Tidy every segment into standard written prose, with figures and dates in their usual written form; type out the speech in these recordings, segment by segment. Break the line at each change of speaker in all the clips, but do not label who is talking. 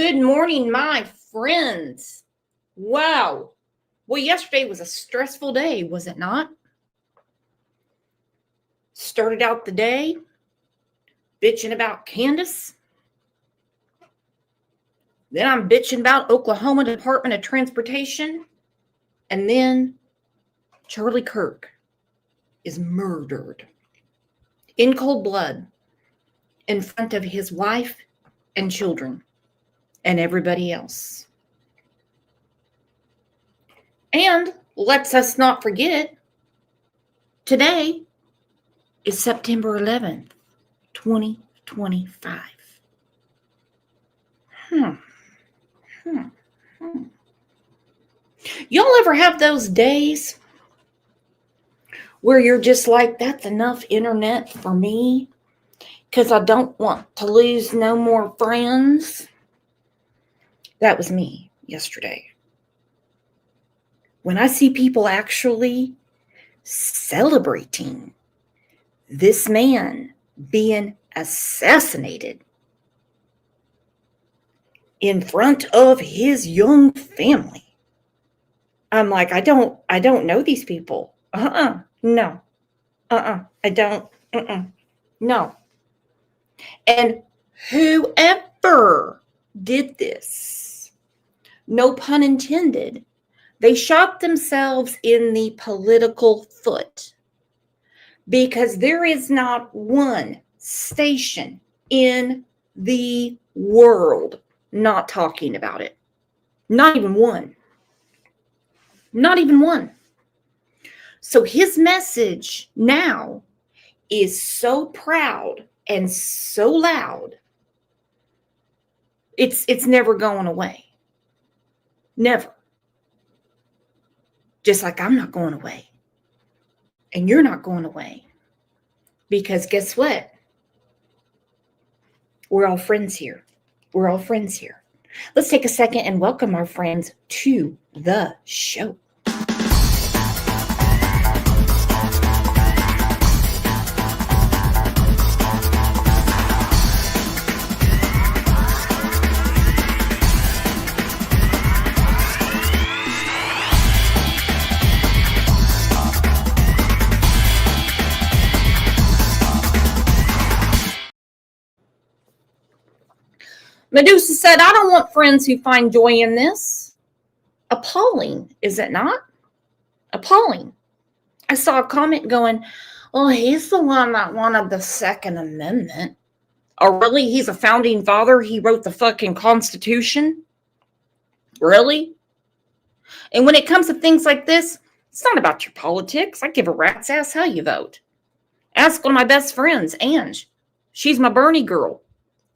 Good morning, my friends. Wow. Well, yesterday was a stressful day, was it not? Started out the day bitching about Candace. Then I'm bitching about Oklahoma Department of Transportation. And then Charlie Kirk is murdered in cold blood in front of his wife and children and everybody else. And let's us not forget, today is September 11th, 2025. Y'all ever have those days where you're just like, that's enough internet for me because I don't want to lose no more friends? That was me yesterday. When I see people actually celebrating this man being assassinated in front of his young family, I'm like, I don't know these people. No. I don't. No. And whoever did this, no pun intended, they shot themselves in the political foot, because there is not one station in the world not talking about it. Not even one. Not even one. So his message now is so proud and so loud. It's never going away. Never. Just like I'm not going away. And you're not going away. Because guess what? We're all friends here. We're all friends here. Let's take a second and welcome our friends to the show. Medusa said, I don't want friends who find joy in this. Appalling, is it not? Appalling. I saw a comment going, well, he's the one that wanted the Second Amendment. Oh, really? He's a founding father? He wrote the fucking Constitution? Really? And when it comes to things like this, it's not about your politics. I give a rat's ass how you vote. Ask one of my best friends, Ange. She's my Bernie girl.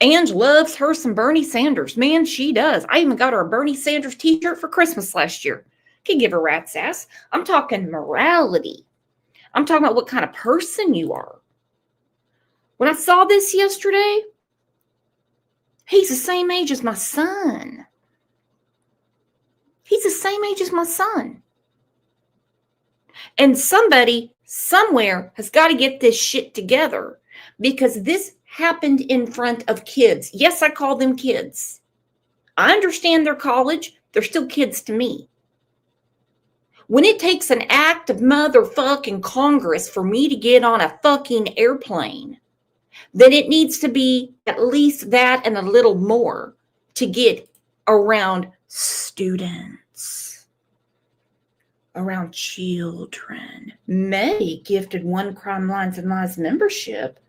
Ange loves her some Bernie Sanders. Man, she does. I even got her a Bernie Sanders t-shirt for Christmas last year. Can give a rat's ass. I'm talking morality. I'm talking about what kind of person you are. When I saw this yesterday, he's the same age as my son. He's the same age as my son. And somebody somewhere has got to get this shit together, because this happened in front of kids. Yes, I call them kids. I understand they're college. They're still kids to me. When it takes an act of motherfucking Congress for me to get on a fucking airplane, then it needs to be at least that and a little more to get around students, around children. May gifted one Crime Lines and Lies membership.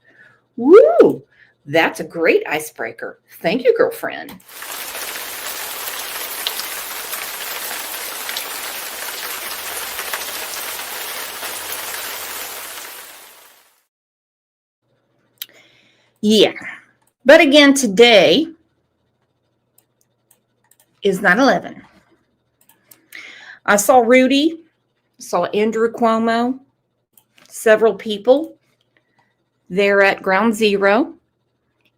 Woo! That's a great icebreaker. Thank you, girlfriend. Yeah. But again, today is 9/11. I saw Rudy, saw Andrew Cuomo, several people there at Ground Zero.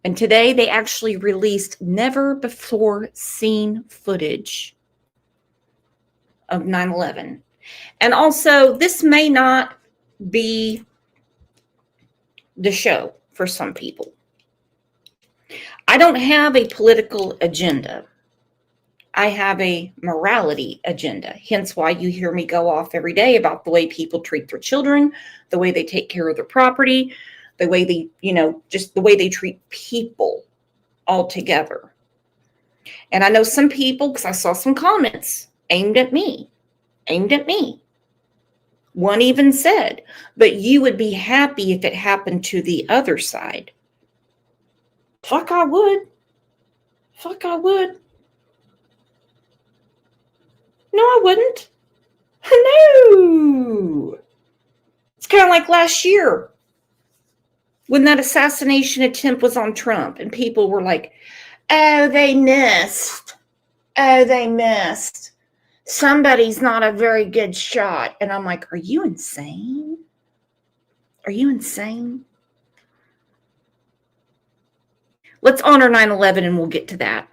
And today they actually released never before seen footage of 9/11. And also, this may not be the show for some people. I don't have a political agenda. I have a morality agenda, hence why you hear me go off every day about the way people treat their children, the way they take care of their property, the way they, just the way they treat people altogether. And I know some people, because I saw some comments aimed at me. One even said, but you would be happy if it happened to the other side. Fuck, I would. No, I wouldn't. No. It's kind of like last year when that assassination attempt was on Trump and people were like, oh, they missed. Somebody's not a very good shot. And I'm like, are you insane? Let's honor 9/11 and we'll get to that.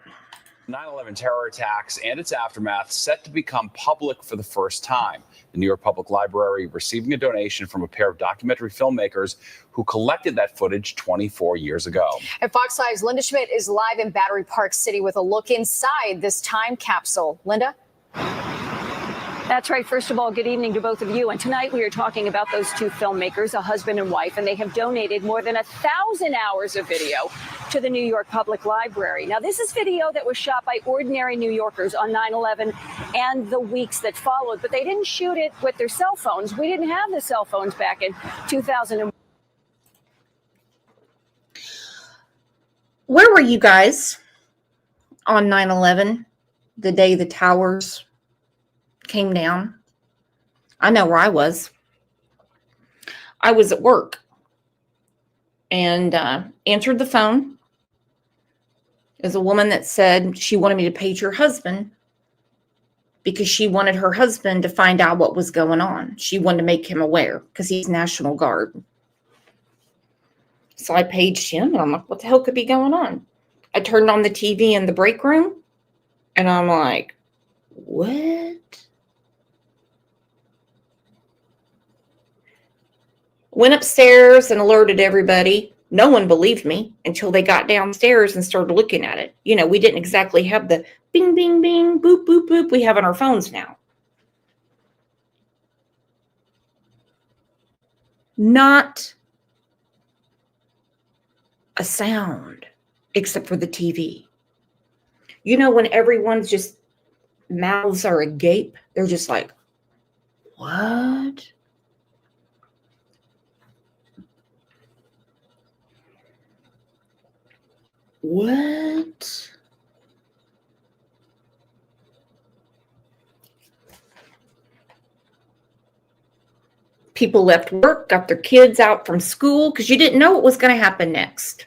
9/11 terror attacks and its aftermath set to become public for the first time. The New York Public Library receiving a donation from a pair of documentary filmmakers who collected that footage 24 years ago.
And Fox 5's Linda Schmidt is live in Battery Park City with a look inside this time capsule. Linda?
That's right. First of all, good evening to both of you. And tonight we are talking about those two filmmakers, a husband and wife, and they have donated more than 1,000 hours of video to the New York Public Library. Now, this is video that was shot by ordinary New Yorkers on 9/11 and the weeks that followed, but they didn't shoot it with their cell phones. We didn't have the cell phones back in 2001.
Where were you guys on 9/11, the day the towers came down? I know where I was. I was at work and answered the phone. There's a woman that said she wanted me to page her husband because she wanted her husband to find out what was going on. She wanted to make him aware because he's National Guard. So I paged him and I'm like, what the hell could be going on? I turned on the TV in the break room and I'm like, what? Went upstairs and alerted everybody. No one believed me until they got downstairs and started looking at it. We didn't exactly have the bing, bing, bing, boop, boop, boop we have on our phones now. Not a sound except for the TV. When everyone's just mouths are agape, they're just like, what? What? People left work, got their kids out from school because you didn't know what was going to happen next.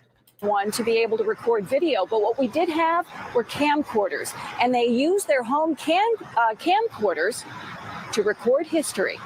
To be able to record video, but what we did have were camcorders, and they used their home camcorders to record history.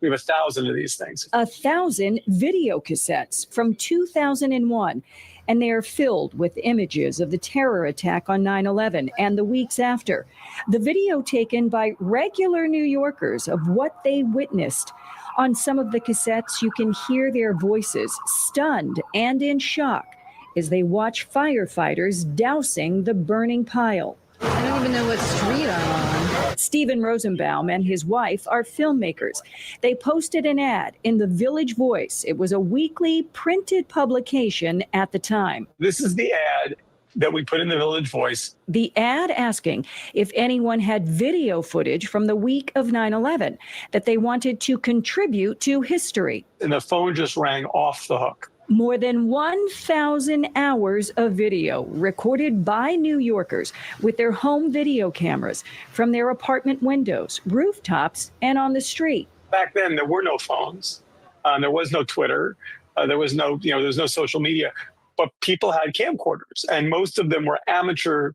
We have 1,000 of these things.
1,000 video cassettes from 2001, and they are filled with images of the terror attack on 9/11 and the weeks after. The video taken by regular New Yorkers of what they witnessed. On some of the cassettes, you can hear their voices, stunned and in shock, as they watch firefighters dousing the burning pile.
I don't even know what street I'm on.
Stephen Rosenbaum and his wife are filmmakers. They posted an ad in the Village Voice. It was a weekly printed publication at the time.
This is the ad that we put in the Village Voice.
The ad asking if anyone had video footage from the week of 9/11 that they wanted to contribute to history.
And the phone just rang off the hook.
More than 1,000 hours of video recorded by New Yorkers with their home video cameras from their apartment windows, rooftops, and on the street.
Back then, there were no phones. There was no Twitter. There was no social media. But people had camcorders, and most of them were amateur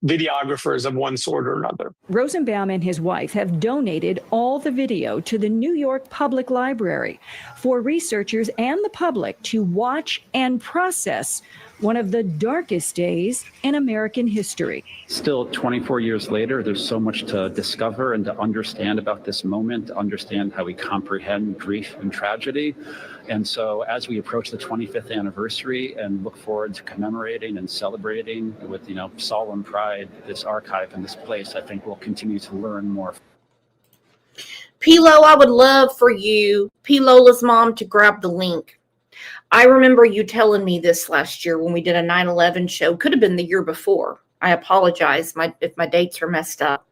videographers of one sort or another.
Rosenbaum and his wife have donated all the video to the New York Public Library for researchers and the public to watch and process one of the darkest days in American history.
Still, 24 years later, there's so much to discover and to understand about this moment, to understand how we comprehend grief and tragedy. And so as we approach the 25th anniversary and look forward to commemorating and celebrating with, solemn pride, this archive and this place, I think we'll continue to learn more.
Pilo, I would love for you, Pilola's mom, to grab the link. I remember you telling me this last year when we did a 9/11 show. Could have been the year before. I apologize if my dates are messed up.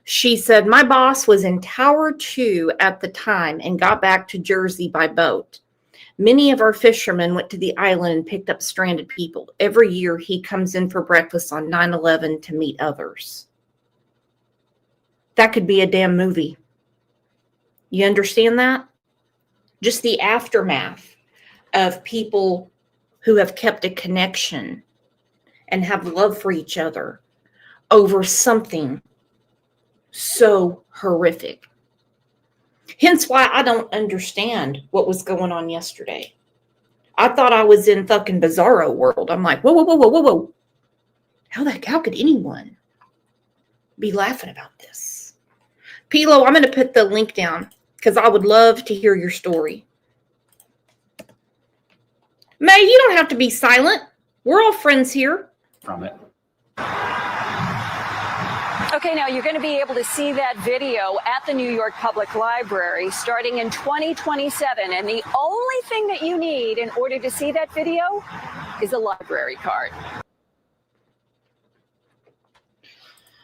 She said, my boss was in Tower 2 at the time and got back to Jersey by boat. Many of our fishermen went to the island and picked up stranded people. Every year he comes in for breakfast on 9/11 to meet others. That could be a damn movie. You understand that? Just the aftermath of people who have kept a connection and have love for each other over something so horrific. Hence why I don't understand what was going on yesterday. I thought I was in fucking bizarro world. I'm like, whoa. How could anyone be laughing about this? Pilo, I'm going to put the link down because I would love to hear your story. May, you don't have to be silent. We're all friends here.
From it.
Okay, now you're going to be able to see that video at the New York Public Library starting in 2027. And the only thing that you need in order to see that video is a library card.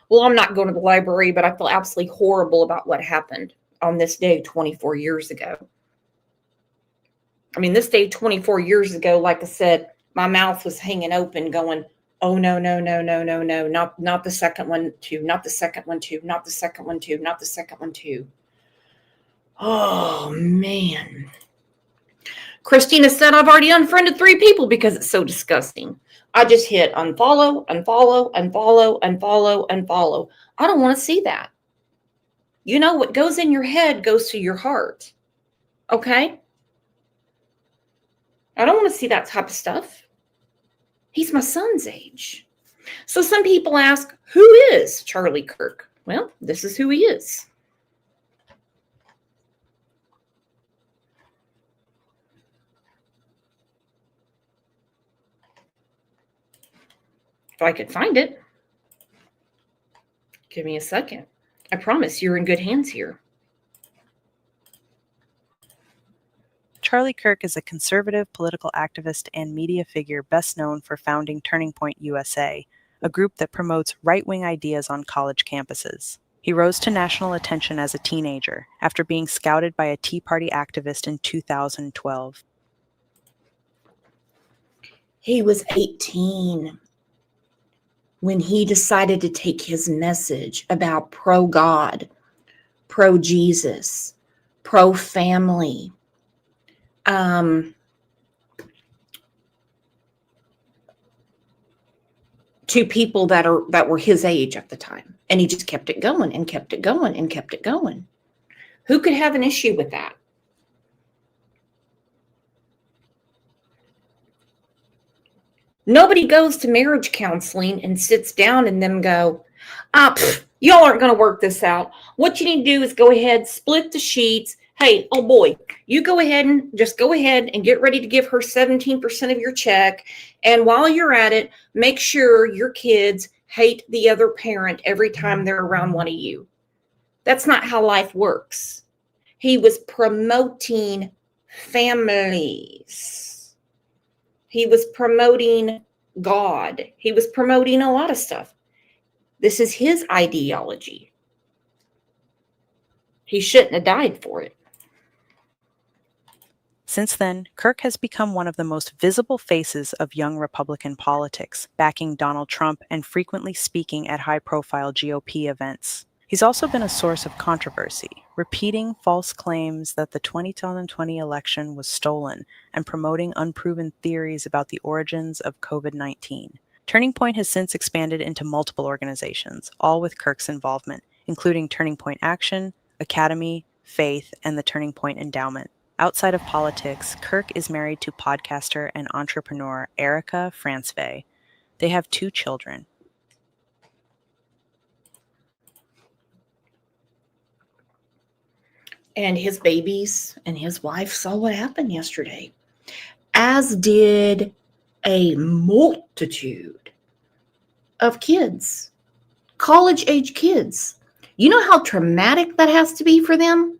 Well, I'm not going to the library, but I feel absolutely horrible about what happened on this day 24 years ago. I mean, this day 24 years ago, like I said, my mouth was hanging open going, oh, no, not the second one, too, not the second one, too, not the second one, too, not the second one, too. Oh, man. Christina said, I've already unfriended 3 people because it's so disgusting. I just hit unfollow. I don't want to see that. You know, what goes in your head goes to your heart. Okay? I don't want to see that type of stuff. He's my son's age. So some people ask, who is Charlie Kirk? Well, this is who he is. If I could find it. Give me a second. I promise you're in good hands here.
Charlie Kirk is a conservative political activist and media figure best known for founding Turning Point USA, a group that promotes right-wing ideas on college campuses. He rose to national attention as a teenager after being scouted by a Tea Party activist in 2012.
He was 18 when he decided to take his message about pro-God, pro-Jesus, pro-family, to people that were his age at the time. And he just kept it going and kept it going and kept it going. Who could have an issue with that? Nobody goes to marriage counseling and sits down and them go, y'all aren't going to work this out. What you need to do is go ahead, split the sheets. Hey, oh boy, you go ahead and get ready to give her 17% of your check. And while you're at it, make sure your kids hate the other parent every time they're around one of you. That's not how life works. He was promoting families. He was promoting God. He was promoting a lot of stuff. This is his ideology. He shouldn't have died for it.
Since then, Kirk has become one of the most visible faces of young Republican politics, backing Donald Trump and frequently speaking at high-profile GOP events. He's also been a source of controversy, repeating false claims that the 2020 election was stolen and promoting unproven theories about the origins of COVID-19. Turning Point has since expanded into multiple organizations, all with Kirk's involvement, including Turning Point Action, Academy, Faith, and the Turning Point Endowment. Outside of politics, Kirk is married to podcaster and entrepreneur Erica Francevey. They have 2 children.
And his babies and his wife saw what happened yesterday, as did a multitude of kids, college-age kids. You know how traumatic that has to be for them?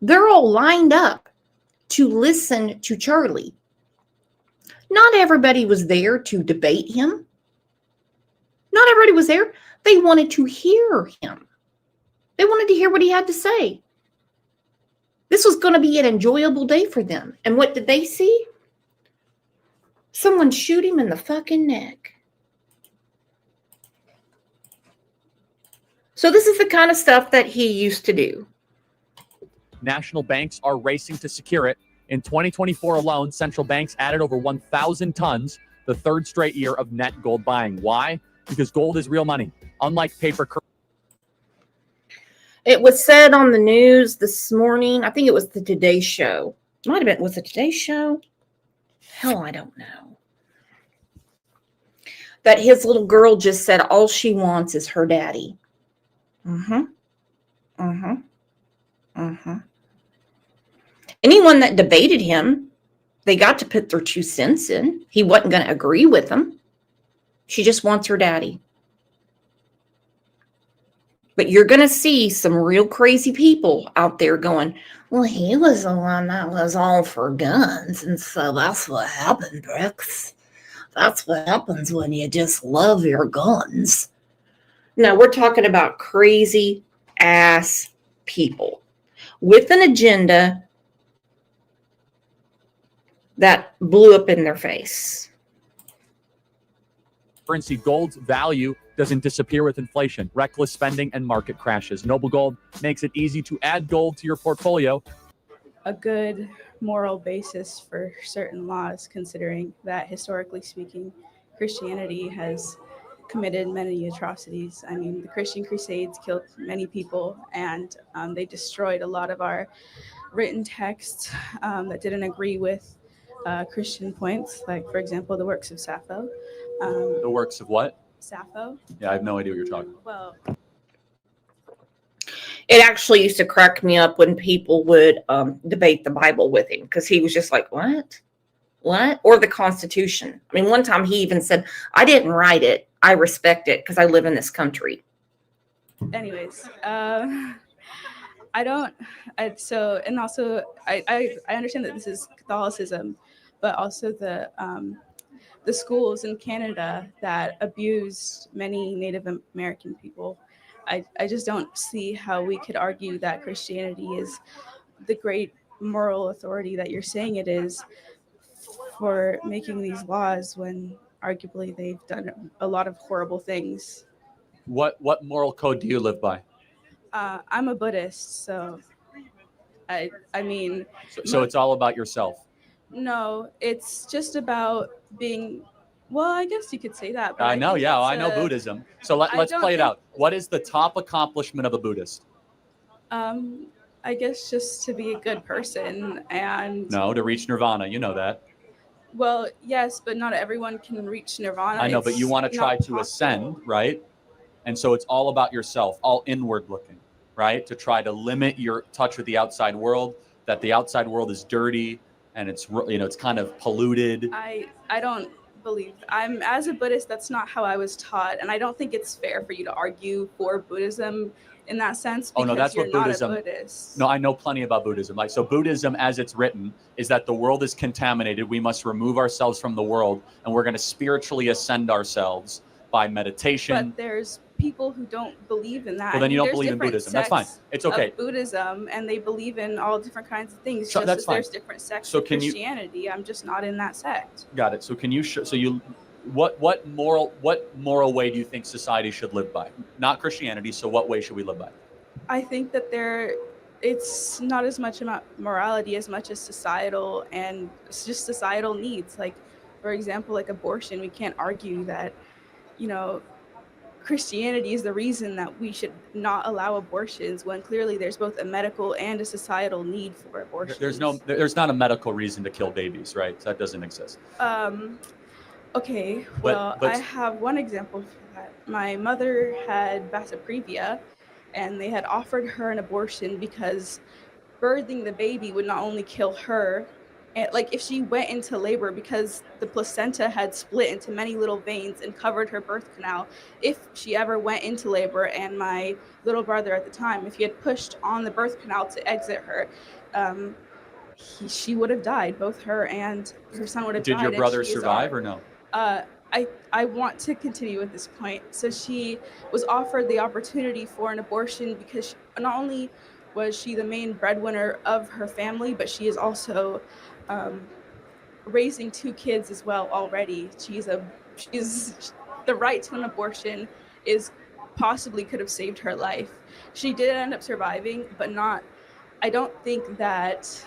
They're all lined up to listen to Charlie. Not everybody was there to debate him. Not everybody was there. They wanted to hear him. They wanted to hear what he had to say. This was going to be an enjoyable day for them. And what did they see? Someone shoot him in the fucking neck. So this is the kind of stuff that he used to do.
National banks are racing to secure it. In 2024 alone, central banks added over 1,000 tons, the 3rd straight year of net gold buying. Why? Because gold is real money, unlike paper currency.
It was said on the news this morning, I think it was the Today Show. Might have been, was it Today Show? Hell, I don't know. That his little girl just said all she wants is her daddy. Anyone that debated him, they got to put their 2 cents in. He wasn't going to agree with them. She just wants her daddy. But you're going to see some real crazy people out there going, well, he was the one that was all for guns. And so that's what happened, Brooks. That's what happens when you just love your guns. No, we're talking about crazy ass people with an agenda that blew up in their face.
Currency gold's value doesn't disappear with inflation, reckless spending, and market crashes. Noble Gold makes it easy to add gold to your portfolio.
A good moral basis for certain laws, considering that historically speaking, Christianity has committed many atrocities. I mean, the Christian Crusades killed many people, and they destroyed a lot of our written texts that didn't agree with Christian points, like, for example, the works of Sappho.
The works of what?
Sappho.
Yeah, I have no idea what you're talking about.
Well,
It actually used to crack me up when people would debate the Bible with him, because he was just like, what? What? Or the Constitution. I mean, one time he even said, I didn't write it. I respect it because I live in this country.
anyways, I understand that this is Catholicism, but also the schools in Canada that abused many Native American people. I just don't see how we could argue that Christianity is the great moral authority that you're saying it is for making these laws when arguably they've done a lot of horrible things.
What moral code do you live by?
I'm a Buddhist, so I mean.
So it's all about yourself.
No, it's just about being. Well, I guess you could say that. But
I know, yeah, I know Buddhism. So let's play it out. What is the top accomplishment of a Buddhist?
I guess just to be a good person and.
No, to reach nirvana. You know that.
Well, yes, but not everyone can reach nirvana.
I know, but you want to try to ascend, right? And so it's all about yourself, all inward looking, right? To try to limit your touch with the outside world, that the outside world is dirty and it's, you know, it's kind of polluted.
I don't believe, as a Buddhist, that's not how I was taught. And I don't think it's fair for you to argue for Buddhism in that sense.
Oh no, that's what Buddhism.
Not a Buddhist.
No, I know plenty about Buddhism. Like, so Buddhism, as it's written, is that the world is contaminated. We must remove ourselves from the world, and we're going to spiritually ascend ourselves by meditation.
But there's people who don't believe in that.
Well, then you don't believe in Buddhism. That's fine. It's okay.
Of Buddhism, and they believe in all different kinds of things.
So
just
that's
as
fine.
There's different sects
So
of
can
Christianity. I'm just not in that sect.
Got it. So can you? What moral way do you think society should live by? Not Christianity. So what way should we live by?
I think that it's not as much about morality as much as societal, and it's just societal needs. Like, for example, like abortion. We can't argue that, you know, Christianity is the reason that we should not allow abortions, when clearly there's both a medical and a societal need for abortions.
There's not a medical reason to kill babies, right? That doesn't exist.
Okay, well,
but
I have one example for that. My mother had vasa previa, and they had offered her an abortion because birthing the baby would not only kill her, and like if she went into labor, because the placenta had split into many little veins and covered her birth canal, if she ever went into labor, and my little brother at the time, if he had pushed on the birth canal to exit her, she would have died. Both her and her son would have died.
Did your brother survive or no?
I want to continue with this point. So she was offered the opportunity for an abortion because not only was she the main breadwinner of her family, but she is also raising 2 kids as well already. She's the right to an abortion is possibly could have saved her life. She did end up surviving, but not. I don't think that.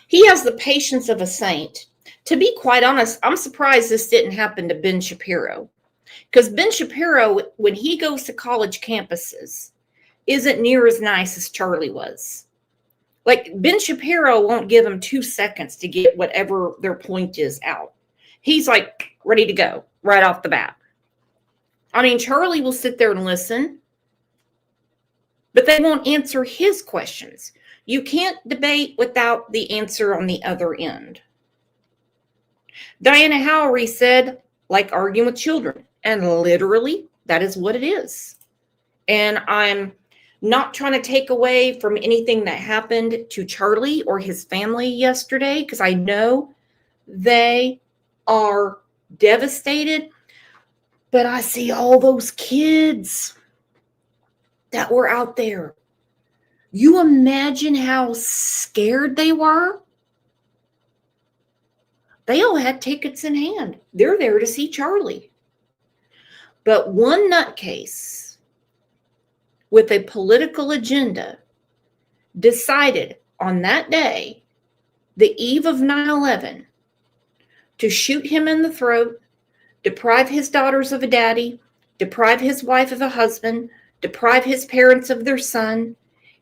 He has the patience of a saint. To be quite honest, I'm surprised this didn't happen to Ben Shapiro. Because Ben Shapiro, when he goes to college campuses, isn't near as nice as Charlie was. Like, Ben Shapiro won't give them 2 seconds to get whatever their point is out. He's like ready to go right off the bat. I mean, Charlie will sit there and listen, but they won't answer his questions. You can't debate without the answer on the other end. Diana Howery said, like arguing with children. And literally, that is what it is. And I'm not trying to take away from anything that happened to Charlie or his family yesterday, because I know they are devastated. But I see all those kids that were out there. You imagine how scared they were? They all had tickets in hand. They're there to see Charlie. But one nutcase with a political agenda decided on that day, the eve of 9/11, to shoot him in the throat, deprive his daughters of a daddy, deprive his wife of a husband, deprive his parents of their son,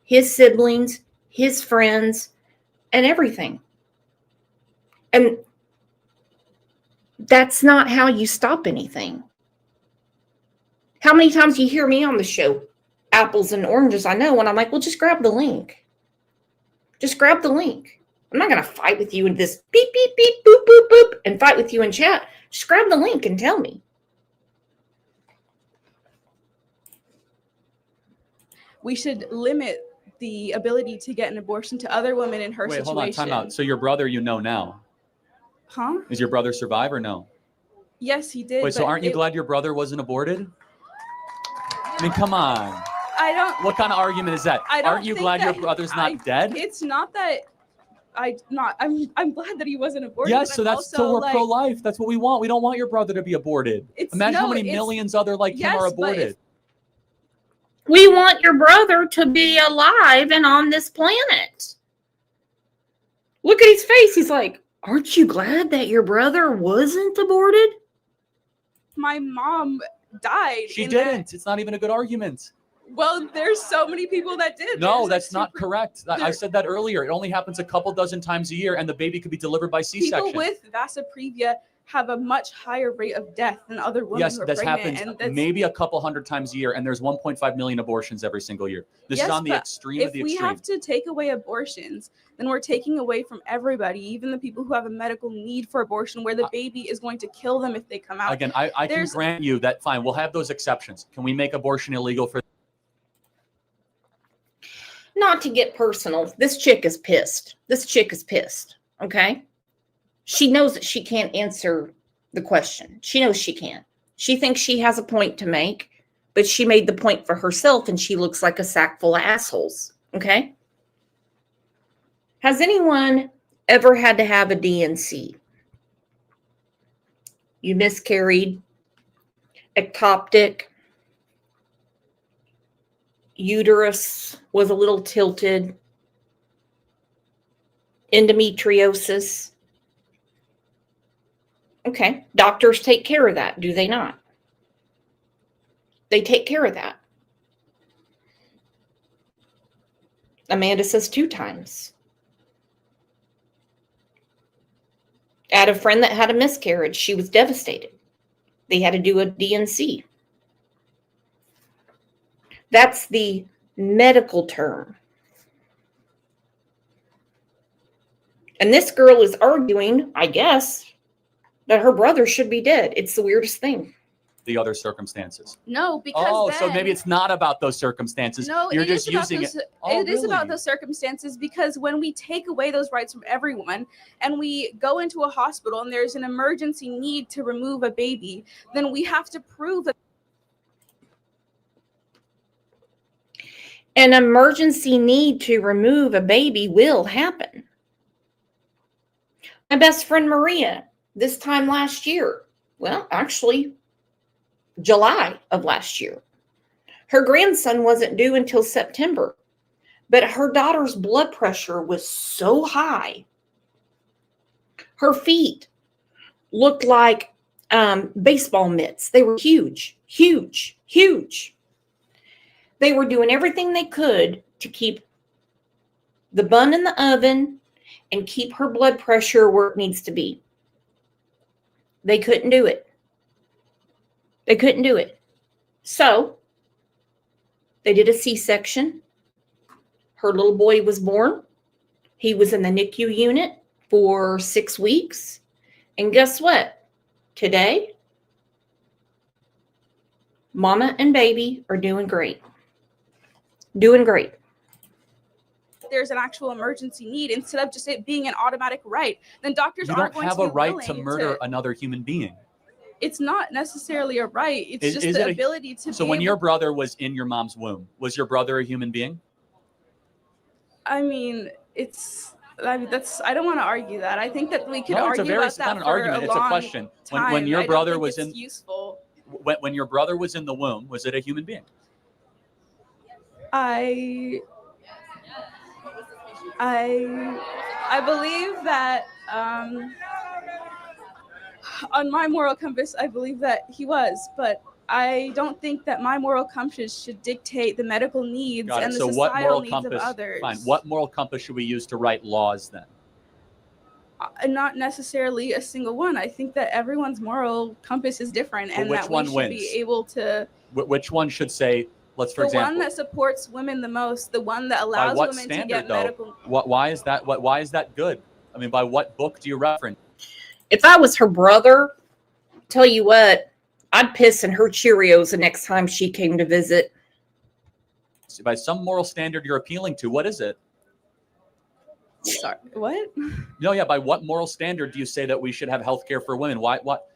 his siblings, his friends, and everything. And that's not how you stop anything. How many times you hear me on the show, apples and oranges, I know, and I'm like, well, just grab the link. Just grab the link. I'm not going to fight with you in this beep, beep, beep, boop, boop, boop, and fight with you in chat. Just grab the link and tell me.
We should limit the ability to get an abortion to other women in her situation.
Wait, hold on, time out. So your brother, you know now.
Huh?
Is your brother survive or no?
Yes, he did.
Wait, so aren't you glad your brother wasn't aborted? I mean, come on.
I don't.
What kind of argument is that? Aren't you glad your brother's not dead?
It's not that. I'm glad that he wasn't aborted.
Yes, so we're pro-life. That's what we want. We don't want your brother to be aborted. Imagine how many millions other like him are aborted.
We want your brother to be alive and on this planet. Look at his face. He's like, aren't you glad that your brother wasn't aborted?
My mom died.
She didn't. It's not even a good argument.
Well, there's so many people that did.
No, that's not correct. I said that earlier. It only happens a couple dozen times a year, and the baby could be delivered by C-section.
People with vasa previa have a much higher rate of death than other women who are pregnant.
Yes, that happens maybe a couple hundred times a year, and there's 1.5 million abortions every single year. This is on the extreme of the extreme.
If we have to take away abortions, then we're taking away from everybody, even the people who have a medical need for abortion, where the baby is going to kill them if they come out.
Again, I can grant you that, fine, we'll have those exceptions. Can we make abortion illegal for...
Not to get personal, this chick is pissed. This chick is pissed, okay? She knows that she can't answer the question. She knows she can't. She thinks she has a point to make, but she made the point for herself, and she looks like a sack full of assholes, okay? Has anyone ever had to have a DNC? You miscarried, ectopic, uterus was a little tilted, endometriosis, Okay, doctors take care of that, do they not? They take care of that. Amanda says 2 times. I had a friend that had a miscarriage. She was devastated. They had to do a DNC. That's the medical term. And this girl is arguing, I guess, that her brother should be dead. It's the weirdest thing.
The other circumstances.
No, because
so maybe it's not about those circumstances.
No,
You're
it
just
is about
using
those,
it. Oh,
it is about
really?
those circumstances, because when we take away those rights from everyone and we go into a hospital and there's an emergency need to remove a baby, then we have to prove that
An emergency need to remove a baby will happen. My best friend Maria, this time last year, well, actually, July of last year, her grandson wasn't due until September, but her daughter's blood pressure was so high. Her feet looked like baseball mitts. They were huge, huge, huge. They were doing everything they could to keep the bun in the oven and keep her blood pressure where it needs to be. They couldn't do it. They couldn't do it. So they did a C-section. Her little boy was born. He was in the NICU unit for 6 weeks. And guess what? Today, mama and baby are doing great. Doing great.
there's an actual emergency need instead of just it being an automatic right. Then doctors
You
aren't
don't
going
have
to
a
be
right
willing
to murder another human being.
It's not necessarily a right. It's just
Is
the
it
ability to.
So
be
when
able,
your brother was in your mom's womb, was your brother a human being?
I mean, that's. I don't want to argue that. I think that we could
No,
argue about
it's not
that
an
for
argument.
a
It's a
long
question.
time.
When your
I don't
brother
think
was
it's
in,
useful.
when your brother was in the womb, was it a human being?
I believe that on my moral compass, I believe that he was, but I don't think that my moral compass should dictate the medical needs and the
So what
societal
moral
needs
compass?
of others.
Fine. What moral compass should we use to write laws then?
Not necessarily a single one. I think that everyone's moral compass is different, and
which
that
one
we should
wins?
be able to.
Which one should say? Let's, for
the
example,
one that supports women the most, the one that
by
allows
what
women
standard
to get
though?
medical.
Why is that? Why is that good? I mean, by what book do you reference?
If I was her brother, tell you what, I'd piss in her Cheerios the next time she came to visit.
By some moral standard you're appealing to, what is it?
Sorry, what?
No, yeah. By what moral standard do you say that we should have health care for women? Why? What?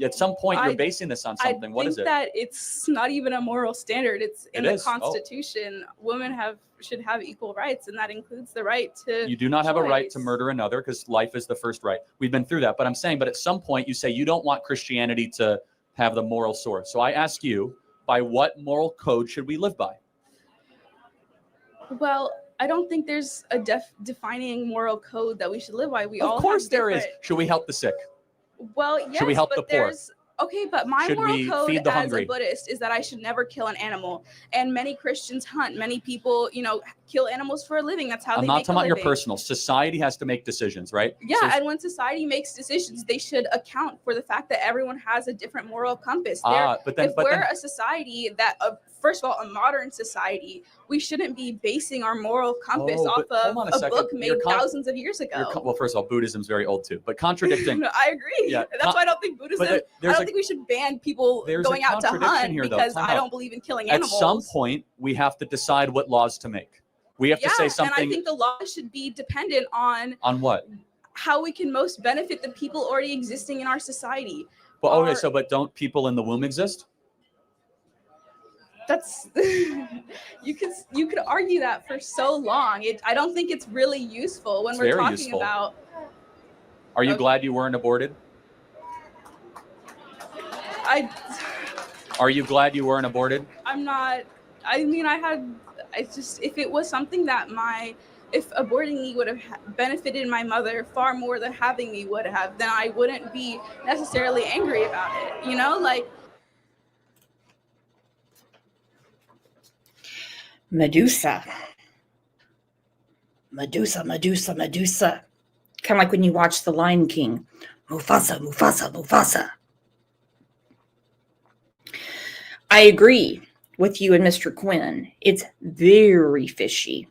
At some point, you're basing this on something. What is it?
I think that it's not even a moral standard. It's in the
It is.
Constitution. Women should have equal rights, and that includes the right to.
You do not have a right to
choice.
murder another because life is the first right. We've been through that. But I'm saying, but at some point you say you don't want Christianity to have the moral source. So I ask you, by what moral code should we live by?
Well, I don't think there's a defining moral code that we should live by. We all
Of course
have
there is.
different-
Should we help the sick?
Well, yes,
we help
but
the poor?
there's okay, but my
Should
moral
we
code
feed the
as
hungry?
a Buddhist is that I should never kill an animal. And many Christians hunt. Many people, kill animals for a living. That's how
I'm
they
not
make a
talking about your
living.
personal. Society has to make decisions, right?
Yeah,
So-
and when society makes decisions, they should account for the fact that everyone has a different moral compass. If we're a society that, first of all, a modern society, we shouldn't be basing our moral compass off
but hold on
of
a
a
second.
book made thousands of years ago.
well, first of all, Buddhism's very old too, but contradicting.
No, I agree.
Yeah,
That's why I don't think Buddhism. I don't think we should ban people
there's a
going out to
contradiction
hunt
here, though.
because
Time
I
out.
don't believe in killing
At
animals.
some point, we have to decide what laws to make. We have to say something.
And I think the law should be dependent on
what?
how we can most benefit the people already existing in our society.
But okay, but don't people in the womb exist?
That's you could argue that for so long. I don't think it's really useful when
It's
we're
very
talking
useful.
about.
Are you glad you weren't aborted? Are you glad you weren't aborted?
I'm not. I mean, if it was something that my if aborting me would have benefited my mother far more than having me would have, then I wouldn't be necessarily angry about it, you know? Like,
Medusa. Medusa, Medusa, Medusa. Kind of like when you watch The Lion King. Mufasa, Mufasa, Mufasa. I agree with you and Mr. Quinn. It's very fishy.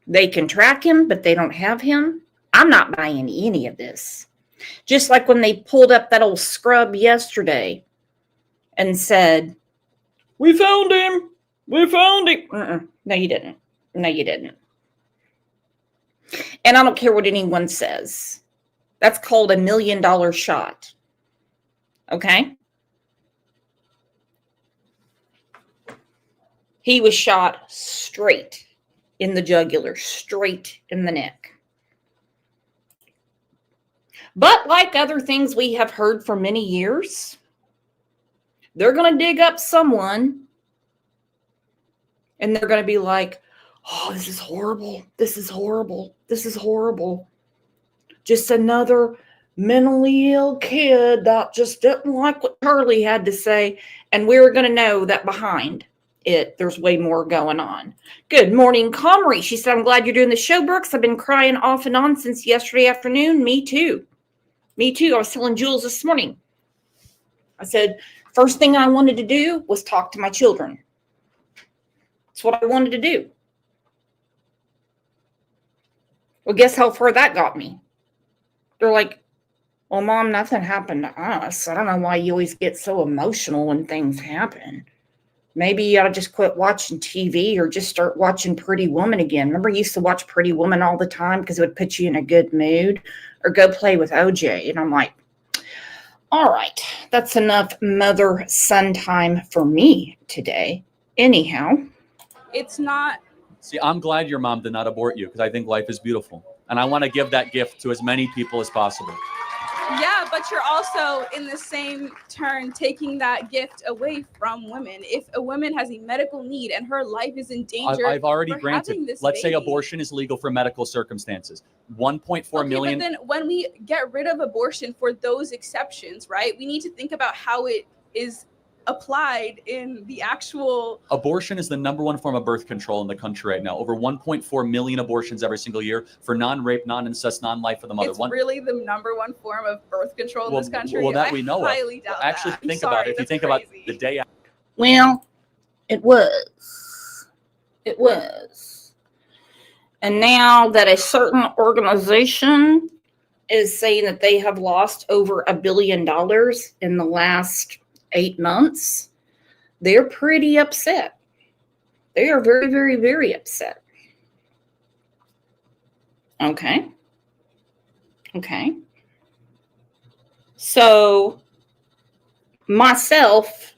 They can track him, but they don't have him. I'm not buying any of this. Just like when they pulled up that old scrub yesterday and said, "We found him. We found him." No, you didn't. No, you didn't. And I don't care what anyone says. That's called $1 million shot. Okay? He was shot straight in the jugular, straight in the neck. But like other things we have heard for many years, they're going to dig up someone and they're going to be like, "Oh, this is horrible. This is horrible. This is horrible. Just another mentally ill kid that just didn't like what Charlie had to say." And we're going to know that behind it, there's way more going on. Good morning, Comrie. She said, "I'm glad you're doing the show, Brooks. I've been crying off and on since yesterday afternoon." Me too. Me too. I was telling Jules this morning. I said, first thing I wanted to do was talk to my children. That's what I wanted to do. Well, guess how far that got me? They're like, "Well, Mom, nothing happened to us. I don't know why you always get so emotional when things happen. Maybe you ought to just quit watching TV or just start watching Pretty Woman again. Remember you used to watch Pretty Woman all the time because it would put you in a good mood? Or go play with OJ." And I'm like, all right, that's enough mother-son time for me today. Anyhow.
it's not.
See, I'm glad your mom did not abort you because I think life is beautiful. And I want to give that gift to as many people as possible.
Yeah, but you're also in the same turn taking that gift away from women. If a woman has a medical need and her life is in danger,
I've already granted. Let's say abortion is legal for medical circumstances. 1.4 million.
But then when we get rid of abortion for those exceptions, right, we need to think about how it is applied in the actual.
Abortion is the #1 form of birth control in the country right now. Over 1.4 million abortions every single year for non-rape, non-incest, non-life of the mother.
It's really the #1 form of birth control in this country.
Well, that we know
I highly doubt
actually,
that.
think about it. If you think about the day after.
Well, it was. It was. And now that a certain organization is saying that they have lost over $1 billion in the last 8 months, they're pretty upset. They are very, very, very upset. Okay. So myself,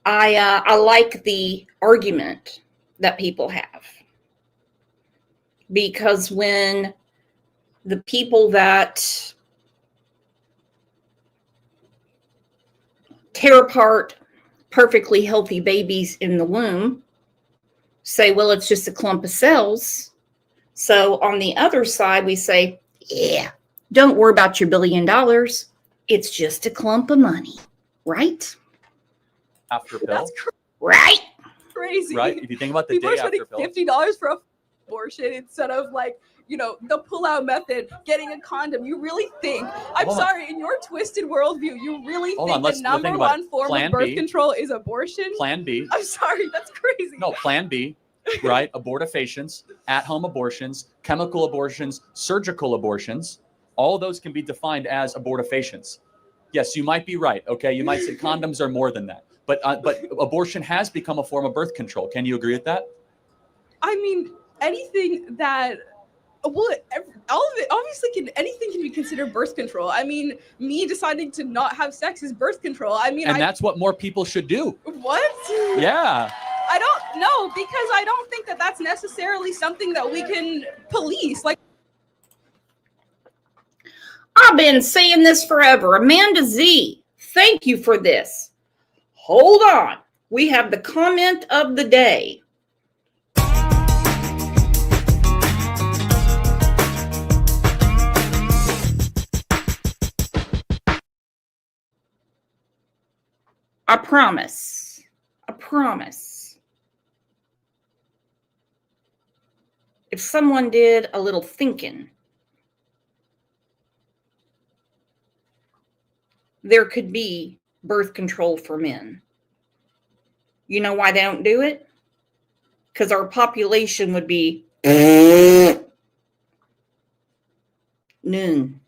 I like the argument that people have, because when the people that tear apart perfectly healthy babies in the womb say, well, it's just a clump of cells. So on the other side, we say, yeah, don't worry about your $1 billion. It's just a clump of money, right?
After pill.
That's
right?
Crazy.
Right? If you think about the
People
day
are spending
after pill.
$50 for abortion instead of, like, you know, the pull-out method, getting a condom. You really think, I'm sorry, in your twisted worldview, you really think the #1 form of birth control is abortion?
Plan B.
I'm sorry, that's crazy.
No, Plan B, right? Abortifacients, at-home abortions, chemical abortions, surgical abortions. All of those can be defined as abortifacients. Yes, you might be right. Okay, you might say condoms are more than that. But abortion has become a form of birth control. Can you agree with that?
I mean, anything that, well, all of it, obviously, anything can be considered birth control. I mean, me deciding to not have sex is birth control. I mean,
and that's what more people should do.
What?
Yeah.
I don't know, because I don't think that that's necessarily something that we can police. Like,
I've been saying this forever. Amanda Z, thank you for this. Hold on. We have the comment of the day. I promise. I promise. If someone did a little thinking, there could be birth control for men. You know why they don't do it? Because our population would be noon.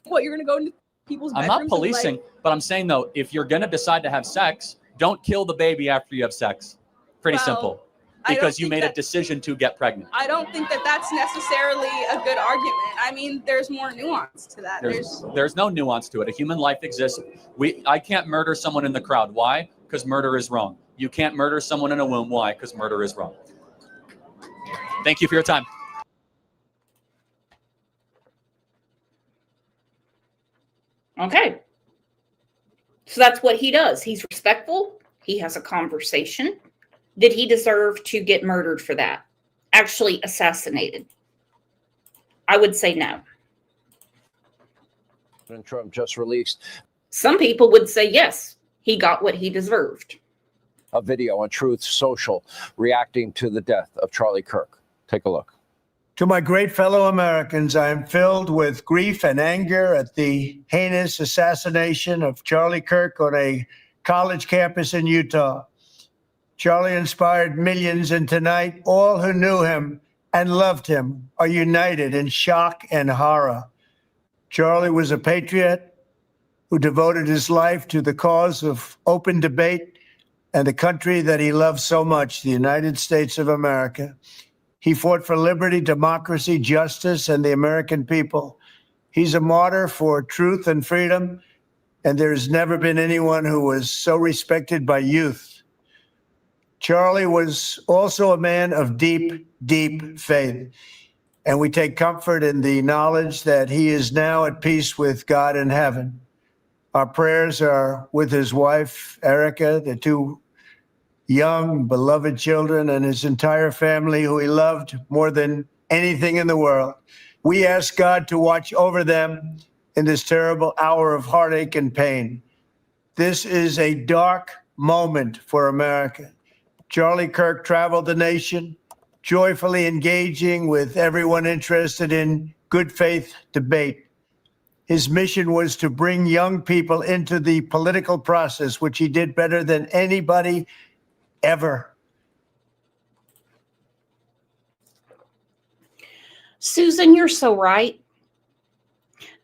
What, you're going to go into people's
I'm
bedrooms?
not policing, but I'm saying, though, if you're going to decide to have sex, don't kill the baby after you have sex. Pretty simple. Because you made a decision to get pregnant.
I don't think that that's necessarily a good argument. I mean, there's more nuance to that.
There's no nuance to it. A human life exists. I can't murder someone in the crowd. Why? Because murder is wrong. You can't murder someone in a womb. Why? Because murder is wrong. Thank you for your time.
Okay. So that's what he does. He's respectful. He has a conversation. Did he deserve to get murdered for that? Actually assassinated? I would say no.
President Trump just released
Some people would say yes, he got what he deserved.
a video on Truth Social reacting to the death of Charlie Kirk. Take a look.
To my great fellow Americans, I am filled with grief and anger at the heinous assassination of Charlie Kirk on a college campus in Utah. Charlie inspired millions, and tonight, all who knew him and loved him are united in shock and horror. Charlie was a patriot who devoted his life to the cause of open debate and the country that he loved so much, the United States of America. He fought for liberty, democracy, justice, and the American people. He's a martyr for truth and freedom, and there's never been anyone who was so respected by youth. Charlie was also a man of deep, deep faith, and we take comfort in the knowledge that he is now at peace with God in heaven. Our prayers are with his wife, Erica, the two young, beloved children, and his entire family, who he loved more than anything in the world. We ask God to watch over them in this terrible hour of heartache and pain. This is a dark moment for America. Charlie Kirk traveled the nation, joyfully engaging with everyone interested in good faith debate. His mission was to bring young people into the political process, which he did better than anybody ever.
Susan, you're so right.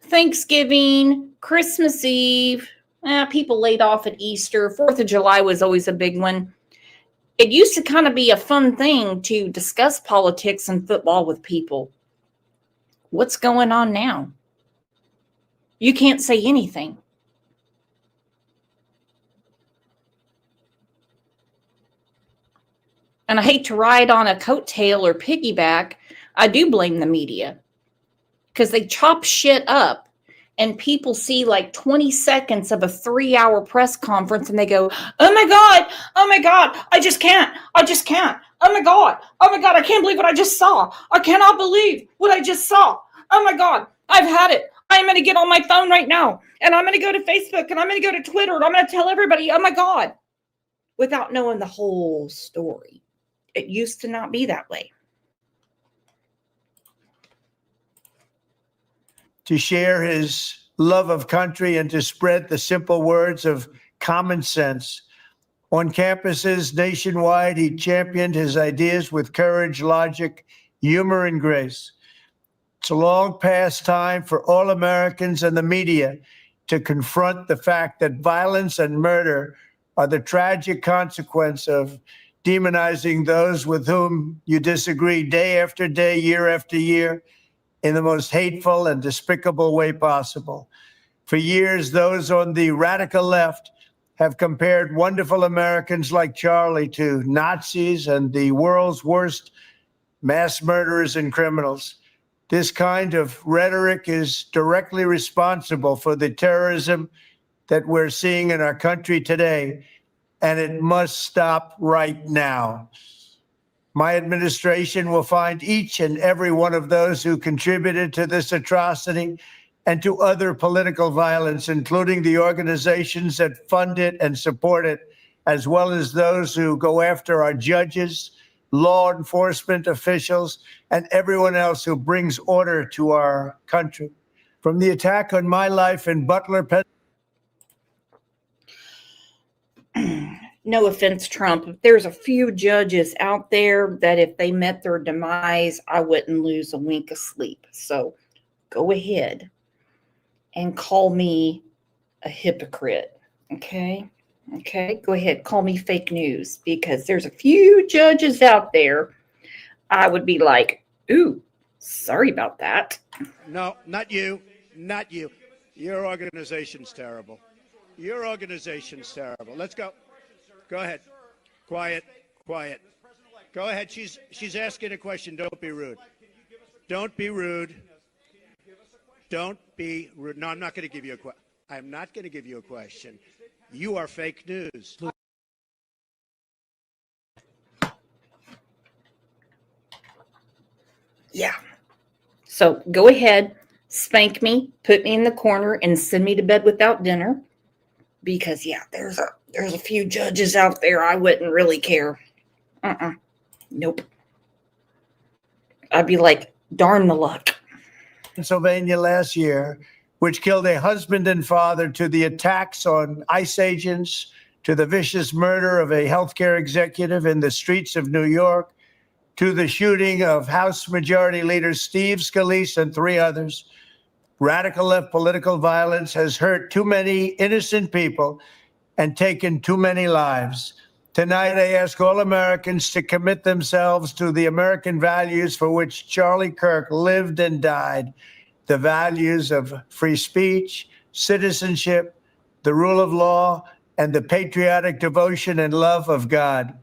Thanksgiving, Christmas Eve, people laid off at Easter. 4th of July was always a big one. It used to kind of be a fun thing to discuss politics and football with people. What's going on now? You can't say anything. And I hate to ride on a coattail or piggyback. I do blame the media because they chop shit up and people see like 20 seconds of a 3-hour press conference and they go, oh my God, I just can't. Oh my God, I can't believe what I just saw. I cannot believe what I just saw. Oh my God, I've had it. I'm going to get on my phone right now and I'm going to go to Facebook and I'm going to go to Twitter and I'm going to tell everybody, oh my God, without knowing the whole story. It used to not be that way.
To share his love of country and to spread the simple words of common sense. On campuses nationwide, he championed his ideas with courage, logic, humor, and grace. It's a long past time for all Americans and the media to confront the fact that violence and murder are the tragic consequence of demonizing those with whom you disagree day after day, year after year, in the most hateful and despicable way possible. For years, those on the radical left have compared wonderful Americans like Charlie to Nazis and the world's worst mass murderers and criminals. This kind of rhetoric is directly responsible for the terrorism that we're seeing in our country today, and it must stop right now. My administration will find each and every one of those who contributed to this atrocity and to other political violence, including the organizations that fund it and support it, as well as those who go after our judges, law enforcement officials, and everyone else who brings order to our country. From the attack on my life in Butler,
No offense, Trump, there's a few judges out there that if they met their demise, I wouldn't lose a wink of sleep. So go ahead and call me a hypocrite. Okay? Okay, go ahead, call me fake news, because there's a few judges out there I would be like, ooh, sorry about that.
No, not you. Not you. Your organization's terrible. Your organization's terrible. Let's go. Go ahead. Quiet. Quiet. Go ahead. She's asking a question. Don't be rude. Don't be rude. Don't be rude. No, I'm not going to give you a question. I'm not going to give you a question. You are fake news.
Yeah. So go ahead, spank me, put me in the corner, and send me to bed without dinner. Because yeah, there's a few judges out there I wouldn't really care. Nope. I'd be like, darn the luck.
Pennsylvania last year, which killed a husband and father, to the attacks on ICE agents, to the vicious murder of a healthcare executive in the streets of New York, to the shooting of House Majority Leader Steve Scalise and 3 others. Radical left political violence has hurt too many innocent people and taken too many lives. Tonight, I ask all Americans to commit themselves to the American values for which Charlie Kirk lived and died, the values of free speech, citizenship, the rule of law, and the patriotic devotion and love of God.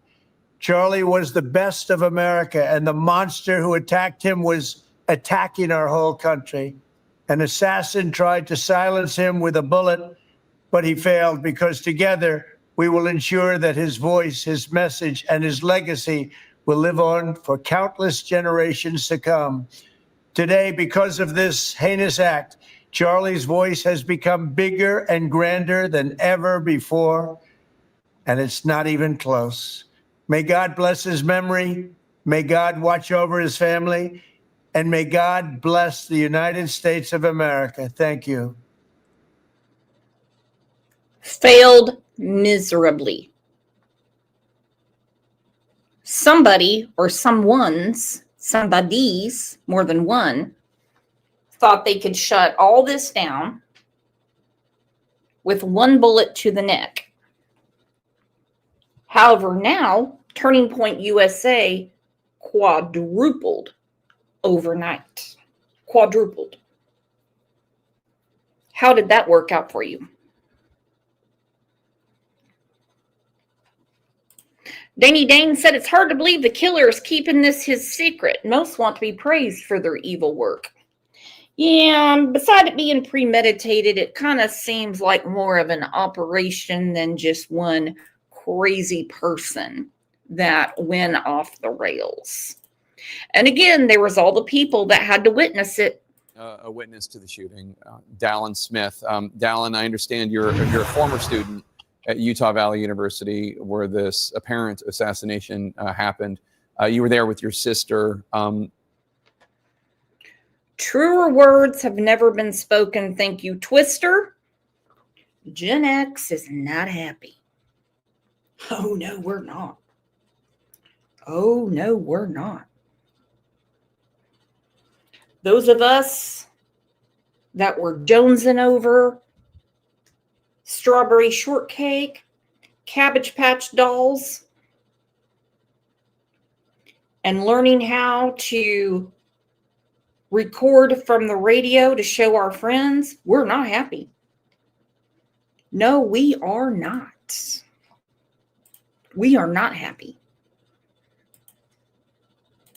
Charlie was the best of America, and the monster who attacked him was attacking our whole country. An assassin tried to silence him with a bullet, but he failed, because together we will ensure that his voice, his message, and his legacy will live on for countless generations to come. Today, because of this heinous act, Charlie's voice has become bigger and grander than ever before, and it's not even close. May God bless his memory. May God watch over his family. And may God bless the United States of America. Thank you.
Failed miserably. Somebody or somebody's, more than one, thought they could shut all this down with one bullet to the neck. However, now, Turning Point USA quadrupled overnight. Quadrupled. How did that work out for you? Danny Dane said it's hard to believe the killer is keeping this his secret. Most want to be praised for their evil work. Yeah, beside it being premeditated, it kind of seems like more of an operation than just one crazy person that went off the rails. And again, there was all the people that had to witness it.
A witness to the shooting, Dallin Smith. Dallin, I understand you're a former student at Utah Valley University where this apparent assassination happened. You were there with your sister.
Truer words have never been spoken. Thank you, Twister. Gen X is not happy. Oh, no, we're not. Oh, no, we're not. Those of us that were jonesing over strawberry shortcake, Cabbage Patch dolls, and learning how to record from the radio to show our friends, we're not happy. No, we are not. We are not happy.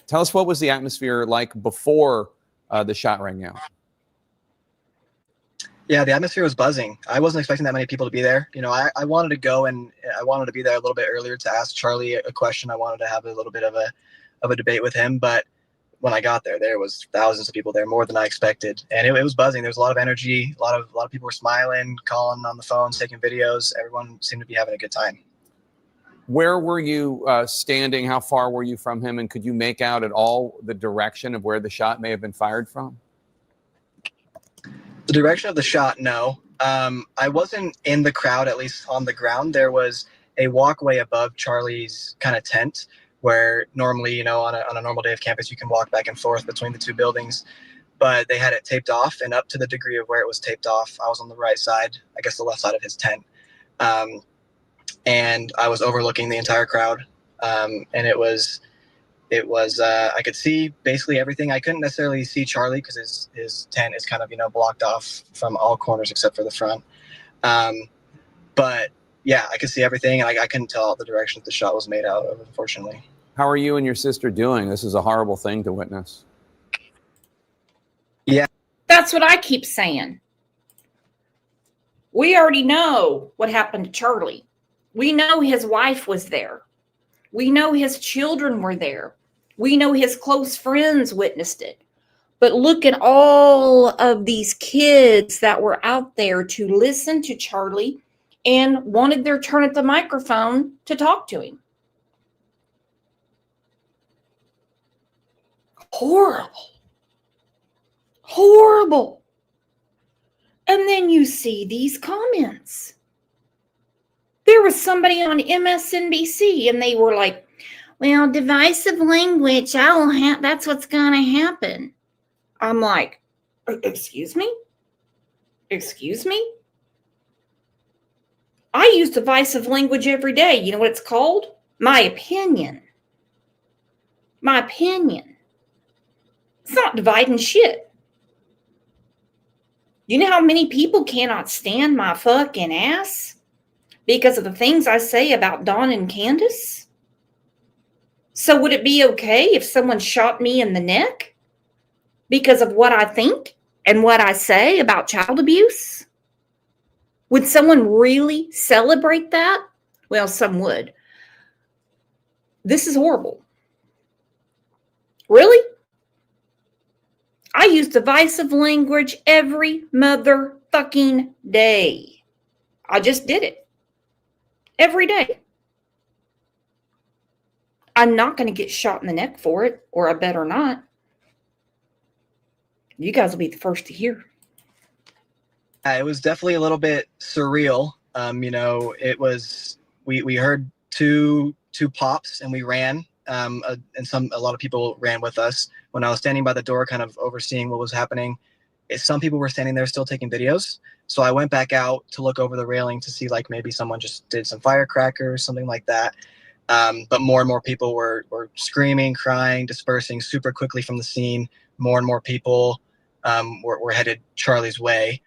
Tell us, what was the atmosphere like before the shot rang out?
Yeah, the atmosphere was buzzing. I wasn't expecting that many people to be there. You know, I wanted to go, and I wanted to be there a little bit earlier to ask Charlie a question. I wanted to have a little bit of a debate with him. But when I got there. There was thousands of people there, more than I expected, and it was buzzing. There was a lot of energy. A lot of people were smiling, calling on the phones, taking videos. Everyone seemed to be having a good time.
Where were you standing? How far were you from him? And could you make out at all the direction of where the shot may have been fired from?
The direction of the shot, no. I wasn't in the crowd, at least on the ground. There was a walkway above Charlie's kind of tent where normally, you know, on a normal day of campus, you can walk back and forth between the two buildings. But they had it taped off, and up to the degree of where it was taped off, I was on the right side, I guess the left side of his tent. And I was overlooking the entire crowd. And it was I could see basically everything. I couldn't necessarily see Charlie because his tent is kind of, you know, blocked off from all corners except for the front. But yeah, I could see everything, and I couldn't tell the direction the shot was made out of, unfortunately.
How are you and your sister doing? This is a horrible thing to witness.
Yeah.
That's what I keep saying. We already know what happened to Charlie. We know his wife was there. We know his children were there. We know his close friends witnessed it. But look at all of these kids that were out there to listen to Charlie and wanted their turn at the microphone to talk to him. Horrible. Horrible. And then you see these comments. There was somebody on MSNBC and they were like, well, divisive language, that's what's going to happen. I'm like, excuse me? Excuse me? I use divisive language every day. You know what it's called? My opinion. My opinion. It's not dividing shit. You know how many people cannot stand my fucking ass because of the things I say about Dawn and Candace? So would it be okay if someone shot me in the neck because of what I think and what I say about child abuse? Would someone really celebrate that? Well, some would. This is horrible. Really? I use divisive language every motherfucking day. I just did it. Every day. I'm not going to get shot in the neck for it, or I better not. You guys will be the first to hear.
It was definitely a little bit surreal. You know, it was, we heard two pops and we ran. And a lot of people ran with us. When I was standing by the door, kind of overseeing what was happening, some people were standing there still taking videos. So I went back out to look over the railing to see like maybe someone just did some firecrackers, something like that. But more and more people were screaming, crying, dispersing super quickly from the scene. More and more people were headed Charlie's way.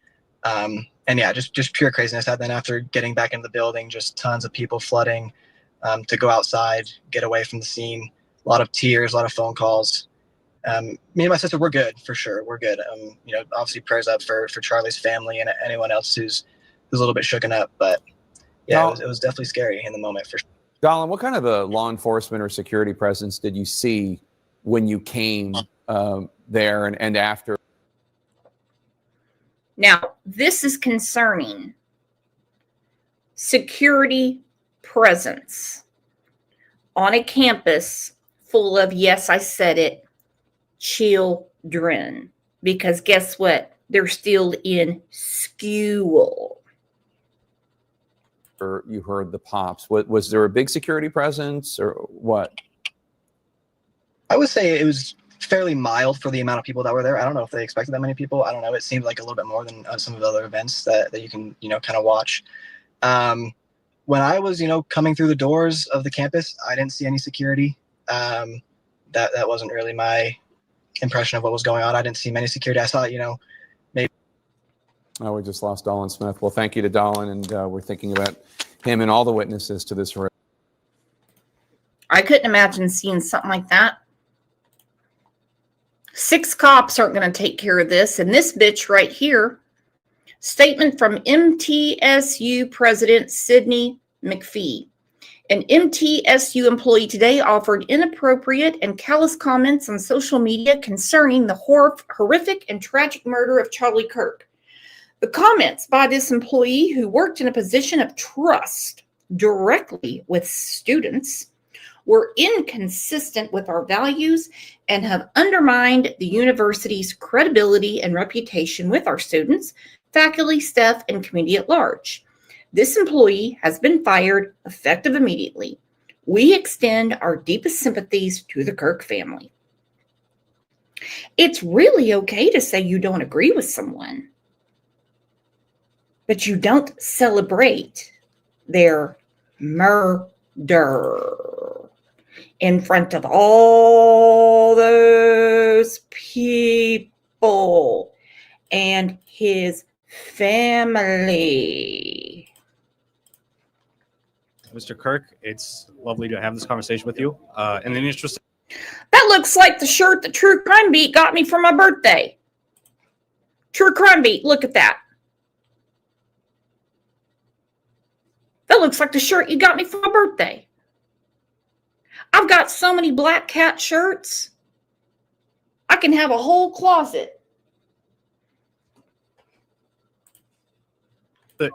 And yeah, just pure craziness. And then after getting back into the building, just tons of people flooding to go outside, get away from the scene. A lot of tears, a lot of phone calls. Me and my sister, we're good for sure. We're good. You know, obviously prayers up for Charlie's family and anyone else who's a little bit shooken up. But yeah, it was definitely scary in the moment for sure.
Dallin, what kind of a law enforcement or security presence did you see when you came there and after?
Now, this is concerning. Security presence on a campus full of, yes, I said it, children. Because guess what? They're still in school.
Or you heard the pops. Was there a big security presence or what?
I would say it was fairly mild for the amount of people that were there. I don't know if they expected that many people. I don't know. It seemed like a little bit more than some of the other events that you can, you know, kind of watch. When I was, you know, coming through the doors of the campus, I didn't see any security. That wasn't really my impression of what was going on. I didn't see many security. I saw, you know, maybe.
Oh, we just lost Dallin Smith. Well, thank you to Dallin, and we're thinking about him and all the witnesses to this.
I couldn't imagine seeing something like that. 6 cops aren't going to take care of this. And this bitch right here, statement from MTSU President Sidney McPhee. An MTSU employee today offered inappropriate and callous comments on social media concerning the horrific and tragic murder of Charlie Kirk. The comments by this employee, who worked in a position of trust directly with students, were inconsistent with our values and have undermined the university's credibility and reputation with our students, faculty, staff, and community at large. This employee has been fired effective immediately. We extend our deepest sympathies to the Kirk family. It's really okay to say you don't agree with someone, but you don't celebrate their murder in front of all those people and his family.
Mr. Kirk, it's lovely to have this conversation with you. In the interest of
That looks like the shirt that True Crime Beat got me for my birthday. True Crime Beat, look at that. That looks like the shirt you got me for my birthday. I've got so many Black Cat shirts. I can have a whole closet.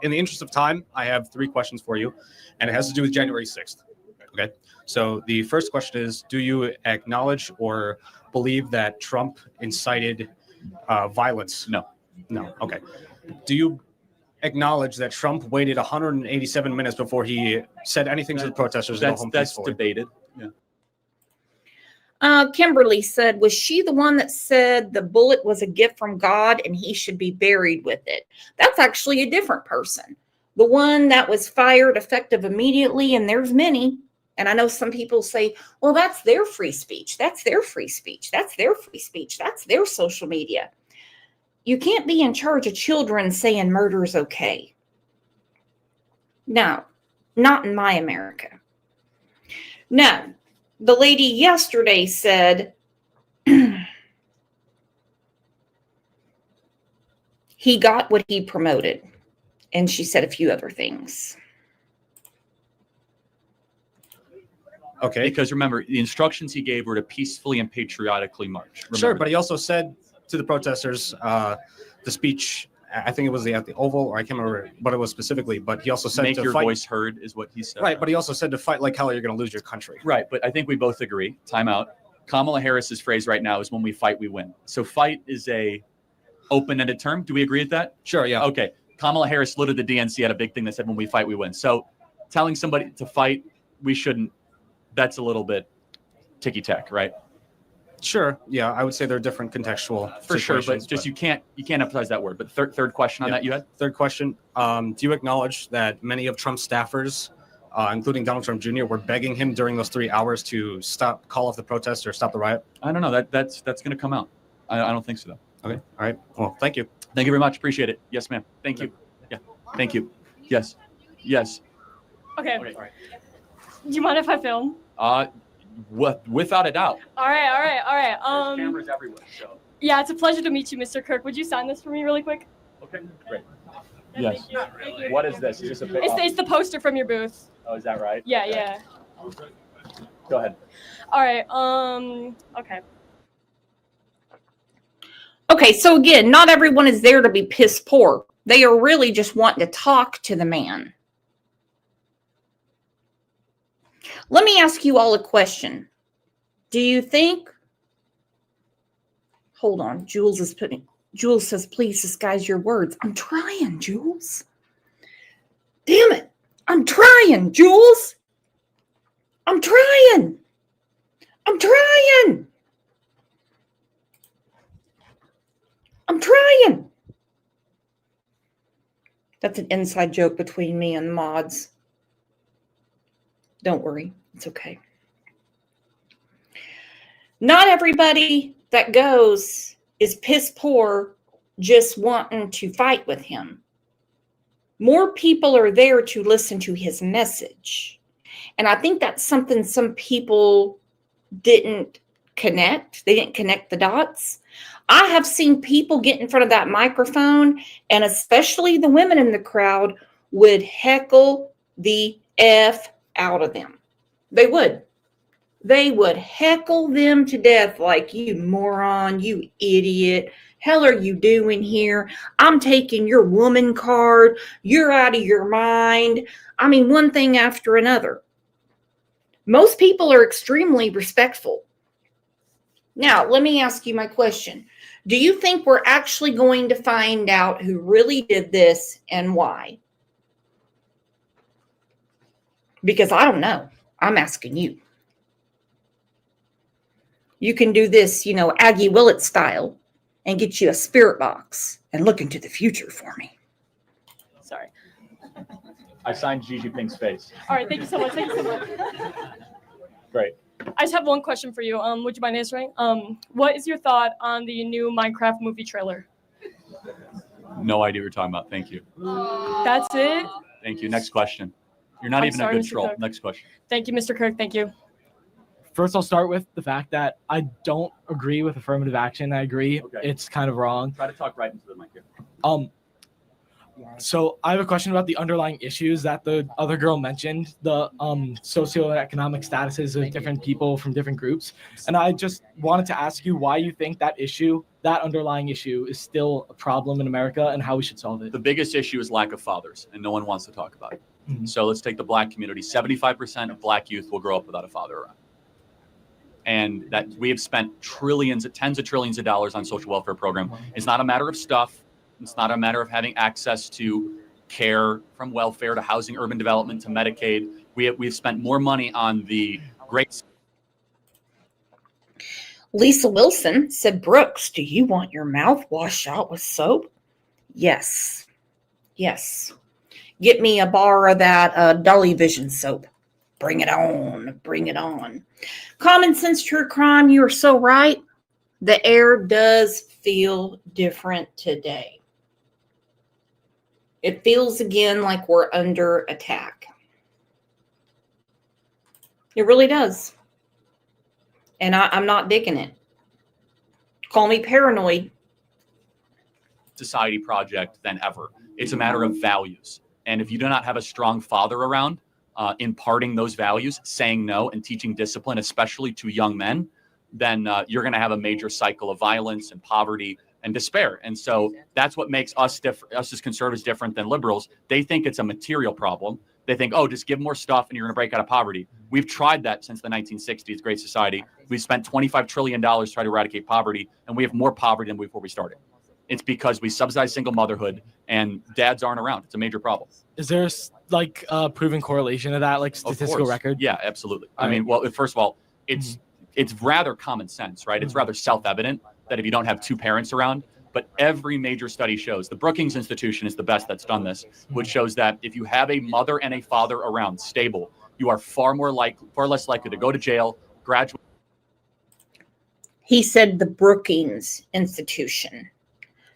in the interest of time, I have 3 questions for you, and it has to do with January 6th. Okay. So the first question is, do you acknowledge or believe that Trump incited violence?
No.
No. Okay. Do you acknowledge that Trump waited 187 minutes before he said anything to the protesters to go home
That's
peacefully?
debated. Yeah.
Kimberly said, was she the one that said the bullet was a gift from God and he should be buried with it? That's actually a different person. The one that was fired effective immediately, and there's many. And I know some people say, well, that's their free speech. That's their free speech. That's their free speech. That's their social media. You can't be in charge of children saying murder is okay. No, not in my America. No. The lady yesterday said he got what he promoted. And she said a few other things.
Okay.
Because remember, the instructions he gave were to peacefully and patriotically march. Remember
Sure, but he also said to the protesters, the speech, I think it was at the Oval, or I can't remember what it was specifically, but he also said
make
to
your
fight.
voice heard is what he said.
Right, but he also said to fight like hell or you're going to lose your country.
Right, but I think we both agree. Time out. Kamala Harris's phrase right now is when we fight, we win. So fight is a open-ended term. Do we agree with that?
Sure, yeah.
Okay. Kamala Harris, literally the DNC, had a big thing that said when we fight, we win. So telling somebody to fight, we shouldn't, that's a little bit ticky-tack, right?
Sure, yeah, I would say they're different contextual
For sure, but
situations,
just you can't emphasize that word. But third question on that you had?
Third question, do you acknowledge that many of Trump's staffers, including Donald Trump Jr., were begging him during those 3 hours to call off the protest or stop the riot?
I don't know. That's going to come out. I don't think so, though.
Okay, all right. Well, thank you.
Thank you very much. Appreciate it. Yes, ma'am. Thank you. Yeah. Thank you. Yes. Yes.
Okay.
Okay. All right.
Do you mind if I film?
Without a doubt.
All right.
There's cameras everywhere. So.
Yeah, it's a pleasure to meet you, Mr. Kirk. Would you sign this for me really quick?
Okay. Great.
Yeah,
Yes.
Thank you.
What is this? Is this a
It's the poster from your booth.
Oh, is that right?
Yeah,
Okay.
yeah.
Go ahead.
All right. Okay.
Okay, so again, not everyone is there to be piss poor. They are really just wanting to talk to the man. Let me ask you all a question. Do you think, hold on, Jules says, please disguise your words. I'm trying, Jules. Damn it. I'm trying, Jules. I'm trying. I'm trying. I'm trying. That's an inside joke between me and the mods. Don't worry. It's okay. Not everybody that goes is piss poor just wanting to fight with him. More people are there to listen to his message. And I think that's something some people didn't connect. They didn't connect the dots. I have seen people get in front of that microphone, and especially the women in the crowd would heckle the F out of them. They would. They would heckle them to death like, you moron, you idiot. Hell are you doing here? I'm taking your woman card. You're out of your mind. I mean, one thing after another. Most people are extremely respectful. Now, let me ask you my question. Do you think we're actually going to find out who really did this and why? Because I don't know. I'm asking you. You can do this, Aggie Willett style and get you a spirit box and look into the future for me.
Sorry.
I signed Xi Jinping's face.
All right, thank you so much. Thank you so much.
Great.
I just have one question for you. Would you mind answering? What is your thought on the new Minecraft movie trailer?
No idea what you're talking about. Thank you.
That's it?
Thank you. Next question. You're not
I'm
even
sorry,
a good
Mr.
troll.
Kirk.
Next question.
Thank you, Mr. Kirk. Thank you.
First, I'll start with the fact that I don't agree with affirmative action. I agree it's kind of wrong.
Try to talk right into the mic here.
So I have a question about the underlying issues that the other girl mentioned, the socioeconomic statuses of different people from different groups. And I just wanted to ask you why you think that underlying issue is still a problem in America and how we should solve it.
The biggest issue is lack of fathers, and no one wants to talk about it.
Mm-hmm.
So let's take the Black community. 75% of Black youth will grow up without a father around. And that we have spent tens of trillions of dollars on social welfare program. It's not a matter of stuff. It's not a matter of having access to care, from welfare to housing, urban development to Medicaid. We've spent more money on the great.
Lisa Wilson said, Brooks, do you want your mouth washed out with soap? Yes. Yes. Get me a bar of that Dolly Vision soap. Bring it on. Bring it on. Common sense, true crime. You are so right. The air does feel different today. It feels again like we're under attack. It really does. And I'm not digging it. Call me paranoid.
Society project than ever. It's a matter of values. And if you do not have a strong father around, imparting those values, saying no, and teaching discipline, especially to young men, then you're going to have a major cycle of violence and poverty and despair. And so that's what makes us as conservatives different than liberals. They think it's a material problem. They think, oh, just give more stuff and you're going to break out of poverty. We've tried that since the 1960s, Great Society. We've spent $25 trillion trying to eradicate poverty, and we have more poverty than before we started. It's because we subsidize single motherhood and dads aren't around. It's a major problem.
Is there like a proven correlation to that, like statistical record?
Yeah, absolutely. I mean, well, first of all, it's rather common sense, right? It's rather self-evident that if you don't have two parents around, but every major study shows, the Brookings Institution is the best that's done this, which shows that if you have a mother and a father around, stable, you are far less likely to go to jail, graduate.
He said the Brookings Institution,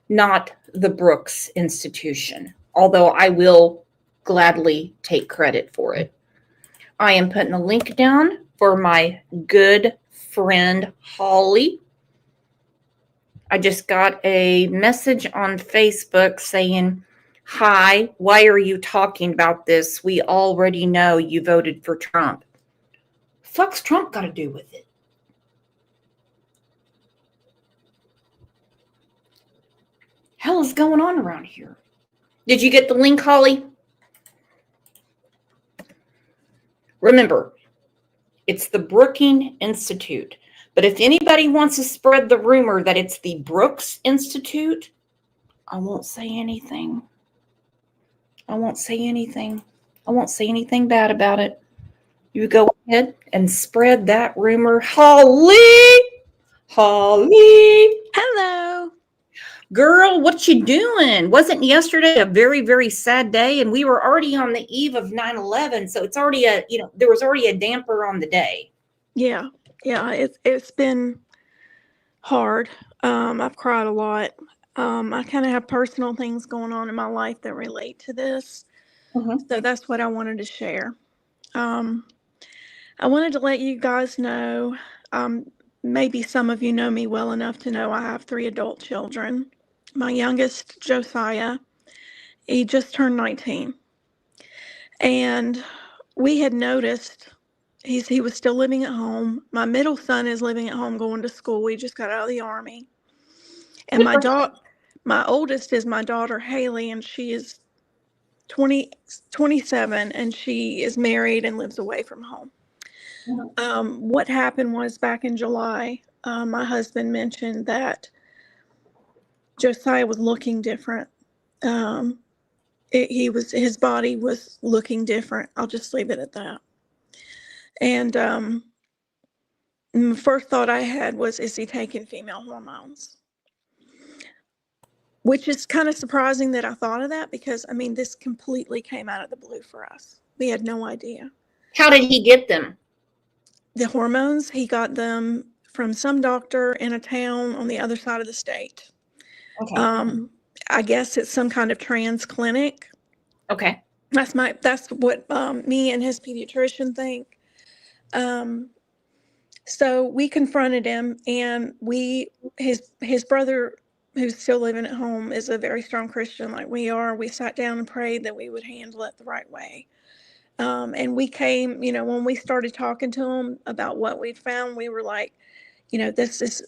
not the Brooks Institution, although I will gladly take credit for it. I am putting a link down for my good friend Holly. I just got a message on Facebook saying, hi, why are you talking about this? We already know you voted for Trump. Fuck's Trump got to do with it? Hell is going on around here? Did you get the link, Holly? Remember, it's the Brookings Institute. But if anybody wants to spread the rumor that it's the Brooks Institute, I won't say anything. I won't say anything. I won't say anything bad about it. You go ahead and spread that rumor. Holly! Holly!
Hello.
Girl, what you doing? Wasn't yesterday a very, very sad day? And we were already on the eve of 9/11. So it's already there was already a damper on the day.
Yeah. It's been hard. I've cried a lot. I kind of have personal things going on in my life that relate to this. So that's what I wanted to share. I wanted to let you guys know, maybe some of you know me well enough to know I have 3 adult children. My youngest, Josiah, he just turned 19. And we had noticed he was still living at home. My middle son is living at home going to school. We just got out of the Army. And my oldest is my daughter, Haley, and she is 27, and she is married and lives away from home. What happened was back in July, my husband mentioned that Josiah was looking different. His body was looking different. I'll just leave it at that. And the first thought I had was, is he taking female hormones? Which is kind of surprising that I thought of that, because I mean, this completely came out of the blue for us. We had no idea.
How did he get them?
The hormones, he got them from some doctor in a town on the other side of the state.
Okay.
I guess it's some kind of trans clinic.
Okay.
That's what me and his pediatrician think. So we confronted him, and his brother, who's still living at home, is a very strong Christian like we are. We sat down and prayed that we would handle it the right way. And we came, when we started talking to him about what we'd found, we were like,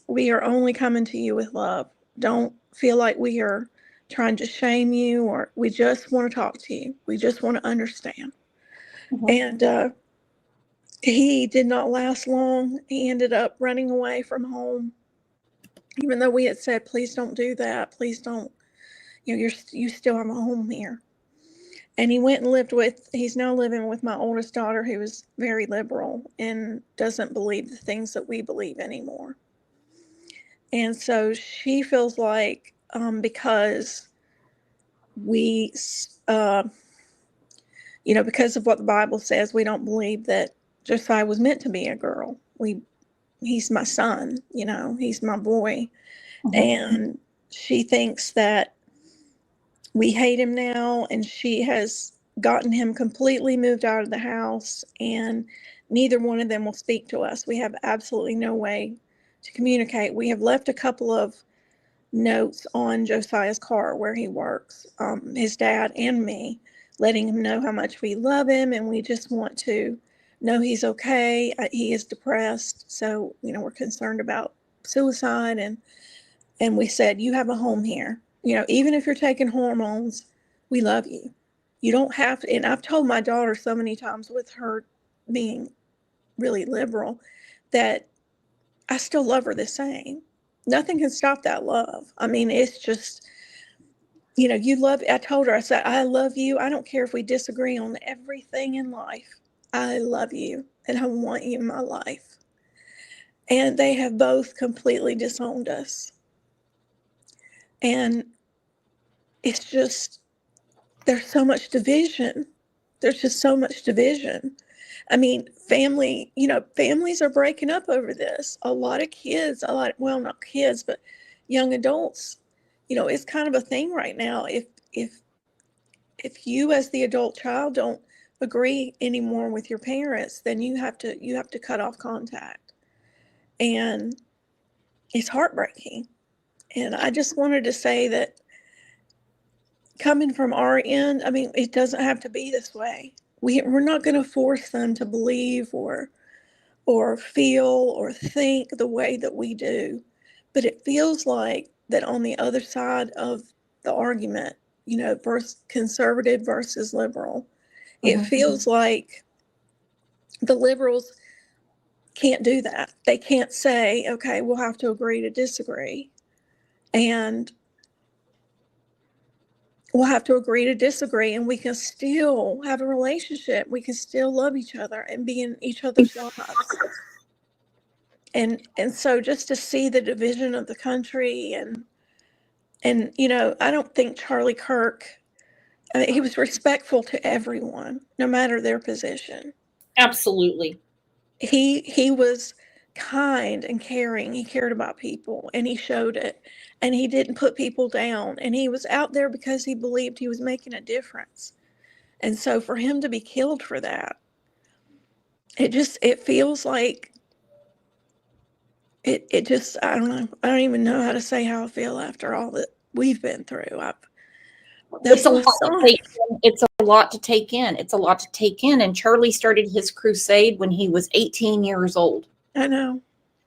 we are only coming to you with love. Don't feel like we are trying to shame you, or we just want to talk to you. We just want to understand. Mm-hmm. And he did not last long. He ended up running away from home, even though we had said, please don't do that. Please don't, you still have a home here. And he went and he's now living with my oldest daughter, who is very liberal and doesn't believe the things that we believe anymore. And so she feels like, because we, because of what the Bible says, we don't believe that Josiah was meant to be a girl. He's my son, he's my boy. Mm-hmm. And she thinks that we hate him now, and she has gotten him completely moved out of the house, and neither one of them will speak to us. We have absolutely no way to communicate. We have left a couple of notes on Josiah's car where he works, his dad and me, letting him know how much we love him, and we just want to know he's okay. He is depressed, so we're concerned about suicide, and we said, you have a home here. Even if you're taking hormones, we love you. You don't have to. And I've told my daughter so many times, with her being really liberal, that I still love her the same. Nothing can stop that love. I mean, it's just, I told her, I said, I love you. I don't care if we disagree on everything in life. I love you, and I want you in my life. And they have both completely disowned us. And it's just, there's so much division. There's just so much division. I mean, families are breaking up over this. A lot of kids, well, not kids, but young adults, it's kind of a thing right now. If you as the adult child don't agree anymore with your parents, then you have to cut off contact. And it's heartbreaking. And I just wanted to say that, coming from our end, I mean, it doesn't have to be this way. We're not going to force them to believe or feel or think the way that we do. But it feels like that on the other side of the argument, conservative versus liberal, it feels like the liberals can't do that. They can't say, okay, we'll have to agree to disagree. And we'll have to agree to disagree, and we can still have a relationship. We can still love each other and be in each other's lives. And so just to see the division of the country, and I don't think Charlie Kirk, he was respectful to everyone, no matter their position.
Absolutely.
He was kind and caring. He cared about people, and he showed it. And he didn't put people down. And he was out there because he believed he was making a difference. And so for him to be killed for that, it feels like it just, I don't know. I don't even know how to say how I feel after all that we've been through.
It's a lot. It's a a lot to take in. It's a lot to take in. And Charlie started his crusade when he was 18 years old.
I know.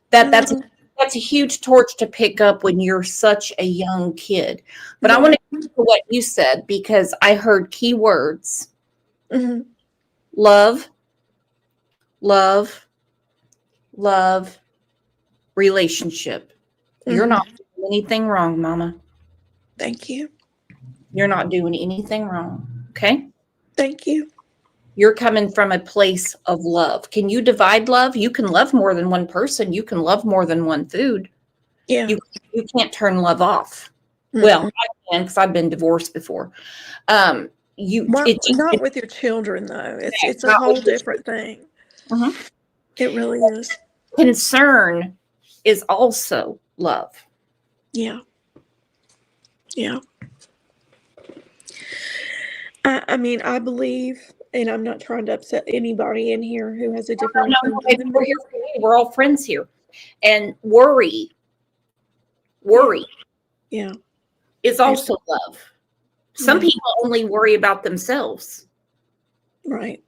That's a huge torch to pick up when you're such a young kid. But I want to go to what you said, because I heard key words.
Mm-hmm.
Love, relationship. Mm-hmm. You're not doing anything wrong, Mama.
Thank you.
You're not doing anything wrong. Okay?
Thank you.
You're coming from a place of love. Can you divide love? You can love more than one person. You can love more than one food.
Yeah.
You can't turn love off. Mm-hmm. Well, I can, because I've been divorced before.
Not with your children, though. It's a whole different thing.
Mm-hmm.
It really is.
Concern is also love.
Yeah. Yeah. I mean, I believe, and I'm not trying to upset anybody in here who has a different opinion.
We're here for you. We're all friends here. And worry
yeah,
is also love. Some people only worry about themselves.
Right.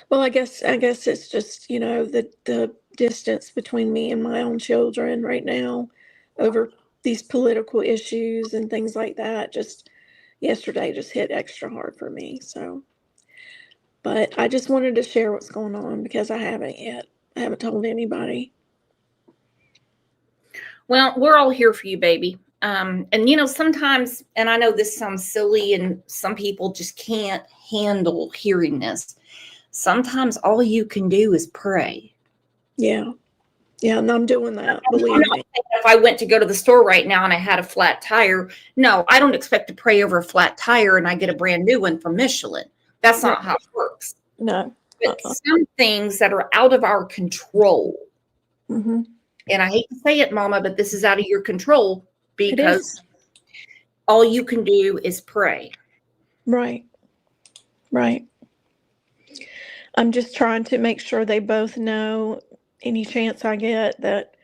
Well, I guess it's just, the distance between me and my own children right now over these political issues and things like that. Just yesterday just hit extra hard for me. So, but I just wanted to share what's going on because I haven't yet. I haven't told anybody.
Well, we're all here for you, baby. And sometimes, and I know this sounds silly and some people just can't handle hearing this. Sometimes all you can do is pray.
Yeah. Yeah, and I'm doing that, believe me.
If I went to go to the store right now and I had a flat tire, no, I don't expect to pray over a flat tire and I get a brand new one from Michelin. That's not how it works.
No.
But some things that are out of our control,
mm-hmm.
and I hate to say it, Mama, but this is out of your control because all you can do is pray.
Right. Right. I'm just trying to make sure they both know any chance I get that,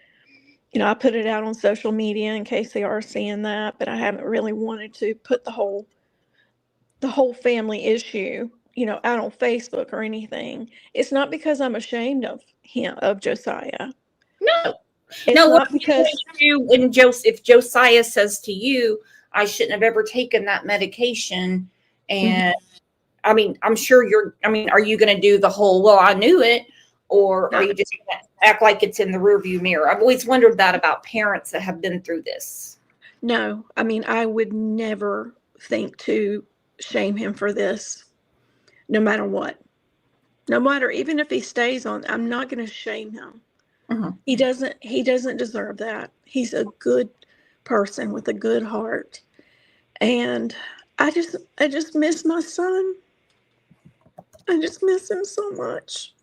I put it out on social media in case they are seeing that, but I haven't really wanted to put the whole family issue, out on Facebook or anything. It's not because I'm ashamed of him, of Josiah.
No.
It's not because
if Josiah says to you, I shouldn't have ever taken that medication, and I mean, I'm sure are you going to do the whole, well, I knew it, or are you just going to act like it's in the rearview mirror? I've always wondered that about parents that have been through this.
No, I mean, I would never think to shame him for this, no matter what. No matter, even if he stays on, I'm not going to shame him.
Mm-hmm.
He doesn't deserve that. He's a good person with a good heart. And I just miss my son. I just miss him so much.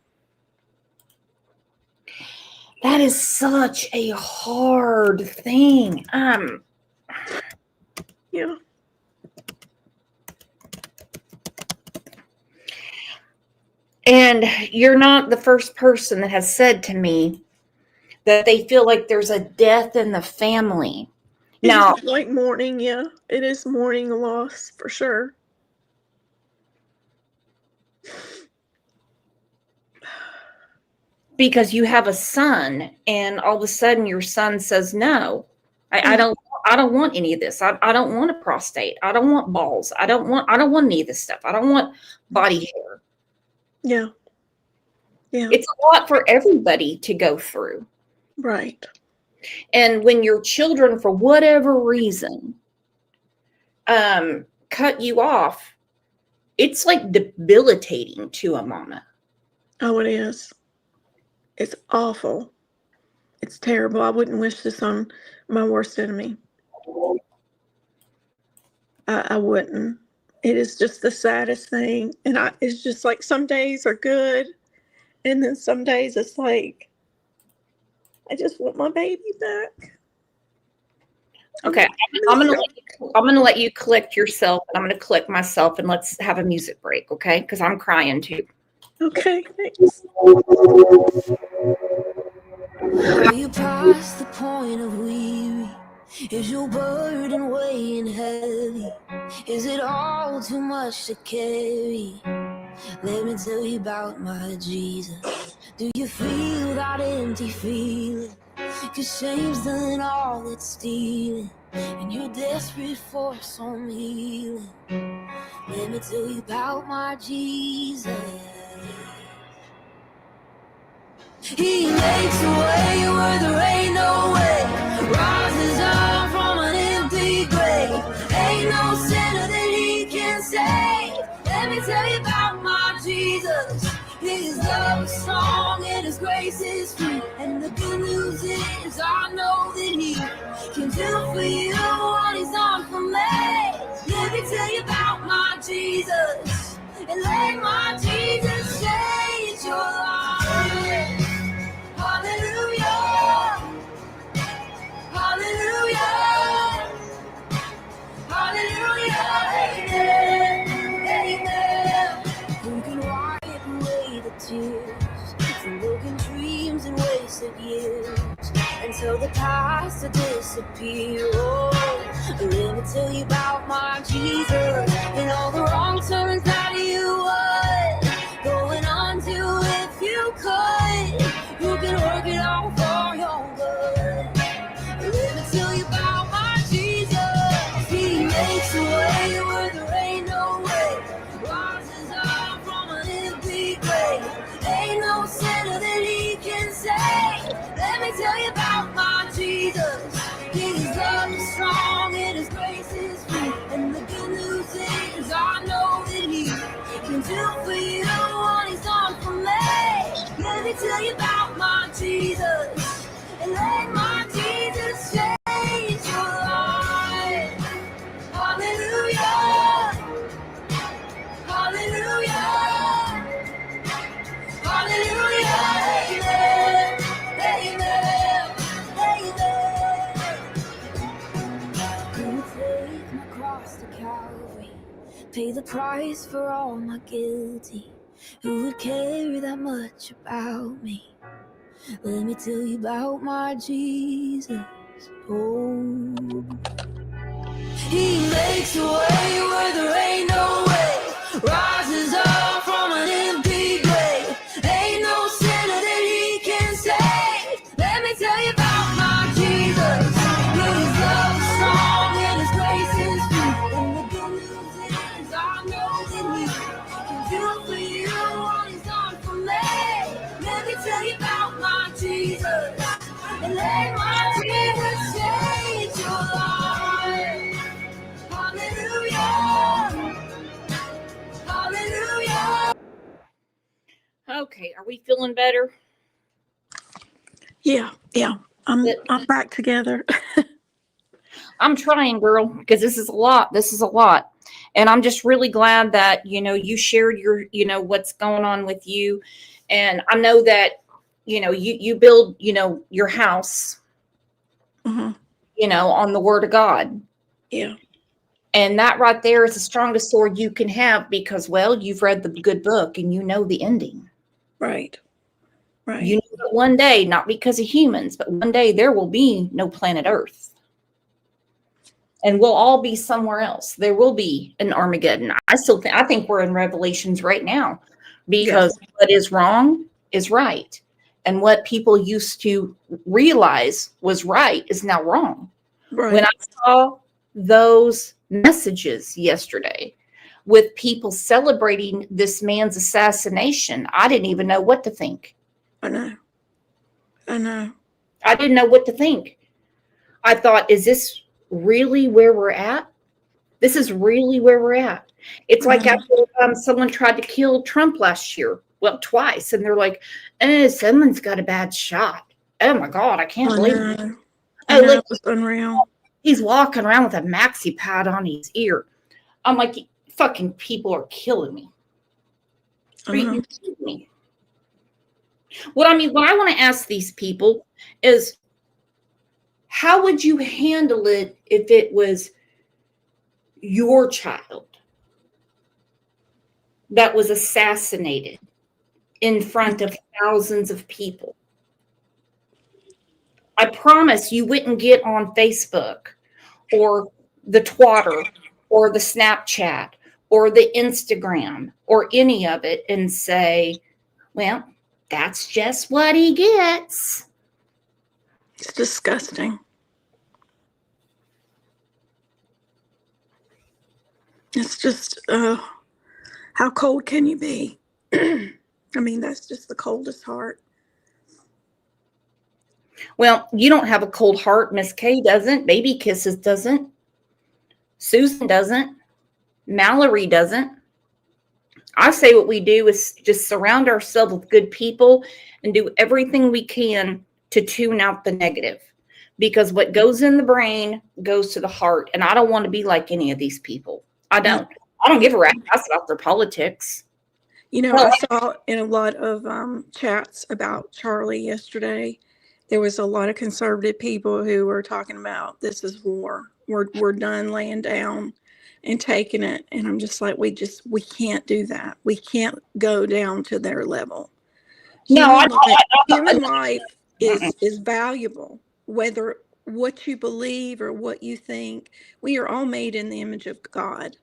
That is such a hard thing.
Yeah.
And you're not the first person that has said to me that they feel like there's a death in the family. Now,
it's like mourning, yeah. It is mourning a loss for sure.
Because you have a son and all of a sudden your son says, no, I don't want any of this. I don't want a prostate. I don't want balls. I don't want any of this stuff. I don't want body hair.
Yeah. Yeah.
It's a lot for everybody to go through.
Right.
And when your children, for whatever reason, cut you off, it's like debilitating to a mama.
Oh, it is. It's awful. It's terrible. I wouldn't wish this on my worst enemy. I wouldn't. It is just the saddest thing. And it's just like some days are good. And then some days it's like, I just want my baby back.
Okay. I'm gonna let you collect yourself, and I'm gonna collect myself, and let's have a music break, okay? Because I'm crying too.
Okay, thanks.
Are you past the point of weary? Is your burden weighing heavy? Is it all too much to carry? Let me tell you about my Jesus. Do you feel that empty feeling? 'Cause shame's done all it's stealing, and you're desperate for some healing. Let me tell you about my Jesus. He makes a way where there ain't no way, rises up from an empty grave. Ain't no sinner that he can save. Let me tell you about my Jesus. His love is strong and his grace is free. And the good news is I know that he can do for you what he's done for me. Let me tell you about my Jesus. And let my Jesus change your life. Hallelujah, hallelujah, hallelujah, amen, amen. Who can wipe away the tears from broken dreams and wasted years, and tell the past to disappear? Oh, let me tell you about my Jesus and all the wrong turns that you would going on to if you could. You can work it out for your good. Let me tell you about my Jesus. He makes a way where there ain't no way, rises up from an empty grave. Ain't no sinner that he can save. Let me tell you about my Jesus. His love is strong and his grace is free. And the good news is I know that he can do for you what he's done for me. Let me tell you about my Jesus. And let my Jesus change your life. Hallelujah, hallelujah, hallelujah, amen, amen, amen. Who take my cross to Calvary, pay the price for all my guilty? Who would care that much about me? Let me tell you about my Jesus. Oh, he makes a way where there ain't no way, rises up from an empty grave. Ain't no sinner that he can save. Let me tell you about my Jesus. His love is strong and his grace is free. And the good news is I know that he can do for you what he's done for me. Let me tell you about my Jesus. And let my Jesus change your life. Hallelujah, hallelujah.
Okay, are we feeling better?
Yeah, I'm back together.
I'm trying, girl, because this is a lot. This is a lot. And I'm just really glad that, you shared your, what's going on with you. And I know that, you build, your house,
hmm
on the word of God.
Yeah,
And that right there is the strongest sword you can have because, well, you've read the good book and you know the ending.
right.
You know that one day, not because of humans, but one day there will be no planet Earth. And we'll all be somewhere else. There will be an Armageddon. I think we're in Revelations right now because what is wrong is right. And what people used to realize was right is now wrong.
Right.
When I saw those messages yesterday with people celebrating this man's assassination, I didn't even know what to think.
I know.
I didn't know what to think. I thought, is this really where we're at? This is really where we're at. It's like after someone tried to kill Trump last year, well, twice, and they're like, someone's got a bad shot. Oh my God, I can't believe it.
I know, it's unreal.
He's walking around with a maxi pad on his ear. I'm like, fucking people are killing me. You're killing me. What I want to ask these people is, how would you handle it if it was your child that was assassinated in front of thousands of people? I promise you wouldn't get on Facebook or the Twitter or the Snapchat or the Instagram or any of it and say, well, that's just what he gets.
It's disgusting. It's just, how cold can you be? I mean, that's just the coldest heart.
Well, you don't have a cold heart. Miss Kay doesn't. Baby Kisses doesn't. Susan doesn't. Mallory doesn't. I say what we do is just surround ourselves with good people and do everything we can to tune out the negative. Because what goes in the brain goes to the heart. And I don't want to be like any of these people. I don't give a rat's ass about their politics.
You know, I saw in a lot of chats about Charlie yesterday, there was a lot of conservative people who were talking about this is war. We're done laying down and taking it. And I'm just like, we can't do that. We can't go down to their level. Human life is valuable, whether what you believe or what you think. We are all made in the image of God.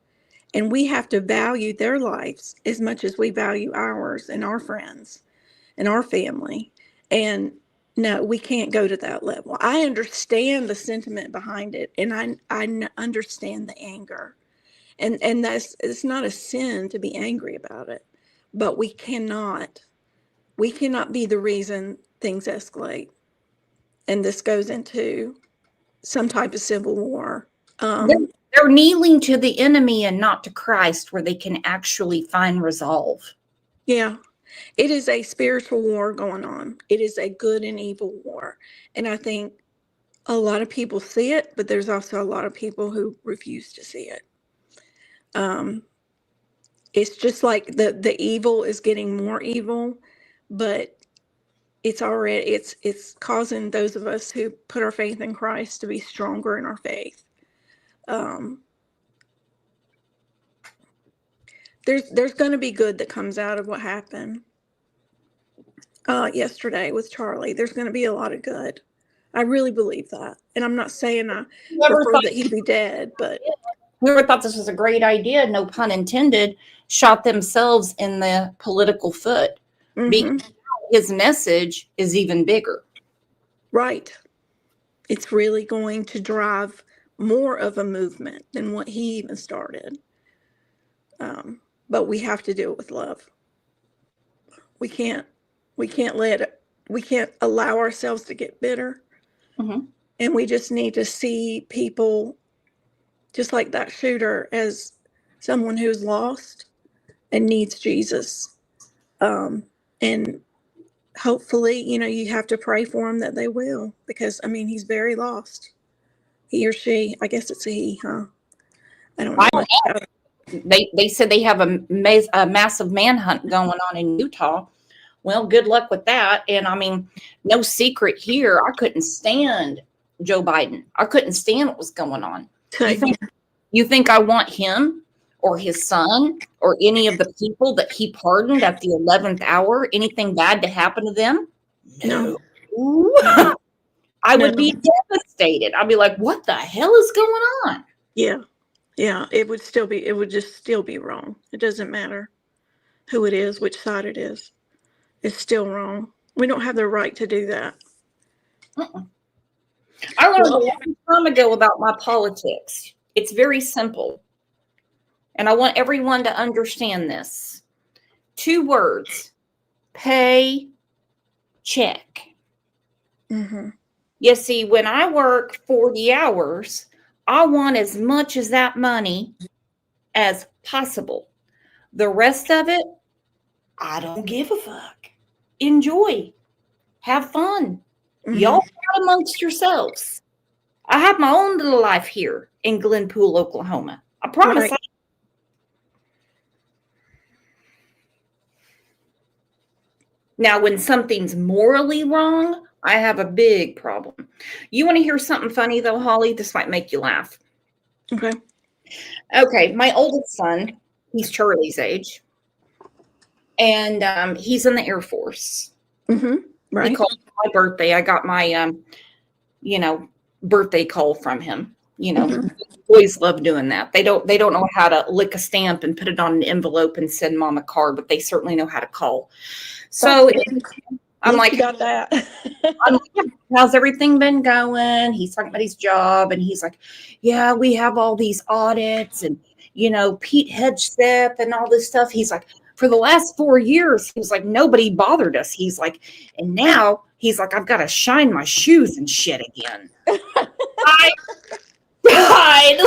And we have to value their lives as much as we value ours and our friends and our family. And no, we can't go to that level. I understand the sentiment behind it, and I understand the anger. And it's not a sin to be angry about it, but we cannot be the reason things escalate. And this goes into some type of civil war.
They're kneeling to the enemy and not to Christ, where they can actually find resolve.
Yeah. It is a spiritual war going on. It is a good and evil war. And I think a lot of people see it, but there's also a lot of people who refuse to see it. It's just like the evil is getting more evil, but it's causing those of us who put our faith in Christ to be stronger in our faith. There's going to be good that comes out of what happened yesterday with Charlie. There's going to be a lot of good. I really believe that. And I'm not saying I prefer that he be dead, but
whoever thought this was a great idea, no pun intended, shot themselves in the political foot. Because his message is even bigger.
Right. It's really going to drive more of a movement than what he even started. But we have to do it with love. We can't allow ourselves to get bitter. And we just need to see people just like that shooter as someone who's lost and needs Jesus. And hopefully, you have to pray for him that they will, because I mean, he's very lost. He or she, I guess it's a he, huh? I don't know.
They said they have a massive manhunt going on in Utah. Well, good luck with that. And I mean, no secret here, I couldn't stand Joe Biden. I couldn't stand what was going on. You think I want him or his son or any of the people that he pardoned at the 11th hour, anything bad to happen to them? No. I would be devastated. I'd be like, what the hell is going on?
Yeah. It would just still be wrong. It doesn't matter who it is, which side it is. It's still wrong. We don't have the right to do that.
I learned a long time ago about my politics. It's very simple. And I want everyone to understand this. 2 words: pay check. You see, when I work 40 hours, I want as much as that money as possible. The rest of it, I don't give a fuck. Enjoy. Have fun. Y'all fight amongst yourselves. I have my own little life here in Glenpool, Oklahoma. I promise.
Right.
Now, when something's morally wrong, I have a big problem. You want to hear something funny, though, Holly? This might make you laugh. Okay, my oldest son, he's Charlie's age, and he's in the Air Force.
Right.
He called my birthday. I got my birthday call from him. Boys love doing that. They don't know how to lick a stamp and put it on an envelope and send mom a card, but they certainly know how to call. So I'm like,
got that.
how's everything been going? He's talking about his job, and he's like, yeah, we have all these audits and, Pete Hedgestep and all this stuff. He's like, for the last 4 years, he was like, nobody bothered us. He's like, and now he's like, I've got to shine my shoes and shit again. I died.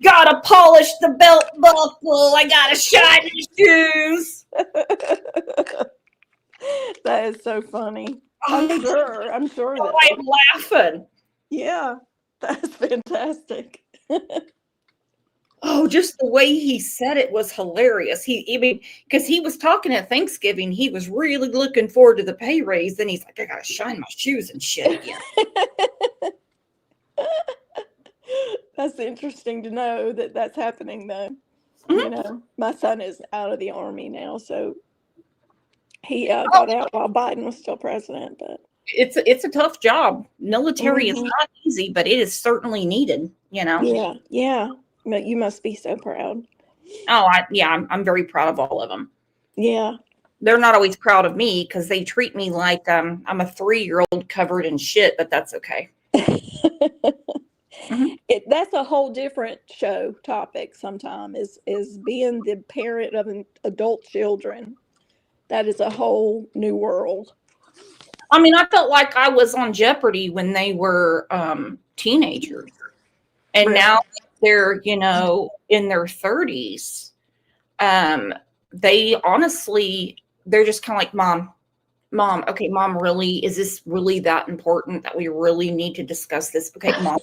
Gotta polish the belt buckle. I gotta shine my shoes.
That is so funny. I'm sure that.
I'm laughing.
Yeah, that's fantastic.
Oh, just the way he said it was hilarious. Because he was talking at Thanksgiving, he was really looking forward to the pay raise. Then he's like, I gotta shine my shoes and shit again.
That's interesting to know that that's happening, though. My son is out of the Army now, so he got out while Biden was still president. But
it's a tough job. Military is not easy, but it is certainly needed.
Yeah. You must be so proud.
Oh, I'm very proud of all of them.
Yeah.
They're not always proud of me because they treat me like I'm a 3-year-old covered in shit, but that's okay.
That's a whole different show topic sometimes is being the parent of adult children. That is a whole new world.
I mean, I felt like I was on Jeopardy when they were teenagers. And now they're, in their 30s. They're just kind of like, Mom, okay, Mom, really, is this really that important that we really need to discuss this? Okay, Mom.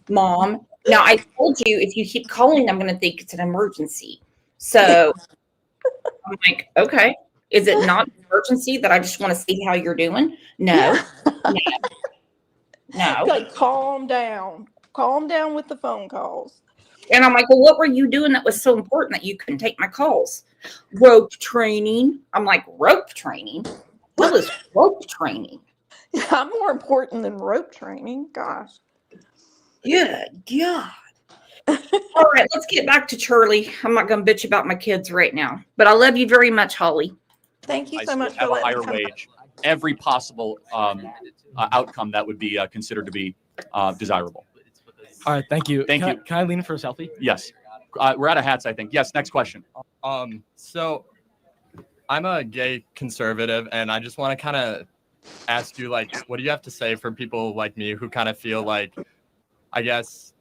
Now, I told you, if you keep calling, I'm going to think it's an emergency. So I'm like, okay, is it not an emergency that I just want to see how you're doing? No.
Like, calm down with the phone calls.
And I'm like, well, what were you doing that was so important that you couldn't take my calls? Rope training. I'm like, rope training? What is rope training?
Yeah, I'm more important than rope training. Gosh.
Good God. All right, let's get back to Charlie. I'm not going to bitch about my kids right now, but I love you very much, Holly.
Thank you
I
so much for
have a
letting
higher
me come.
wage. Every possible outcome that would be considered to be desirable.
All right, thank you.
Thank you.
Can I lean for a selfie?
Yes. We're out of hats, I think. Yes, next question.
So I'm a gay conservative, and I just want to kind of ask you, like, what do you have to say for people like me who kind of feel like, I guess,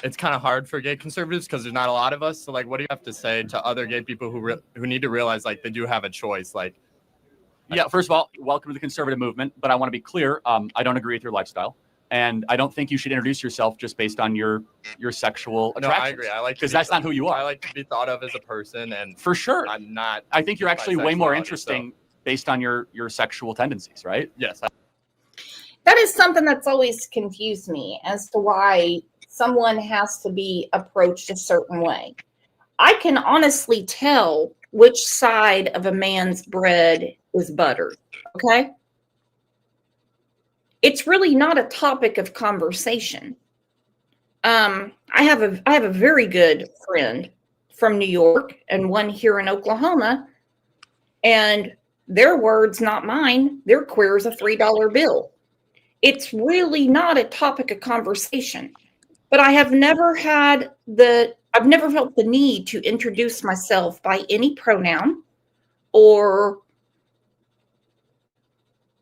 it's kind of hard for gay conservatives because there's not a lot of us. So, like, what do you have to say to other gay people who need to realize, like, they do have a choice? Like,
Yeah, first of all, welcome to the conservative movement. But I want to be clear, I don't agree with your lifestyle. And I don't think you should introduce yourself just based on your sexual attraction.
No, I agree. I like
because that's not who you are.
I like to be thought of as a person, and
for sure,
I'm not.
I think you're actually way more interesting
so.
Based on your sexual tendencies, right?
Yes.
That is something that's always confused me as to why someone has to be approached a certain way. I can honestly tell which side of a man's bread is buttered. Okay. It's really not a topic of conversation. I have a very good friend from New York and one here in Oklahoma, and their words, not mine. They're queer as a $3 bill. It's really not a topic of conversation. But I've never felt the need to introduce myself by any pronoun or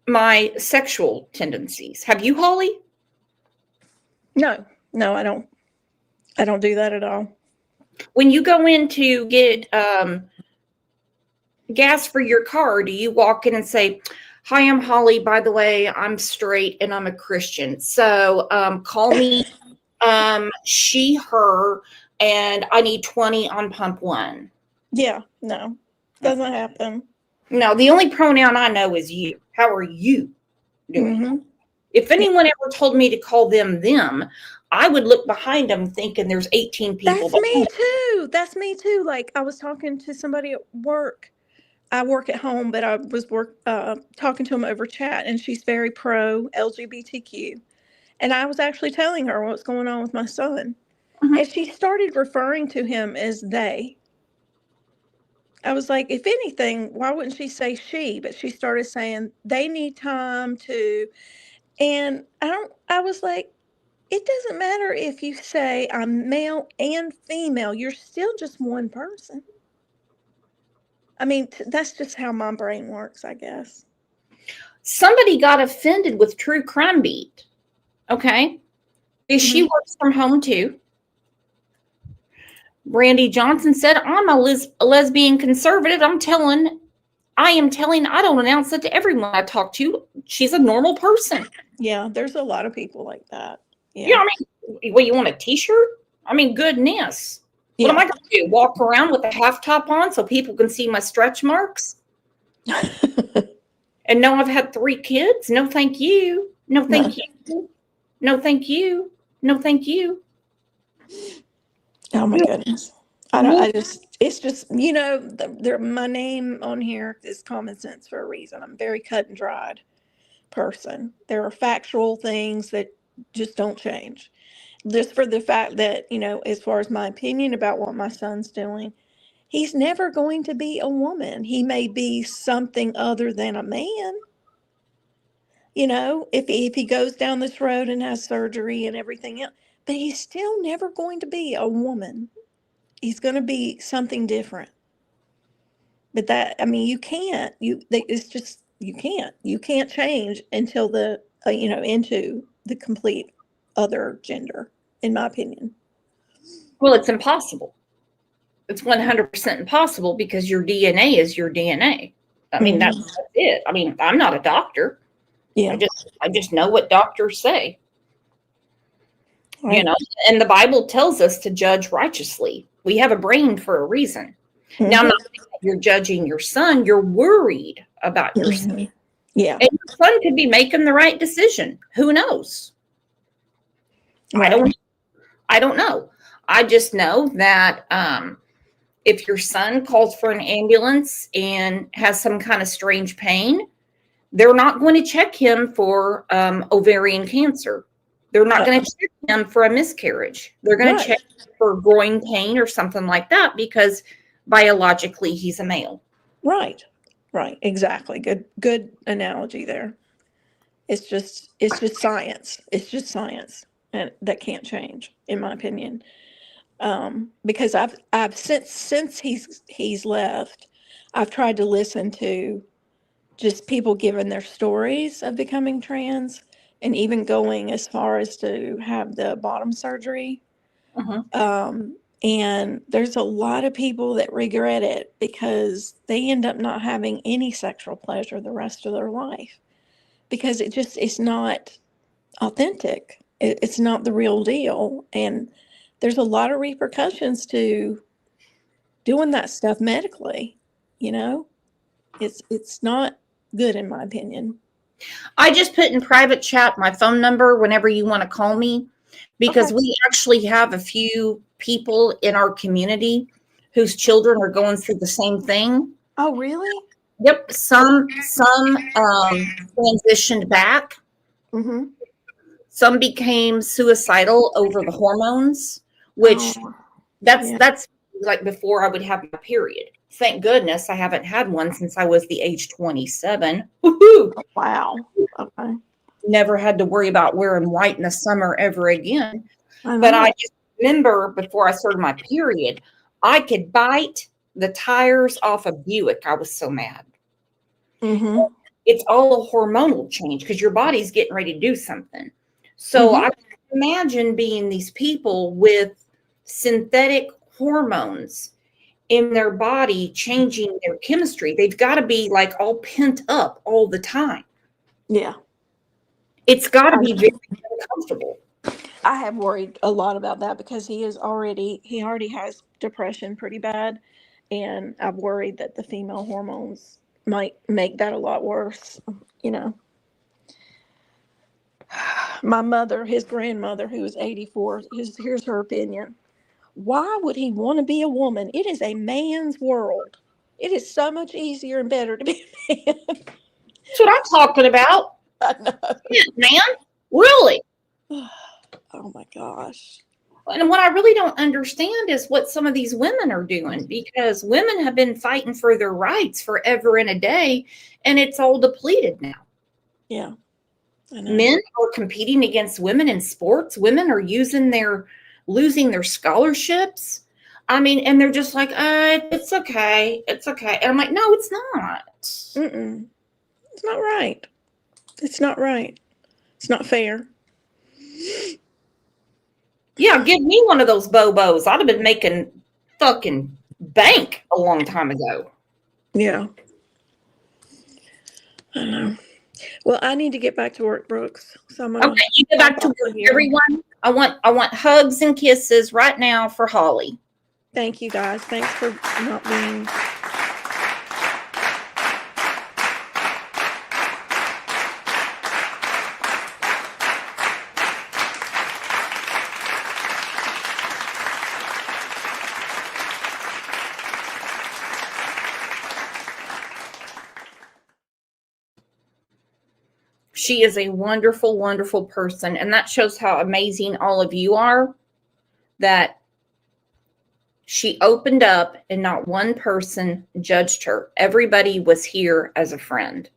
my sexual tendencies. Have you, Holly?
No, I don't do that at all.
When you go in to get gas for your car, do you walk in and say, "Hi, I'm Holly. By the way, I'm straight and I'm a Christian. So call me she, her, and I need 20 on pump 1."
Yeah, no, doesn't happen.
No, the only pronoun I know is you. How are you doing?
Mm-hmm.
If anyone ever told me to call them, I would look behind them thinking there's 18 people.
That's me too. Like, I was talking to somebody at work I work at home, but I was talking to him over chat, and she's very pro LGBTQ. And I was actually telling her what's going on with my son. And she started referring to him as they. I was like, if anything, why wouldn't she say she? But she started saying they need time to. And I was like, it doesn't matter if you say I'm male and female, you're still just one person. I mean, that's just how my brain works, I guess.
Somebody got offended with True Crime Beat. Okay. She works from home too. Brandy Johnson said, I'm a lesbian conservative. I don't announce it to everyone I talk to. She's a normal person.
Yeah, there's a lot of people like that.
Yeah, I mean, well, you want a t-shirt? I mean, goodness.
Yeah.
What am I going to do? Walk around with a half top on so people can see my stretch marks? And no, I've had 3 kids. No, thank you. No, thank you. No, thank you. No, thank you.
Oh my goodness. It's just, my name on here is common sense for a reason. I'm a very cut and dried person. There are factual things that just don't change. Just for the fact that, as far as my opinion about what my son's doing, he's never going to be a woman. He may be something other than a man. If he goes down this road and has surgery and everything else, but he's still never going to be a woman. He's going to be something different. But you can't. You can't change until into the complete other gender, in my opinion.
Well, it's impossible. It's 100% impossible because your DNA is your DNA. I mean, that's it. I mean, I'm not a doctor.
Yeah.
I just know what doctors say.
Right.
And the Bible tells us to judge righteously. We have a brain for a reason. Now, I'm not saying that you're judging your son. You're worried about your son.
Yeah.
And your son could be making the right decision. Who knows?
Right.
I don't know. I just know that if your son calls for an ambulance and has some kind of strange pain, they're not going to check him for ovarian cancer. They're not going to check him for a miscarriage. They're going to check for groin pain or something like that because biologically he's a male.
Right. Exactly. Good analogy there. It's just science. It's just science, and that can't change, in my opinion. Because I've since he's left, I've tried to listen to just people giving their stories of becoming trans, and even going as far as to have the bottom surgery. And there's a lot of people that regret it because they end up not having any sexual pleasure the rest of their life because it's not authentic. It's not the real deal. And there's a lot of repercussions to doing that stuff medically. It's not good, in my opinion.
I just put in private chat my phone number whenever you want to call me, because we actually have a few people in our community whose children are going through the same thing.
Oh, really?
Yep. Some transitioned back. Some became suicidal over the hormones, which that's like before I would have my period. Thank goodness I haven't had one since I was the age 27. Woohoo!
Wow. Okay.
Never had to worry about wearing white in the summer ever again. But I just remember before I started my period, I could bite the tires off a Buick. I was so mad. It's all a hormonal change because your body's getting ready to do something. So I can imagine being these people with synthetic hormones in their body changing their chemistry. They've got to be like all pent up all the time.
Yeah.
It's got to be very uncomfortable.
I have worried a lot about that because he already has depression pretty bad. And I've worried that the female hormones might make that a lot worse. My mother, his grandmother, who is 84, here's her opinion. Why would he want to be a woman? It is a man's world. It is so much easier and better to be a man.
That's what I'm talking about.
I know.
Yeah, man, really.
Oh my gosh.
And what I really don't understand is what some of these women are doing, because women have been fighting for their rights forever and a day, and it's all depleted now.
Yeah. I know.
Men are competing against women in sports. Women are losing their scholarships. I mean, and they're just like, it's okay. It's okay. And I'm like, no, it's not.
Mm-mm. It's not right. It's not right. It's not fair.
Yeah, give me one of those bobos. I'd have been making fucking bank a long time ago.
Yeah. I know. Well, I need to get back to work, Brooks. So I'm gonna
Okay, you go back to work, everyone. I want hugs and kisses right now for Holly.
Thank you guys. Thanks for not being.
She is a wonderful, wonderful person. And that shows how amazing all of you are, that she opened up and not one person judged her. Everybody was here as a friend.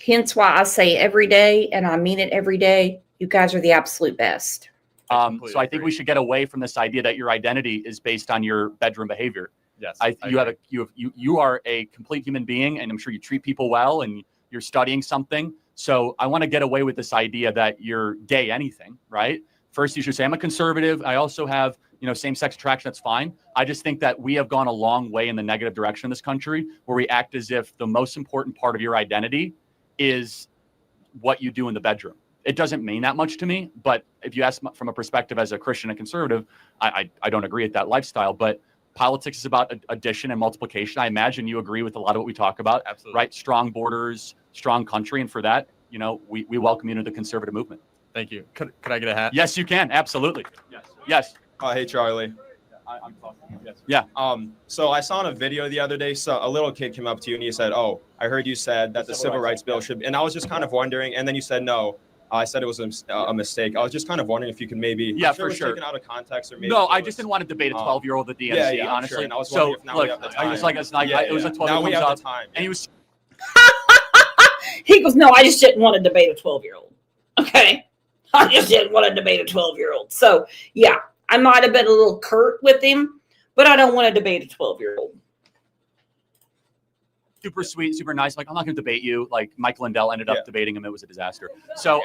Hence why I say every day, and I mean it every day, you guys are the absolute best.
So I think we should get away from this idea that your identity is based on your bedroom behavior.
Yes.
You are a complete human being, and I'm sure you treat people well, and you're studying something. So I want to get away with this idea that you're gay anything, right? First, you should say, I'm a conservative. I also have, same-sex attraction. That's fine. I just think that we have gone a long way in the negative direction in this country, where we act as if the most important part of your identity is what you do in the bedroom. It doesn't mean that much to me, but if you ask from a perspective as a Christian and conservative, I don't agree with that lifestyle. But politics is about addition and multiplication. I imagine you agree with a lot of what we talk about. Absolutely. Right? Strong borders, strong country. And for that, we welcome you into the conservative movement.
Thank you. Could I get a hat?
Yes, you can. Absolutely. Yes.
Hey, Charlie.
I'm talking. Yes.
Yeah. So I saw in a video the other day, so a little kid came up to you and he said, "Oh, I heard you said that the civil rights bill should," and I was just kind of wondering, and then you said no. I said it was a mistake. I was just kind of wondering if you could maybe,
yeah,
sure
for sure,
taken out of context, or maybe
no. I just didn't want to debate a 12-year-old at the DNC,
yeah,
honestly.
Sure. And I was
so
if now
look,
we have the time.
I was like, it's not. It was a 12-year-old.
Now we have the time.
And he was.
He goes, no, I just didn't want to debate a 12-year-old. Okay. I just didn't want to debate a 12-year-old. So, yeah, I might have been a little curt with him, but I don't want to debate a 12-year-old.
Super sweet, super nice. Like, I'm not going to debate you. Like, Mike Lindell ended up debating him. It was a disaster. So,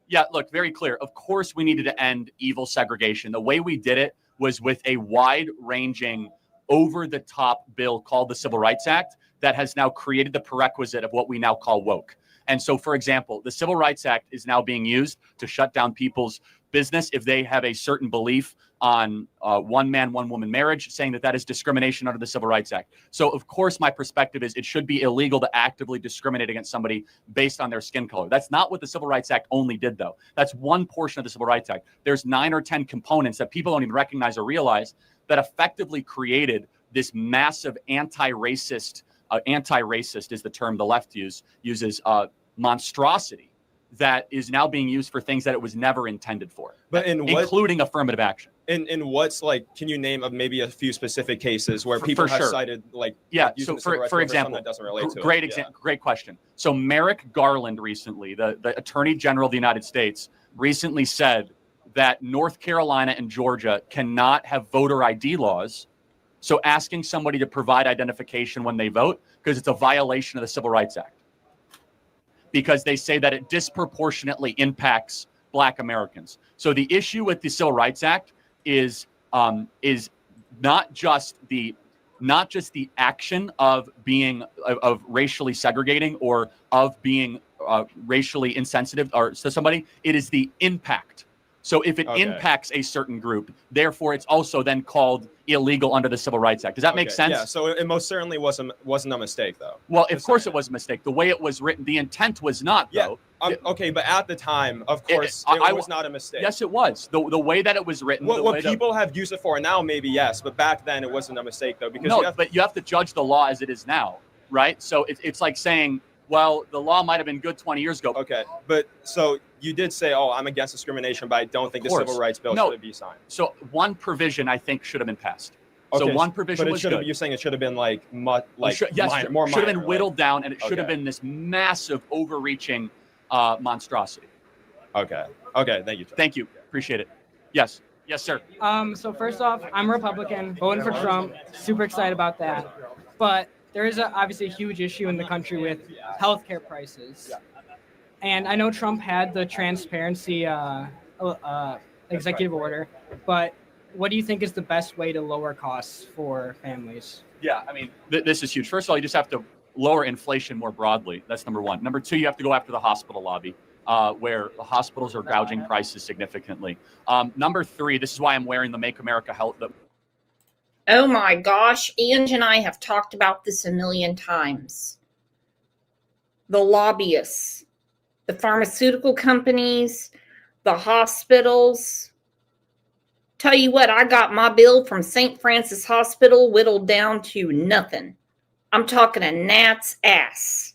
yeah, look, very clear. Of course, we needed to end evil segregation. The way we did it was with a wide-ranging, over-the-top bill called the Civil Rights Act that has now created the prerequisite of what we now call woke. And so, for example, the Civil Rights Act is now being used to shut down people's business if they have a certain belief on one man, one woman marriage, saying that is discrimination under the Civil Rights Act. So, of course, my perspective is it should be illegal to actively discriminate against somebody based on their skin color. That's not what the Civil Rights Act only did, though. That's one portion of the Civil Rights Act. There's 9 or 10 components that people don't even recognize or realize that effectively created this massive anti-racist is the term the left uses, monstrosity that is now being used for things that it was never intended for,
but
including affirmative action.
In what's can you name maybe a few specific cases where people have cited
so for example,
that doesn't relate to
great example, great question. So Merrick Garland recently, the Attorney General of the United States, recently said that North Carolina and Georgia cannot have voter ID laws. So asking somebody to provide identification when they vote, because it's a violation of the Civil Rights Act. Because they say that it disproportionately impacts Black Americans. So the issue with the Civil Rights Act is not just the action of being of racially segregating or of being racially insensitive or to somebody. It is the impact. So if it impacts a certain group, therefore it's also then called illegal under the Civil Rights Act. Does that make sense?
Yeah, so it most certainly wasn't a mistake, though.
Well, of course it was a mistake. The way it was written, the intent was not, though.
Okay, but at the time, of course, it was not a mistake.
Yes, it was. The way that it was written.
What people have used it for now, maybe yes, but back then it wasn't a mistake, though. Because
but you have to judge the law as it is now, right? So it's like saying, well, the law might have been good 20 years ago.
Okay, but so you did say, oh, I'm against discrimination, but I don't think the Civil Rights Bill should be signed.
So one provision I think should have been passed. Okay, so one provision was good.
You're saying it should have been more minor.
Should have been whittled down, and it should have been this massive, overreaching monstrosity.
Okay, thank you.
Thank you, appreciate it. Yes, sir.
So first off, I'm a Republican, voting for Trump, super excited about that. But there is obviously a huge issue in the country with healthcare prices. And I know Trump had the transparency executive order, but what do you think is the best way to lower costs for families?
Yeah, I mean, this is huge. First of all, you just have to lower inflation more broadly. That's number one. Number two, you have to go after the hospital lobby, where the hospitals are gouging prices significantly. Number three, this is why I'm wearing the Make America Health.
Oh my gosh, Ange and I have talked about this a million times. The lobbyists, the pharmaceutical companies, the hospitals. Tell you what, I got my bill from St. Francis Hospital whittled down to nothing. I'm talking a gnat's ass.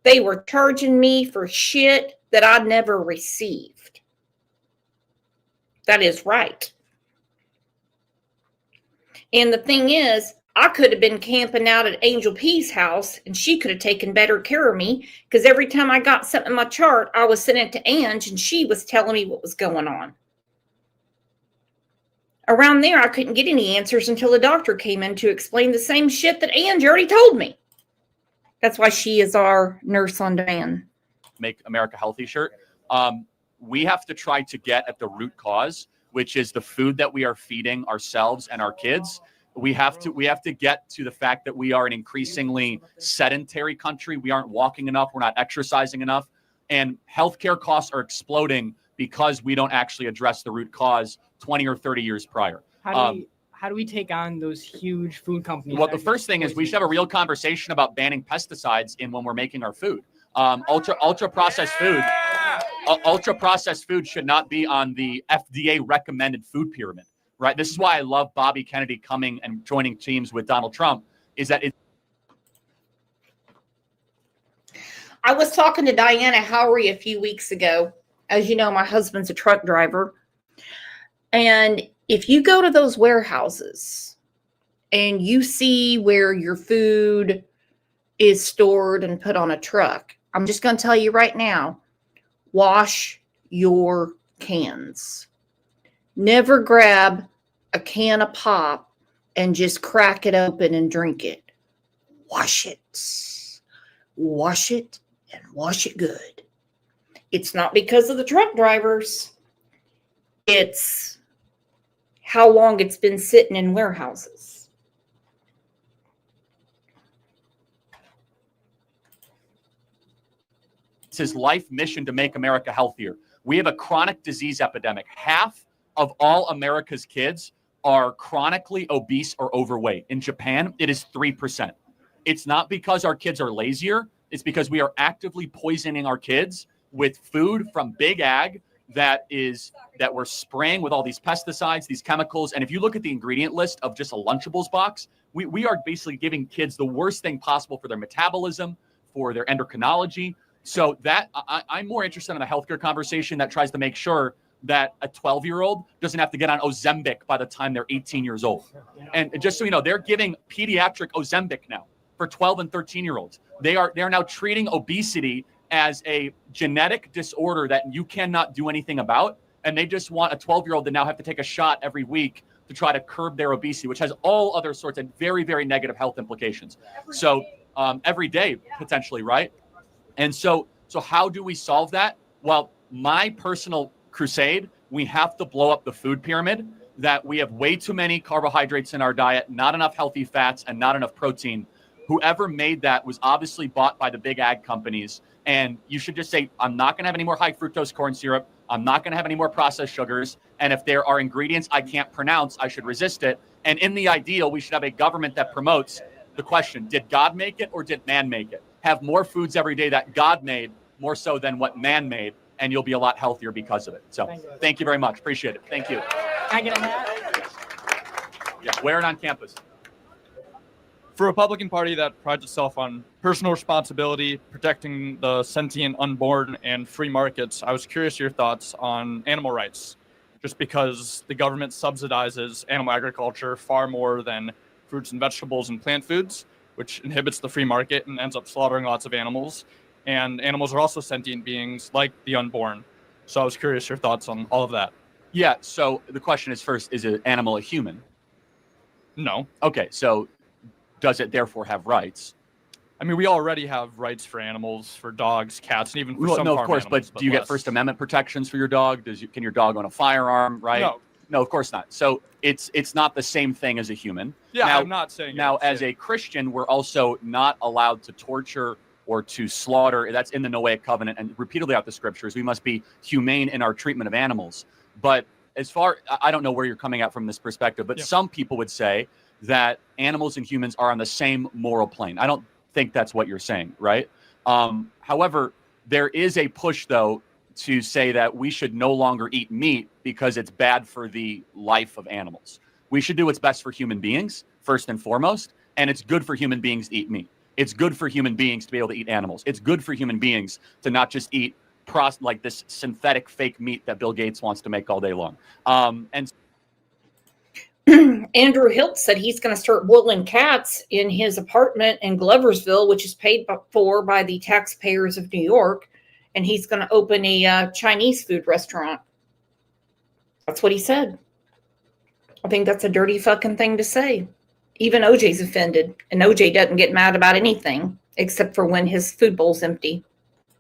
They were charging me for shit that I'd never received. That is right. And the thing is, I could have been camping out at Angel P's house and she could have taken better care of me because every time I got something in my chart, I was sending it to Ange and she was telling me what was going on. Around there, I couldn't get any answers until the doctor came in to explain the same shit that Ange already told me. That's why she is our nurse on demand.
Make America Healthy shirt. We have to try to get at the root cause, which is the food that we are feeding ourselves and our kids. We have to get to the fact that we are an increasingly sedentary country. We aren't walking enough. We're not exercising enough. And healthcare costs are exploding because we don't actually address the root cause 20 or 30 years prior.
How do we take on those huge food companies?
Well, the first thing is we should have a real conversation about banning pesticides when we're making our food. Ultra processed food should not be on the FDA recommended food pyramid, right? This is why I love Bobby Kennedy coming and joining teams with Donald Trump, is that
I was talking to Diana Howery a few weeks ago. As you know, my husband's a truck driver. And if you go to those warehouses and you see where your food is stored and put on a truck, I'm just going to tell you right now, wash your cans. Never grab a can of pop and just crack it open and drink it. Wash it. Wash it and wash it good. It's not because of the truck drivers. It's how long it's been sitting in warehouses.
It's his life mission to make America healthier. We have a chronic disease epidemic. Half of all America's kids are chronically obese or overweight. In Japan, it is 3%. It's not because our kids are lazier. It's because we are actively poisoning our kids with food from big ag that we're spraying with all these pesticides, these chemicals. And if you look at the ingredient list of just a Lunchables box, we are basically giving kids the worst thing possible for their metabolism, for their endocrinology. So that I'm more interested in a healthcare conversation that tries to make sure that a 12-year-old doesn't have to get on Ozempic by the time they're 18 years old. And just so you know, they're giving pediatric Ozempic now for 12 and 13-year-olds. They are now treating obesity as a genetic disorder that you cannot do anything about. And they just want a 12-year-old to now have to take a shot every week to try to curb their obesity, which has all other sorts of very, very negative health implications. So every day, potentially, right? And so how do we solve that? Well, my personal crusade, we have to blow up the food pyramid, that we have way too many carbohydrates in our diet, not enough healthy fats, and not enough protein. Whoever made that was obviously bought by the big ag companies. And you should just say, I'm not going to have any more high fructose corn syrup. I'm not going to have any more processed sugars. And if there are ingredients I can't pronounce, I should resist it. And in the ideal, we should have a government that promotes the question, did God make it or did man make it? Have more foods every day that God made, more so than what man made, and you'll be a lot healthier because of it. So thank you very much. Appreciate it. Thank you.
Can I get a hat?
Yeah, wear it on campus.
For a Republican Party that prides itself on personal responsibility, protecting the sentient unborn, and free markets, I was curious your thoughts on animal rights, just because the government subsidizes animal agriculture far more than fruits and vegetables and plant foods, which inhibits the free market and ends up slaughtering lots of animals. And animals are also sentient beings like the unborn. So I was curious your thoughts on all of that.
Yeah, so the question is first, is an animal a human?
No.
Okay, so does it therefore have rights?
I mean, we already have rights for animals, for dogs, cats, and even for some
no, of
farm
course,
animals,
but do you get First Amendment protections for your dog? Can your dog own a firearm, right? No, of course not. So it's not the same thing as a human.
Yeah,
now,
I'm not saying
now as a Christian, we're also not allowed to torture or to slaughter. That's in the Noahic covenant and repeatedly out the scriptures. We must be humane in our treatment of animals. But as far, I don't know where you're coming at from this perspective, but some people would say that animals and humans are on the same moral plane. I don't think that's what you're saying, right? However, there is a push, though, to say that we should no longer eat meat because it's bad for the life of animals. We should do what's best for human beings, first and foremost, and it's good for human beings to eat meat. It's good for human beings to be able to eat animals. It's good for human beings to not just eat like this synthetic fake meat that Bill Gates wants to make all day long. And
Andrew Hilt said he's going to start boiling cats in his apartment in Gloversville, which is paid for by the taxpayers of New York. And he's going to open a Chinese food restaurant. That's what he said. I think that's a dirty fucking thing to say. Even OJ's offended. And OJ doesn't get mad about anything except for when his food bowl's empty.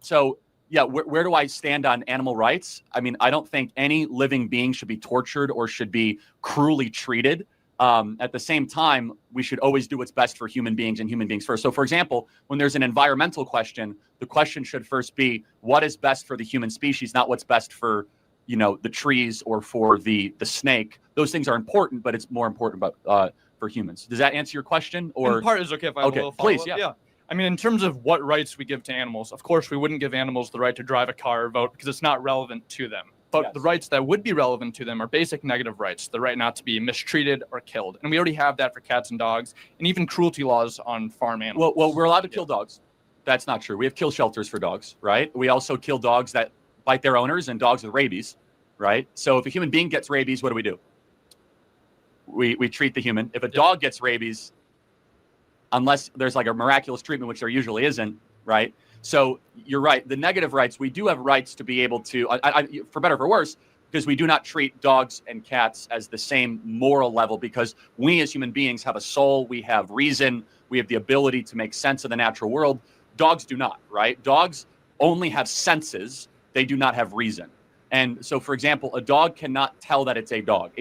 So, yeah, where do I stand on animal rights? I mean, I don't think any living being should be tortured or should be cruelly treated. At the same time, we should always do what's best for human beings and human beings first. So, for example, when there's an environmental question, the question should first be what is best for the human species, not what's best for, the trees or for the snake. Those things are important, but it's more important for humans. Does that answer your question? Or
in part is okay if I have a little follow-up?
Please, yeah.
I mean, in terms of what rights we give to animals, of course, we wouldn't give animals the right to drive a car or vote because it's not relevant to them. But the rights that would be relevant to them are basic negative rights, the right not to be mistreated or killed. And we already have that for cats and dogs, and even cruelty laws on farm animals.
Well, we're allowed to kill dogs. That's not true. We have kill shelters for dogs, right? We also kill dogs that bite their owners and dogs with rabies, right? So if a human being gets rabies, what do? We treat the human. If a dog gets rabies, unless there's like a miraculous treatment, which there usually isn't, right? So you're right. The negative rights, we do have rights to be able to, for better or for worse, because we do not treat dogs and cats as the same moral level because we as human beings have a soul, we have reason, we have the ability to make sense of the natural world. Dogs do not, right? Dogs only have senses. They do not have reason. And so, for example, a dog cannot tell that it's a dog.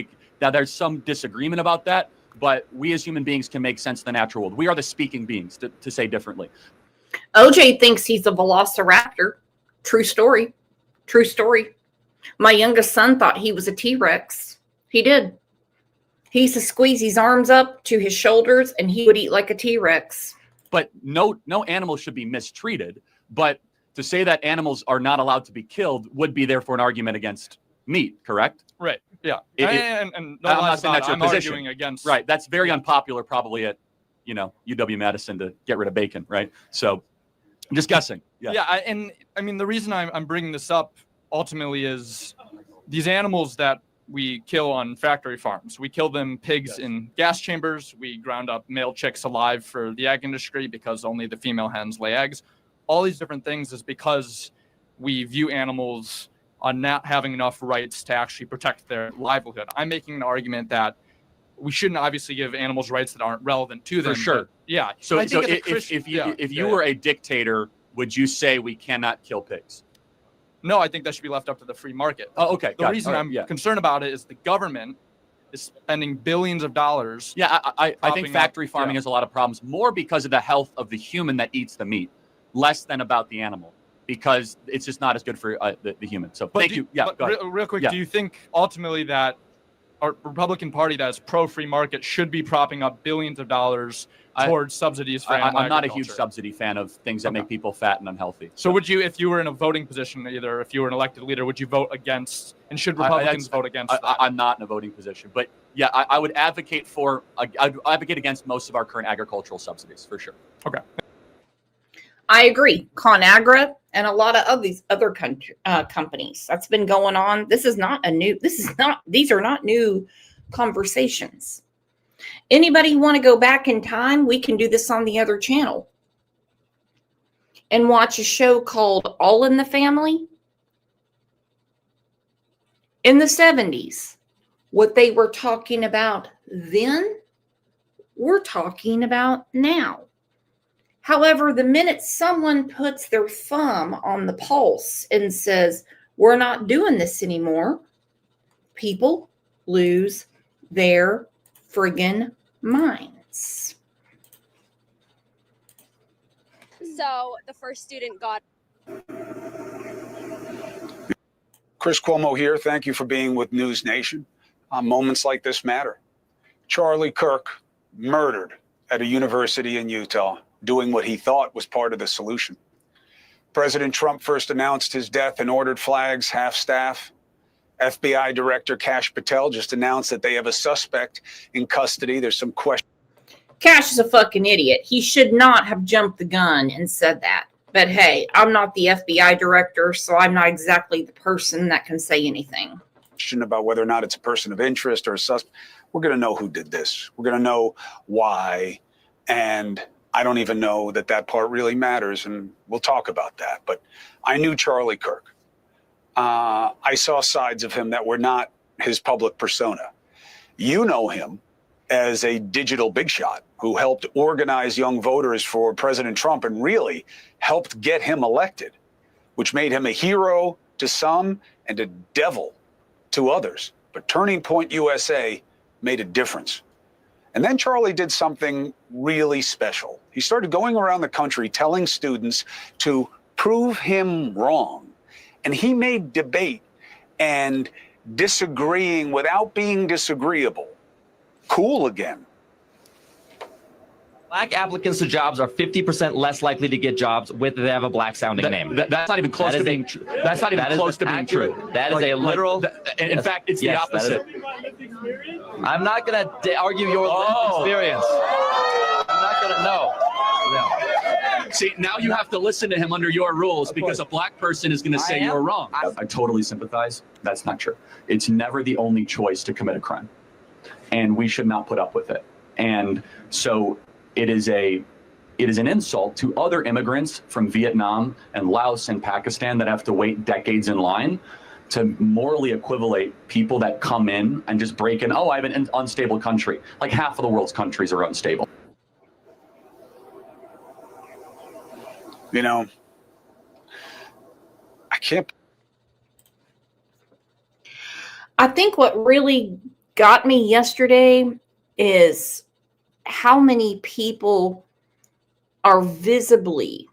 Now, there's some disagreement about that, but we as human beings can make sense of the natural world. We are the speaking beings, to say differently.
OJ thinks he's a velociraptor. True story. True story. My youngest son thought he was a T-Rex. He did. He used to squeeze his arms up to his shoulders, and he would eat like a T-Rex.
But no animal should be mistreated. But to say that animals are not allowed to be killed would be therefore an argument against meat, correct?
Right. Yeah. And
I'm not saying that's your position.
Arguing against.
Right. That's very unpopular, probably at UW-Madison to get rid of bacon, right? So I'm just guessing. Yeah.
Yeah. I mean, the reason I'm bringing this up ultimately is these animals that we kill on factory farms. We kill them pigs in gas chambers. We ground up male chicks alive for the egg industry because only the female hens lay eggs. All these different things is because we view animals on not having enough rights to actually protect their livelihood. I'm making an argument that we shouldn't obviously give animals rights that aren't relevant to them.
For sure.
Yeah.
So if you were a dictator, would you say we cannot kill pigs?
No, I think that should be left up to the free market.
Oh, okay.
The reason I'm concerned about it is the government is spending billions of dollars.
Yeah, I think factory farming has a lot of problems, more because of the health of the human that eats the meat, less than about the animal. because it's just not as good for the human. So thank you. Yeah, go ahead.
Real quick,
Yeah.
do you think ultimately that our Republican Party that is pro-free market should be propping up billions of dollars towards subsidies for animal
I'm not a
agriculture?
huge subsidy fan of things that make people fat and unhealthy.
So would you, if you were in a voting position, either if you were an elected leader, would you vote against, and should Republicans vote against that?
I'm not in a voting position, but yeah, I would advocate for, I'd advocate against most of our current agricultural subsidies for sure.
Okay.
I agree. ConAgra and a lot of these other companies. That's been going on. These are not new conversations. Anybody want to go back in time? We can do this on the other channel and watch a show called All in the Family. In the 70s, what they were talking about then, we're talking about now. However, the minute someone puts their thumb on the pulse and says, we're not doing this anymore, people lose their friggin' minds.
So the first student got.
Chris Cuomo here. Thank you for being with News Nation. Moments like this matter. Charlie Kirk murdered at a university in Utah, doing what he thought was part of the solution. President Trump first announced his death and ordered flags half-staff. FBI Director Kash Patel just announced that they have a suspect in custody. There's some question.
Kash is a fucking idiot. He should not have jumped the gun and said that. But hey, I'm not the FBI director, so I'm not exactly the person that can say anything.
About whether or not it's a person of interest or a suspect. We're going to know who did this. We're going to know why. And I don't even know that that part really matters, and we'll talk about that. But I knew Charlie Kirk. I saw sides of him that were not his public persona. You know him as a digital big shot who helped organize young voters for President Trump and really helped get him elected, which made him a hero to some and a devil to others. But Turning Point USA made a difference. And then Charlie did something really special. He started going around the country telling students to prove him wrong. And he made debate and disagreeing without being disagreeable cool again.
Black applicants to jobs are 50% less likely to get jobs with they have a black sounding name.
That's not even close to being true. That's not even close to being true.
That is a literal.
In fact, it's the opposite.
I'm not going to argue your experience. I'm not going to know.
See, now you have to listen to him under your rules because a black person is going to say you're wrong. I totally sympathize. That's not true. It's never the only choice to commit a crime. And we should not put up with it. And so it is an insult to other immigrants from Vietnam and Laos and Pakistan that have to wait decades in line to morally equivalate people that come in and just break in. Oh, I have an unstable country. Like half of the world's countries are unstable.
You know, I can't.
I think what really got me yesterday is how many people are visibly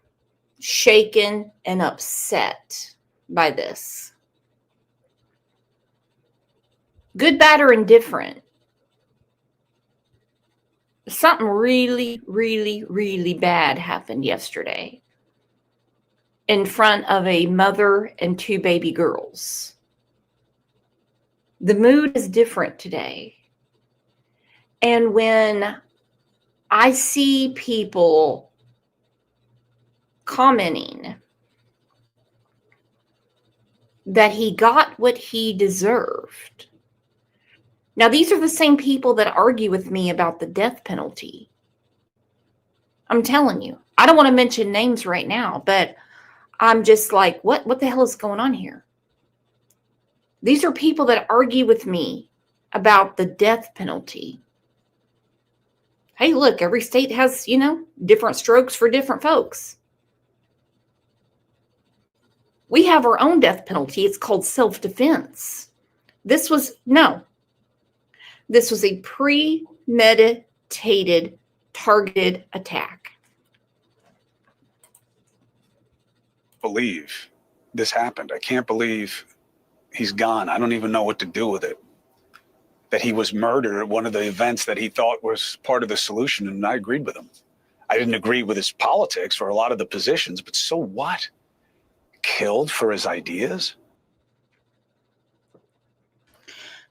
shaken and upset by this. Good, bad, or indifferent. Something really, really, really bad happened yesterday in front of a mother and two baby girls. The mood is different today. And when I see people commenting that he got what he deserved. Now, these are the same people that argue with me about the death penalty. I'm telling you, I don't want to mention names right now, but I'm just like, what the hell is going on here? These are people that argue with me about the death penalty. Hey, look, every state has, different strokes for different folks. We have our own death penalty. It's called self-defense. This was a premeditated, targeted attack.
believe this happened. I can't believe he's gone. I don't even know what to do with it. That he was murdered at one of the events that he thought was part of the solution, and I agreed with him. I didn't agree with his politics or a lot of the positions, but so what? Killed for his ideas?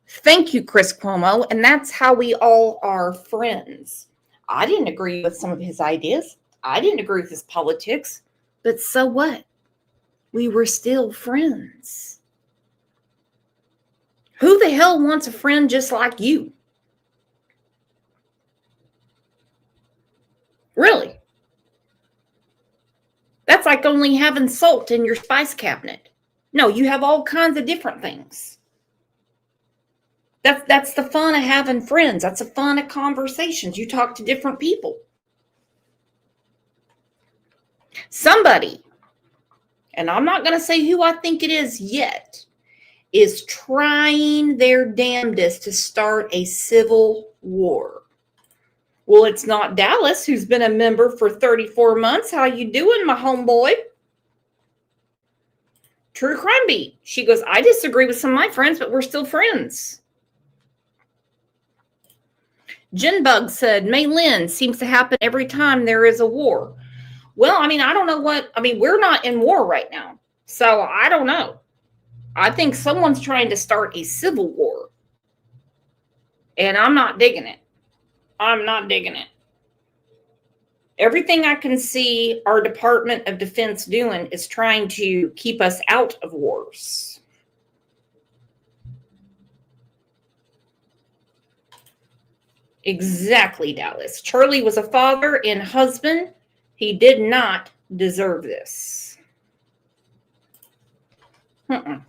Thank you, Chris Cuomo. And that's how we all are friends. I didn't agree with some of his ideas. I didn't agree with his politics. But so what? We were still friends. Who the hell wants a friend just like you? Really? That's like only having salt in your spice cabinet. No, you have all kinds of different things. That's the fun of having friends. That's the fun of conversations. You talk to different people. Somebody, and I'm not going to say who I think it is yet, is trying their damnedest to start a civil war. Well, it's not Dallas, who's been a member for 34 months. How you doing, my homeboy? True Crime Beat. She goes, I disagree with some of my friends, but we're still friends. Jinbug said, Maylin seems to happen every time there is a war. Well, I mean, I don't know we're not in war right now. So I don't know. I think someone's trying to start a civil war. And I'm not digging it. I'm not digging it. Everything I can see our Department of Defense doing is trying to keep us out of wars. Exactly, Dallas. Charlie was a father and husband. He did not deserve this. And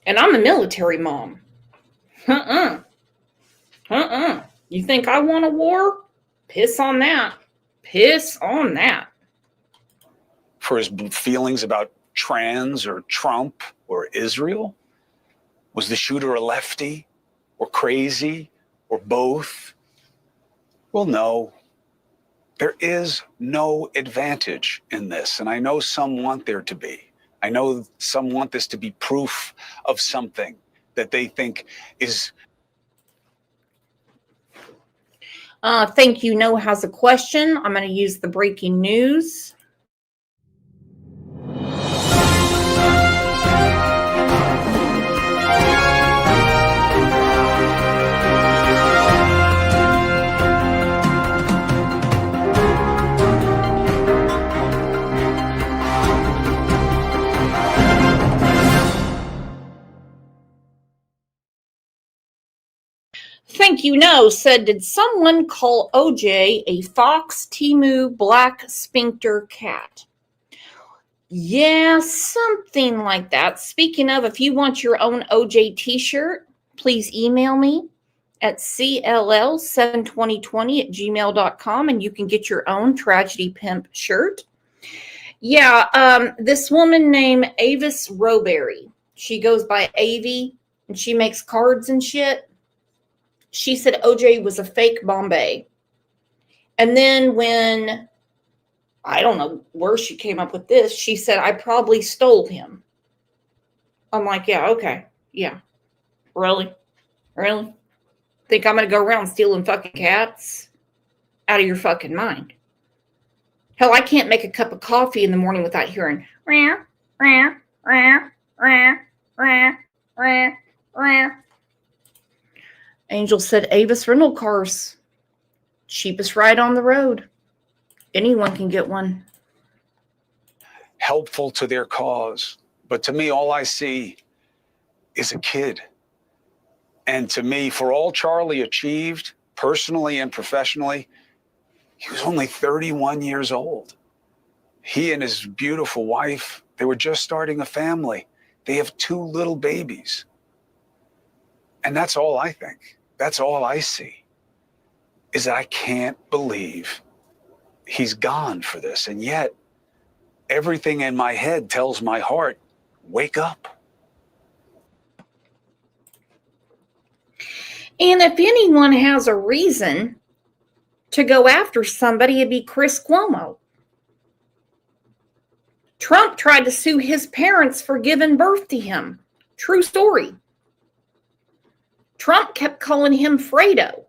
I'm a military mom. You think I want a war? Piss on that. Piss on that.
For his feelings about trans or Trump or Israel? Was the shooter a lefty or crazy or both? Well, no. There is no advantage in this, and I know some want there to be. I know some want this to be proof of something that they think is...
Thank you. No has a question. I'm going to use the breaking news. Thank you. No said, did someone call OJ a fox, Timu, black sphincter cat? Yeah, something like that. Speaking of, if you want your own OJ t-shirt, please email me at cll72020@gmail.com and you can get your own Tragedy Pimp shirt. Yeah, this woman named Avis Roberry, she goes by Avi and she makes cards and shit. She said OJ was a fake Bombay. And then when, I don't know where she came up with this, she said, I probably stole him. I'm like, yeah, okay. Yeah. Really? Really? Think I'm going to go around stealing fucking cats? Out of your fucking mind. Hell, I can't make a cup of coffee in the morning without hearing, rah, rah, rah, rah, rah, rah, rah. Angel said Avis rental cars. Cheapest ride on the road. Anyone can get one.
helpful to their cause. But to me, all I see is a kid. And to me, for all Charlie achieved personally and professionally, he was only 31 years old. He and his beautiful wife, they were just starting a family. They have 2 little babies. And that's all I think. That's all I see, is that I can't believe he's gone for this. And yet, everything in my head tells my heart, wake up.
And if anyone has a reason to go after somebody, it'd be Chris Cuomo. Trump tried to sue his parents for giving birth to him. True story. Trump kept calling him Fredo.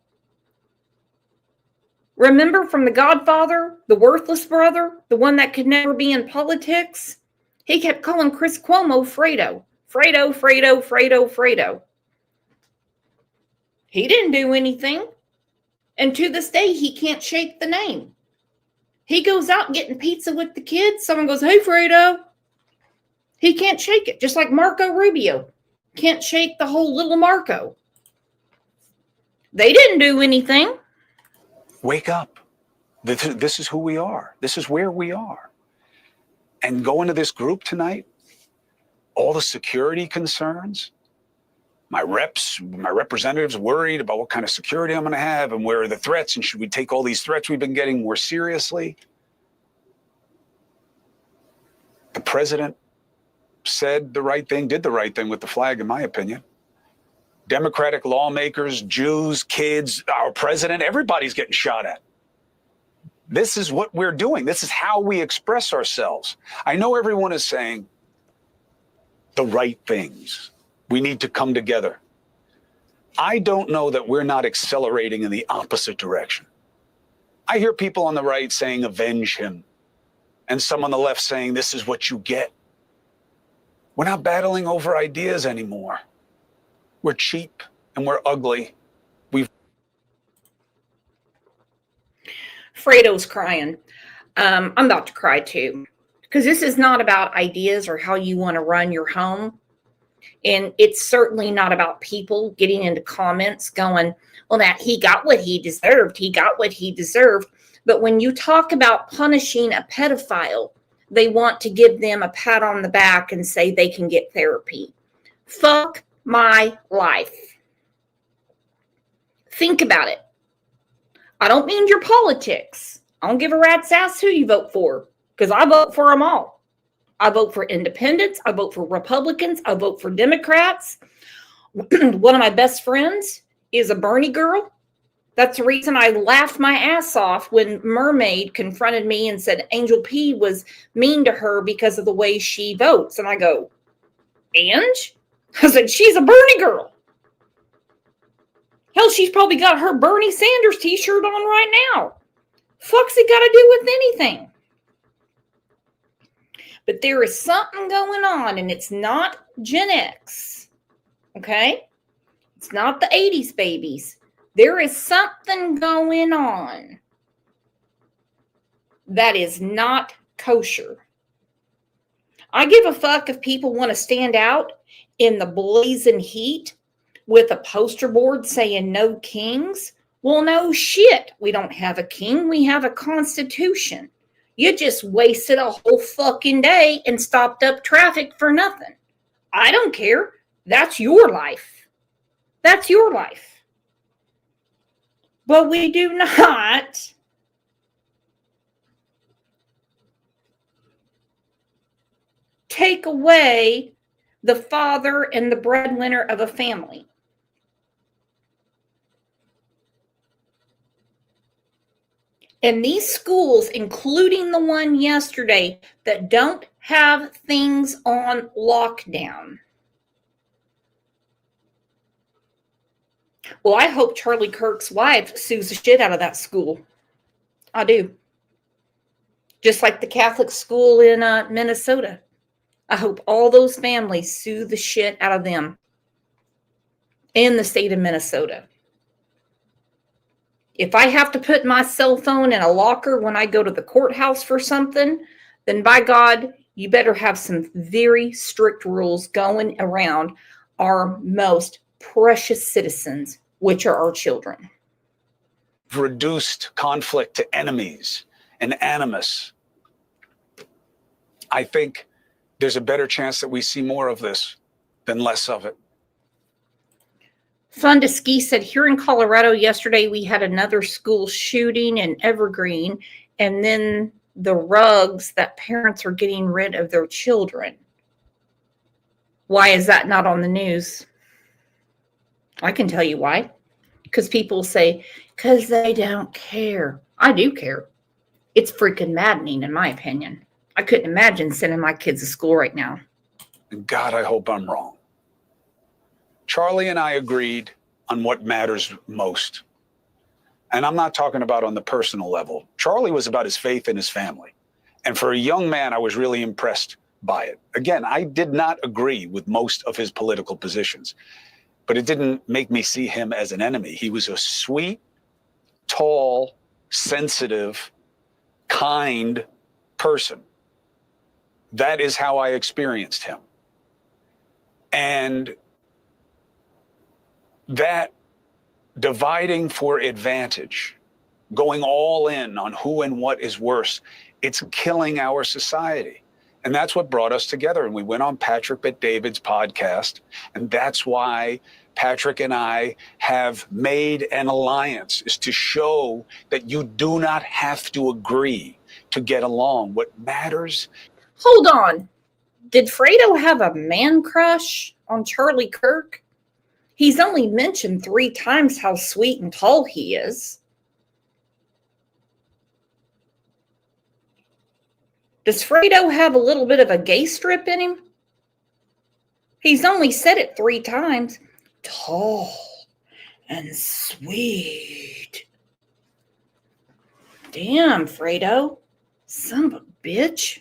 Remember from The Godfather, the worthless brother, the one that could never be in politics? He kept calling Chris Cuomo Fredo. Fredo, Fredo, Fredo, Fredo. He didn't do anything. And to this day, he can't shake the name. He goes out getting pizza with the kids. Someone goes, hey, Fredo. He can't shake it. Just like Marco Rubio can't shake the whole little Marco. They didn't do anything.
Wake up. This is who we are. This is where we are. And go into this group tonight, all the security concerns, my representatives worried about what kind of security I'm going to have and where are the threats and should we take all these threats we've been getting more seriously? The president said the right thing, did the right thing with the flag, in my opinion. Democratic lawmakers, Jews, kids, our president, everybody's getting shot at. This is what we're doing. This is how we express ourselves. I know everyone is saying the right things. We need to come together. I don't know that we're not accelerating in the opposite direction. I hear people on the right saying, avenge him. And some on the left saying, this is what you get. We're not battling over ideas anymore. We're cheap and we're ugly.
Fredo's crying. I'm about to cry too, because this is not about ideas or how you want to run your home. And it's certainly not about people getting into comments going, well, that he got what he deserved. He got what he deserved. But when you talk about punishing a pedophile, they want to give them a pat on the back and say they can get therapy. Fuck my life. Think about it. I don't mean your politics. I don't give a rat's ass who you vote for, because I vote for them all. I vote for independents. I vote for Republicans. I vote for Democrats. One of my best friends is a Bernie girl. That's the reason I laughed my ass off when Mermaid confronted me and said Angel P was mean to her because of the way she votes. And I go, Ange? I said, she's a Bernie girl. Hell, she's probably got her Bernie Sanders t-shirt on right now. Fuck's it got to do with anything? But there is something going on, and it's not Gen X. Okay? It's not the 80s babies. There is something going on that is not kosher. I give a fuck if people want to stand out in the blazing heat with a poster board saying no kings. Well, no shit. We don't have a king. We have a constitution. You just wasted a whole fucking day and stopped up traffic for nothing. I don't care. That's your life. That's your life. But we do not take away the father and the breadwinner of a family. And these schools, including the one yesterday, that don't have things on lockdown. Well, I hope Charlie Kirk's wife sues the shit out of that school. I do. Just like the Catholic school in Minnesota. I hope all those families sue the shit out of them in the state of Minnesota. If I have to put my cell phone in a locker when I go to the courthouse for something, then by God, you better have some very strict rules going around our most precious citizens, which are our children.
Reduced conflict to enemies and animus. I think there's a better chance that we see more of this than less of it.
Fun to Ski said, here in Colorado yesterday, we had another school shooting in Evergreen, and then the rugs that parents are getting rid of their children. Why is that not on the news? I can tell you why. Because people say, because they don't care. I do care. It's freaking maddening, in my opinion. I couldn't imagine sending my kids to school right now.
And God, I hope I'm wrong. Charlie and I agreed on what matters most. And I'm not talking about on the personal level. Charlie was about his faith and his family. And for a young man, I was really impressed by it. Again, I did not agree with most of his political positions, but it didn't make me see him as an enemy. He was a sweet, tall, sensitive, kind person. That is how I experienced him. And that dividing for advantage, going all in on who and what is worse, it's killing our society. And that's what brought us together. And we went on Patrick Bet-David's podcast. And that's why Patrick and I have made an alliance, is to show that you do not have to agree to get along. What matters.
Hold on. Did Fredo have a man crush on Charlie Kirk? He's only mentioned 3 times how sweet and tall he is. Does Fredo have a little bit of a gay strip in him? He's only said it 3 times. Tall and sweet. Damn, Fredo. Son of a bitch.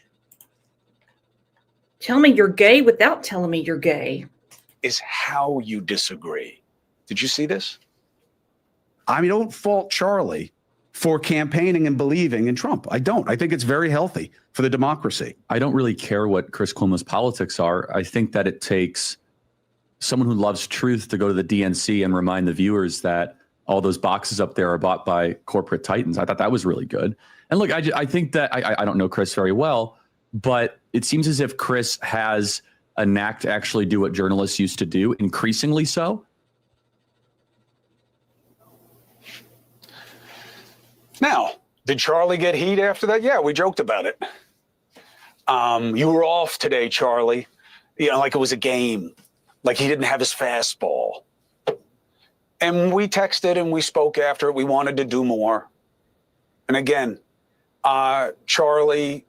Tell me you're gay without telling me you're gay.
Is how you disagree. Did you see this?
I mean, don't fault Charlie for campaigning and believing in Trump. I don't. I think it's very healthy for the democracy.
I don't really care what Chris Cuomo's politics are. I think that it takes someone who loves truth to go to the DNC and remind the viewers that all those boxes up there are bought by corporate titans. I thought that was really good. And look, I think that I don't know Chris very well, but it seems as if Chris has a knack to actually do what journalists used to do, increasingly so.
Now, did Charlie get heat after that? Yeah, we joked about it. You were off today, Charlie. You know, like it was a game, like he didn't have his fastball. And we texted and we spoke after it. We wanted to do more. And again, Charlie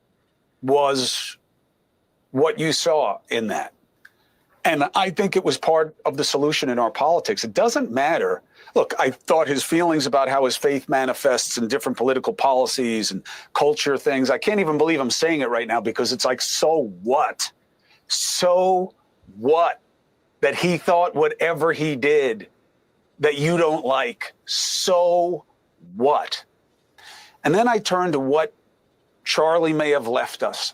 was what you saw in that. And I think it was part of the solution in our politics. It doesn't matter. Look, I thought his feelings about how his faith manifests in different political policies and culture things, I can't even believe I'm saying it right now because it's like, so what? So what? That he thought whatever he did that you don't like, so what? And then I turned to what Charlie may have left us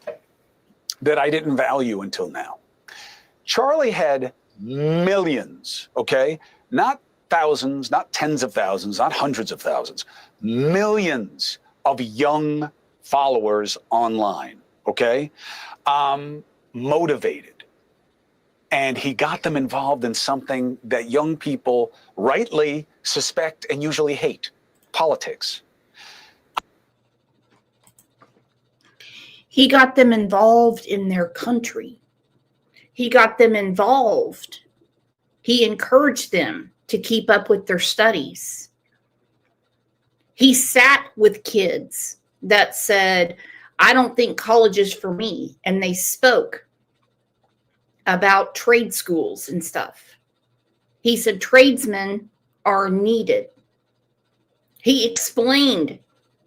that I didn't value until now. Charlie had millions, okay? Not thousands, not tens of thousands, not hundreds of thousands, millions of young followers online, okay? Motivated. And he got them involved in something that young people rightly suspect and usually hate, politics.
He got them involved in their country. He got them involved. He encouraged them to keep up with their studies. He sat with kids that said, I don't think college is for me. And they spoke about trade schools and stuff. He said tradesmen are needed. He explained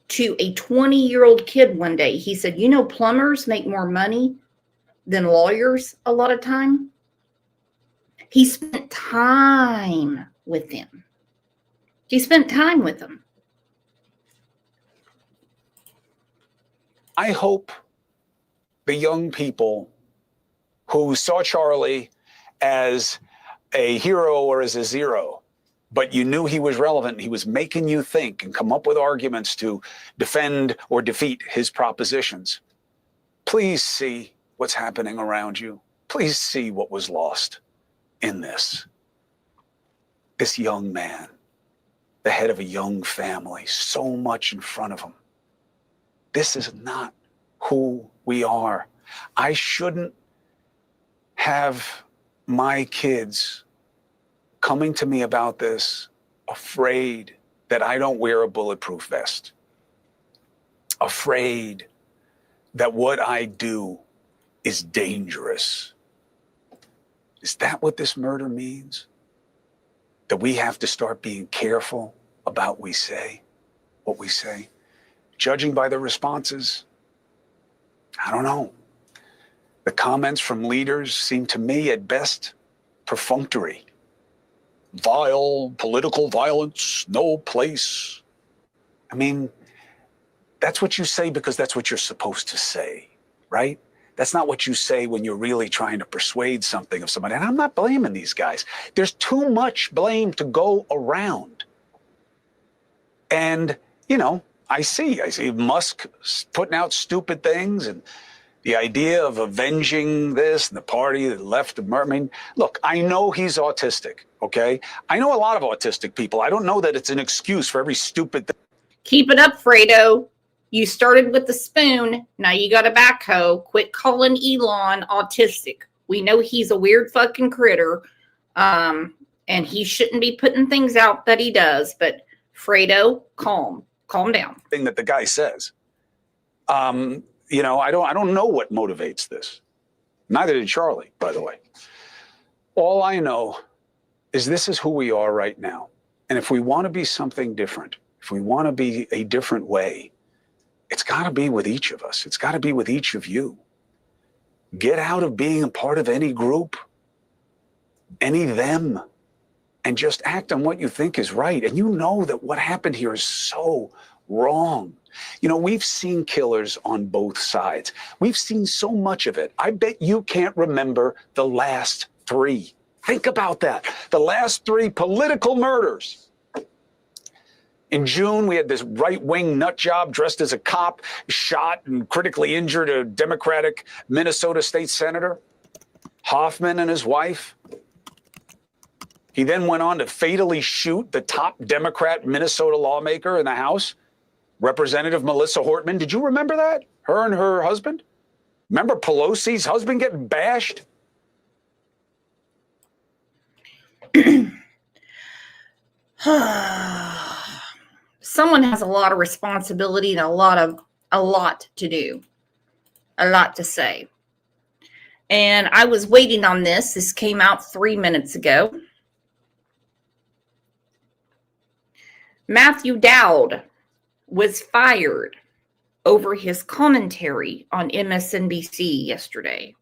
to a 20-year-old kid one day, he said, you know, plumbers make more money than lawyers a lot of time. He spent time with them. He spent time with them.
I hope the young people who saw Charlie as a hero or as a zero, but you knew he was relevant, he was making you think and come up with arguments to defend or defeat his propositions. Please see what's happening around you. Please see what was lost in this. This young man, the head of a young family, so much in front of him. This is not who we are. I shouldn't have my kids coming to me about this, afraid that I don't wear a bulletproof vest, afraid that what I do is dangerous. Is that what this murder means? That we have to start being careful about what we say? Judging by the responses, I don't know. The comments from leaders seem to me at best perfunctory. Vile, political violence, no place. I mean, that's what you say because that's what you're supposed to say, right? That's not what you say when you're really trying to persuade something of somebody. And I'm not blaming these guys. There's too much blame to go around. And, you know, I see Musk putting out stupid things and the idea of avenging this and the party that left the murder. I mean, look, I know he's autistic, okay? I know a lot of autistic people. I don't know that it's an excuse for every stupid thing.
Keep it up, Fredo. You started with the spoon. Now you got a backhoe. Quit calling Elon autistic. We know he's a weird fucking critter. And he shouldn't be putting things out that he does. But Fredo, calm down.
Thing that the guy says. You know, I don't know what motivates this. Neither did Charlie, by the way. All I know is this is who we are right now. And if we want to be something different, if we want to be a different way, it's got to be with each of us. It's got to be with each of you. Get out of being a part of any group, any them, and just act on what you think is right. And you know that what happened here is so wrong. You know, we've seen killers on both sides. We've seen so much of it. I bet you can't remember the last 3. Think about that. The last 3 political murders. In June, we had this right-wing nut job dressed as a cop, shot and critically injured a Democratic Minnesota state senator, Hoffman and his wife. He then went on to fatally shoot the top Democrat Minnesota lawmaker in the House, Representative Melissa Hortman. Did you remember that? Her and her husband? Remember Pelosi's husband getting bashed?
Someone has a lot of responsibility and a lot to do, a lot to say. And I was waiting on this. This came out 3 minutes ago. Matthew Dowd was fired over his commentary on MSNBC yesterday.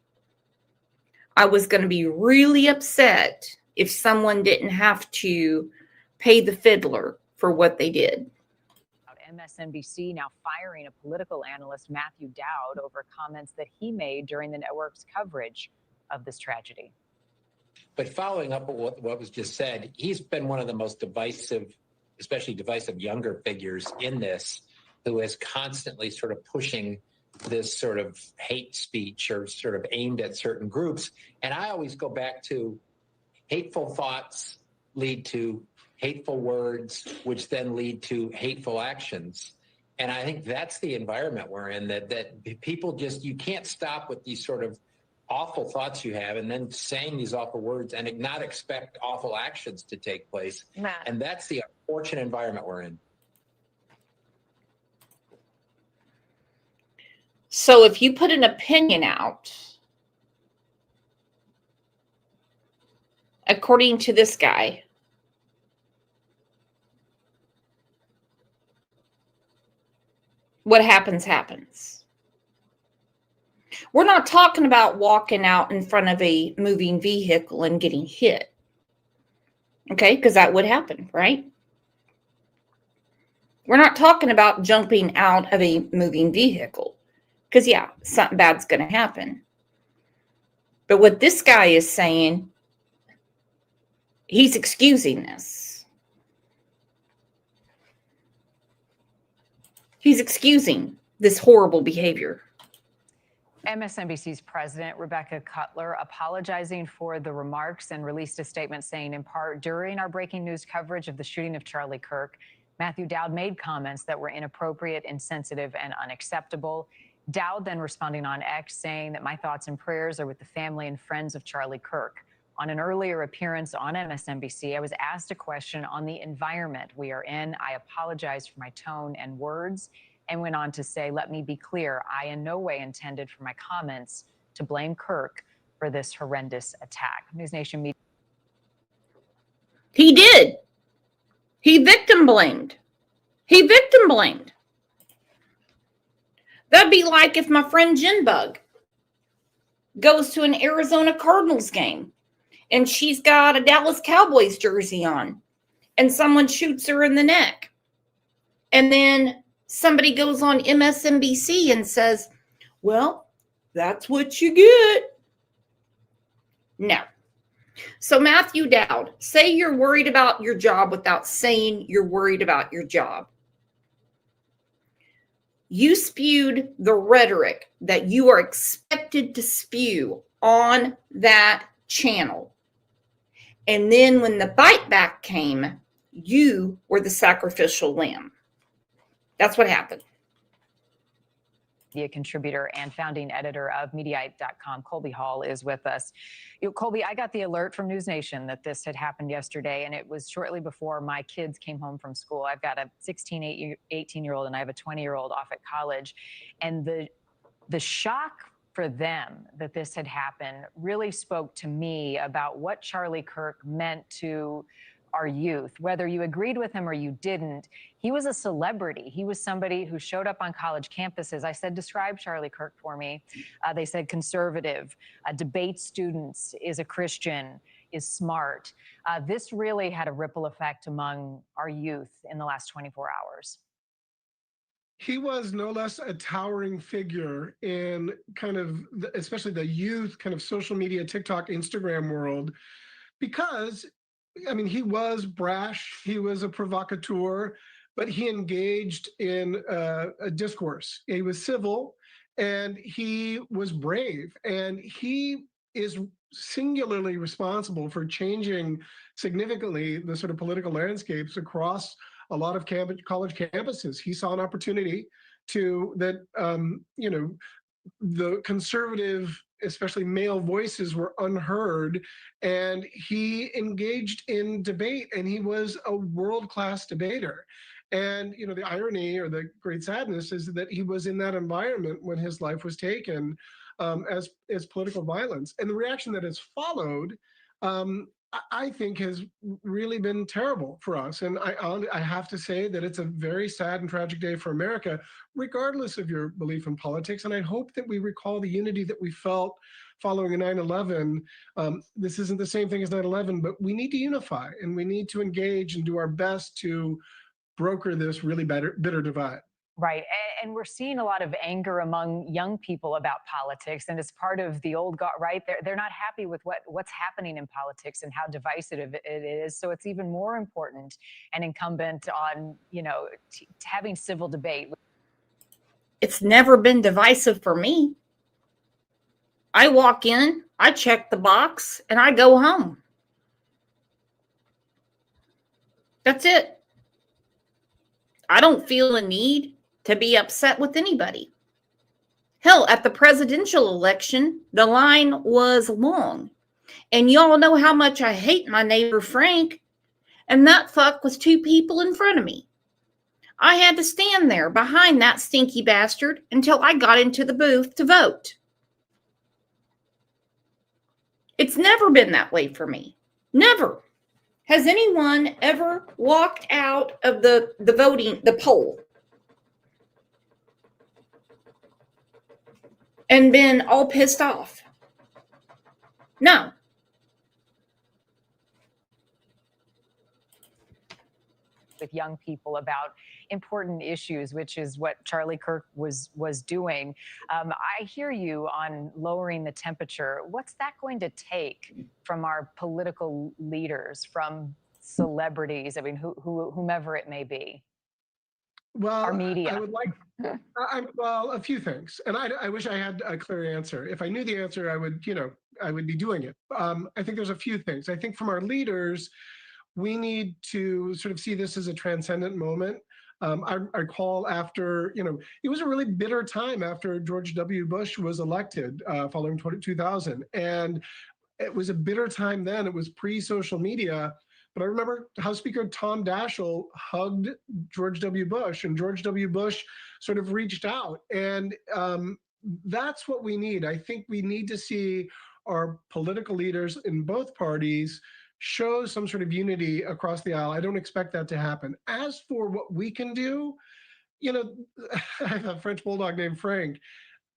I was going to be really upset if someone didn't have to pay the fiddler for what they did.
MSNBC now firing a political analyst, Matthew Dowd, over comments that he made during the network's coverage of this tragedy.
But following up on what was just said, he's been one of the most divisive, especially divisive younger figures in this, who is constantly sort of pushing this sort of hate speech or sort of aimed at certain groups. And I always go back to hateful thoughts lead to hateful words, which then lead to hateful actions. And I think that's the environment we're in, that people just, you can't stop with these sort of awful thoughts you have and then saying these awful words and not expect awful actions to take place.
Matt.
And that's the unfortunate environment we're in.
So if you put an opinion out, according to this guy, what happens. We're not talking about walking out in front of a moving vehicle and getting hit. Okay, because that would happen, right? We're not talking about jumping out of a moving vehicle. Because, yeah, something bad's going to happen. But what this guy is saying, he's excusing this. He's excusing this horrible behavior.
MSNBC's president, Rebecca Cutler, apologizing for the remarks and released a statement saying, in part, during our breaking news coverage of the shooting of Charlie Kirk, Matthew Dowd made comments that were inappropriate, insensitive, and unacceptable. Dowd then responding on X, saying that my thoughts and prayers are with the family and friends of Charlie Kirk. On an earlier appearance on MSNBC, I was asked a question on the environment we are in. I apologize for my tone and words. and went on to say, "Let me be clear, I in no way intended for my comments to blame Kirk for this horrendous attack." News Nation Media.
He did. He victim blamed. He victim blamed. That'd be like if my friend Jinbug goes to an Arizona Cardinals game and she's got a Dallas Cowboys jersey on and someone shoots her in the neck. And then somebody goes on MSNBC and says, well, that's what you get. No. So Matthew Dowd, say you're worried about your job without saying you're worried about your job. You spewed the rhetoric that you are expected to spew on that channel. And then when the bite back came, you were the sacrificial lamb. That's what happened.
Media contributor and founding editor of Mediaite.com, Colby Hall, is with us. Colby, I got the alert from News Nation that this had happened yesterday, and it was shortly before my kids came home from school. I've got a 16, 18-year-old, and I have a 20-year-old off at college. And the shock for them that this had happened really spoke to me about what Charlie Kirk meant to our youth. Whether you agreed with him or you didn't, he was a celebrity. He was somebody who showed up on college campuses. I said, describe Charlie Kirk for me. They said conservative, debate students, is a Christian, is smart. This really had a ripple effect among our youth in the last 24 hours.
He was no less a towering figure in kind of, especially the youth kind of social media, TikTok, Instagram world, because I mean, he was brash, he was a provocateur, but he engaged in a discourse. He was civil and he was brave, and he is singularly responsible for changing significantly the sort of political landscapes across a lot of college campuses. He saw an opportunity to the conservative, especially male voices, were unheard, and he engaged in debate, and he was a world-class debater. And the irony or the great sadness is that he was in that environment when his life was taken as political violence. And the reaction that has followed, I think, has really been terrible for us. And I have to say that it's a very sad and tragic day for America, regardless of your belief in politics. And I hope that we recall the unity that we felt following 9/11. This isn't the same thing as 9/11, but we need to unify, and we need to engage and do our best to broker this really bitter divide.
Right. And we're seeing a lot of anger among young people about politics, and it's part of the old guard, right? They're not happy with what's happening in politics and how divisive it is. So it's even more important and incumbent on, having civil debate.
It's never been divisive for me. I walk in, I check the box, and I go home. That's it. I don't feel a need to be upset with anybody. Hell, at the presidential election, the line was long. And y'all know how much I hate my neighbor Frank. And that fuck was 2 people in front of me. I had to stand there behind that stinky bastard until I got into the booth to vote. It's never been that way for me. Never. Has anyone ever walked out of the poll and been all pissed off? No.
With young people about important issues, which is what Charlie Kirk was doing. I hear you on lowering the temperature. What's that going to take from our political leaders, from celebrities? I mean, whomever it may be.
Well,
our media.
I would like, well, a few things, and I wish I had a clear answer. If I knew the answer, I would be doing it. I think there's a few things. I think from our leaders, we need to sort of see this as a transcendent moment. I call after, it was a really bitter time after George W. Bush was elected following 2000. And it was a bitter time then. It was pre-social media. But I remember House Speaker Tom Daschle hugged George W. Bush, and George W. Bush sort of reached out. And that's what we need. I think we need to see our political leaders in both parties show some sort of unity across the aisle. I don't expect that to happen. As for what we can do, you know, I have a French bulldog named Frank.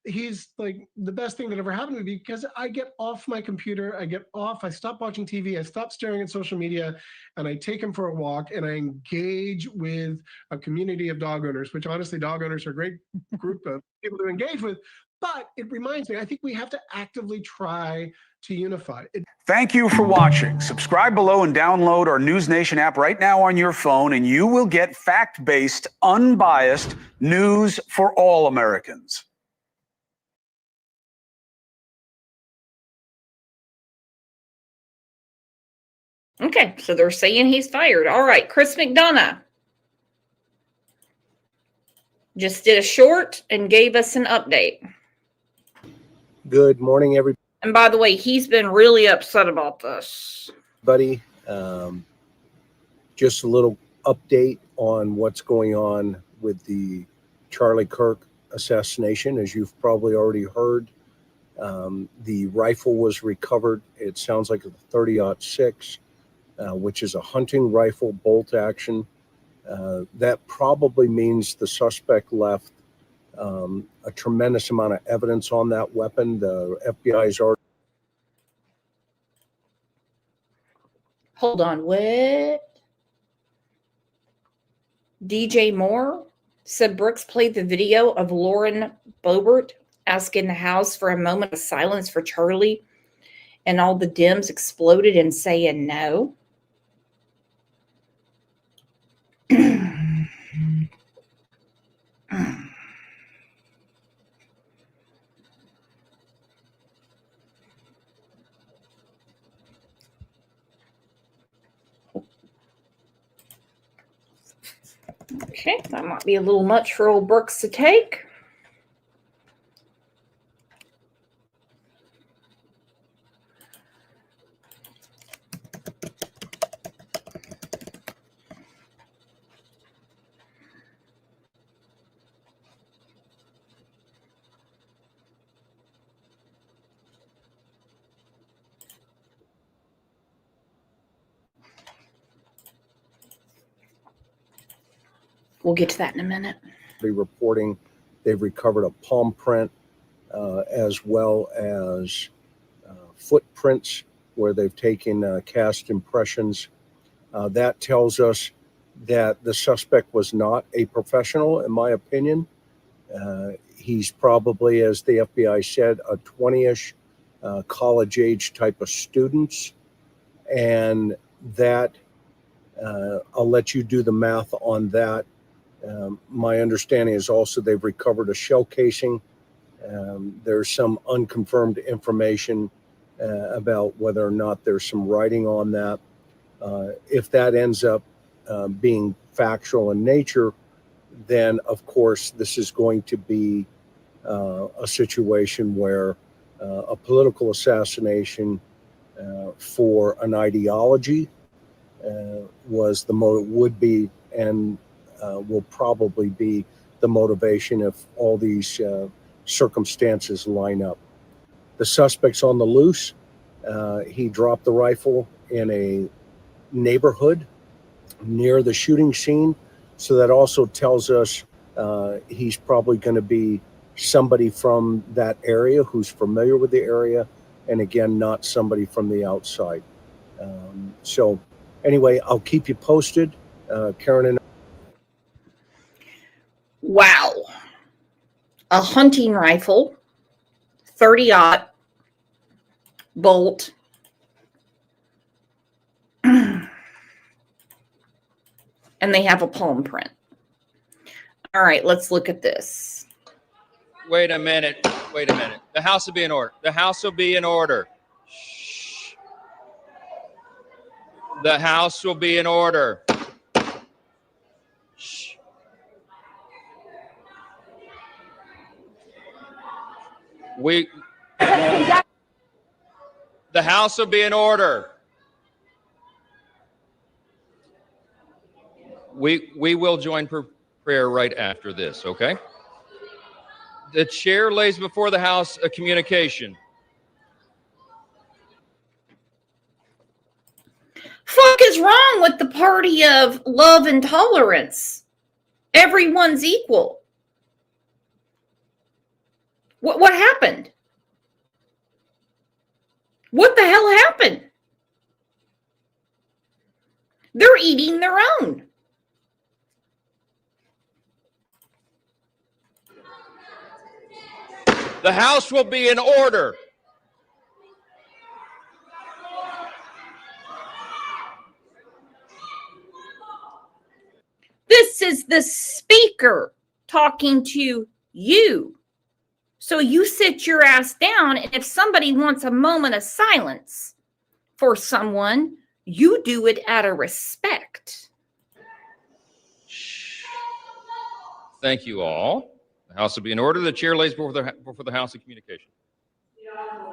He's like the best thing that ever happened to me because I get off my computer, I stop watching TV, I stop staring at social media, and I take him for a walk and I engage with a community of dog owners, which honestly, dog owners are a great group of people to engage with. But it reminds me, I think we have to actively try to unify.
Thank you for watching. Subscribe below and download our News Nation app right now on your phone, and you will get fact-based, unbiased news for all Americans.
Okay, so they're saying he's fired. All right, Chris McDonough just did a short and gave us an update.
Good morning, everybody.
And by the way, he's been really upset about this.
Just a little update on what's going on with the Charlie Kirk assassination. As you've probably already heard, the rifle was recovered. It sounds like a 30-06, which is a hunting rifle, bolt action. That probably means the suspect left a tremendous amount of evidence on that weapon. The FBI's already.
Hold on, what? DJ Moore said Brooks played the video of Lauren Boebert asking the House for a moment of silence for Charlie, and all the Dems exploded in saying no. Okay, that might be a little much for old Brooks to take. We'll get to that in a minute.
Reporting they've recovered a palm print as well as footprints where they've taken cast impressions. That tells us that the suspect was not a professional, in my opinion. He's probably, as the FBI said, a 20-ish college age type of students. And that, I'll let you do the math on that. My understanding is also they've recovered a shell casing. There's some unconfirmed information about whether or not there's some writing on that. If that ends up being factual in nature, then of course this is going to be a situation where a political assassination for an ideology was the would be and will probably be the motivation if all these circumstances line up. The suspect's on the loose. He dropped the rifle in a neighborhood near the shooting scene. So that also tells us he's probably going to be somebody from that area who's familiar with the area. And again, not somebody from the outside. So anyway, I'll keep you posted. Karen and
Wow. A hunting rifle, 30-aught bolt. And they have a palm print. All right, let's look at this.
Wait a minute. Wait a minute. The House will be in order. The House will be in order. Shh. The House will be in order. Shh. The House will be in order. We will join prayer right after this, okay? The chair lays before the House a communication.
Fuck is wrong with the party of love and tolerance? Everyone's equal. What happened? What the hell happened? They're eating their own.
The House will be in order.
This is the speaker talking to you. So you sit your ass down, and if somebody wants a moment of silence for someone, you do it out of respect.
Thank you all. The House will be in order. The chair lays before the House a communication.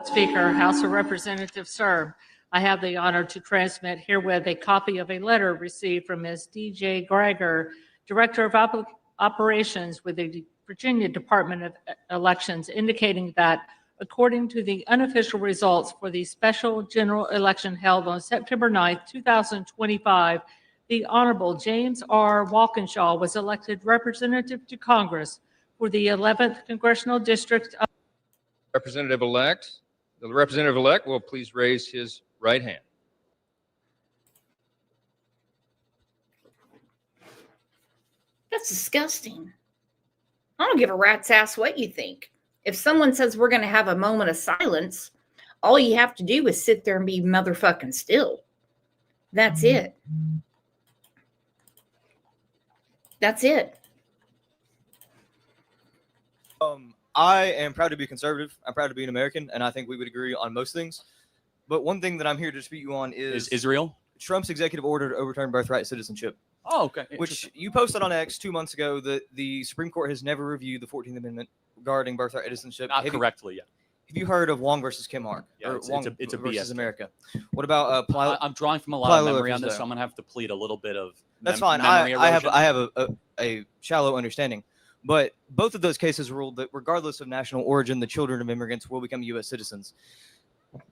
Speaker, House of Representatives, sir, I have the honor to transmit herewith a copy of a letter received from Ms. D.J. Gregor, Director of Operations with the Virginia Department of Elections, indicating that according to the unofficial results for the special general election held on September 9th, 2025, the Honorable James R. Walkinshaw was elected representative to Congress for the 11th Congressional District of
Representative-elect. The representative-elect will please raise his right hand.
That's disgusting. I don't give a rat's ass what you think. If someone says we're going to have a moment of silence, all you have to do is sit there and be motherfucking still. That's it. That's it.
I am proud to be conservative. I'm proud to be an American, and I think we would agree on most things. But one thing that I'm here to dispute you on is
Israel?
Trump's executive order to overturn birthright citizenship.
Oh, okay.
Which you posted on X 2 months ago that the Supreme Court has never reviewed the 14th Amendment regarding birthright citizenship.
Not correctly, yeah.
Have you heard of Wong versus Kimhart?
Yeah,
or
it's a
versus
BS.
America. What about
I'm drawing from a lot of memory on this, so I'm gonna have to plead a little bit of
That's fine. I have a shallow understanding. But both of those cases ruled that regardless of national origin, the children of immigrants will become U.S. citizens.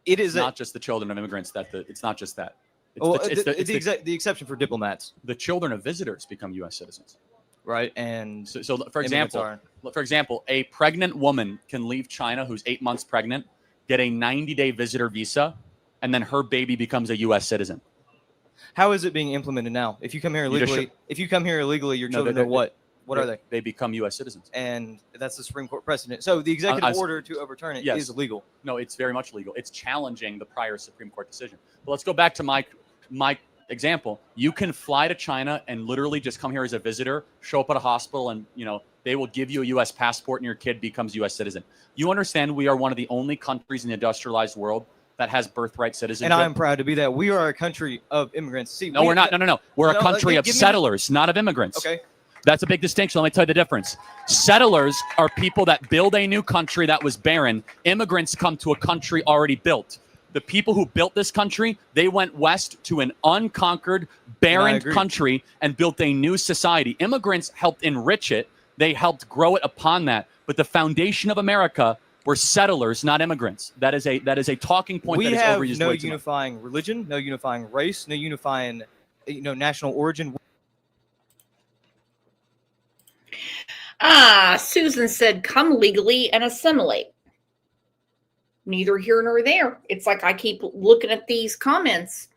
It is
not just the children of immigrants. It's not just that.
It's the exception for diplomats.
The children of visitors become U.S. citizens.
Right, and
so for example, a pregnant woman can leave China who's 8 months pregnant, get a 90-day visitor visa, and then her baby becomes a U.S. citizen.
How is it being implemented now? If you come here illegally, your children are what? What are they?
They become U.S. citizens.
And that's the Supreme Court precedent. So the executive order to overturn it is illegal.
No, it's very much legal. It's challenging the prior Supreme Court decision. But let's go back to my example. You can fly to China and literally just come here as a visitor, show up at a hospital, and they will give you a U.S. passport, and your kid becomes U.S. citizen. You understand we are one of the only countries in the industrialized world that has birthright citizenship.
And I'm proud to be that. We are a country of immigrants. See,
we're not. No. We're a country of settlers, not of immigrants.
Okay.
That's a big distinction. Let me tell you the difference. Settlers are people that build a new country that was barren. Immigrants come to a country already built. The people who built this country, they went west to an unconquered, barren country and built a new society. Immigrants helped enrich it. They helped grow it upon that. But the foundation of America were settlers, not immigrants. That is a talking point that is overused.
We have no unifying religion, no unifying race, no unifying national origin.
Susan said, come legally and assimilate. Neither here nor there. It's like I keep looking at these comments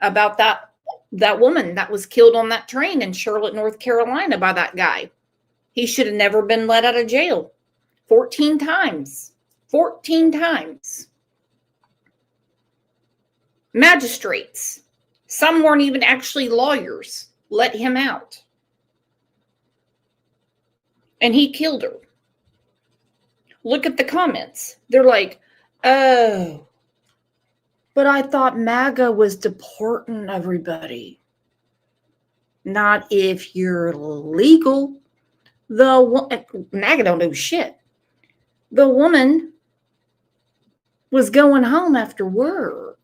about that woman that was killed on that train in Charlotte, North Carolina by that guy. He should have never been let out of jail. 14 times. 14 times. Magistrates. Some weren't even actually lawyers. Let him out. And he killed her. Look at the comments. They're like, oh, but I thought MAGA was deporting everybody. Not if you're legal. MAGA don't do shit. The woman was going home after work.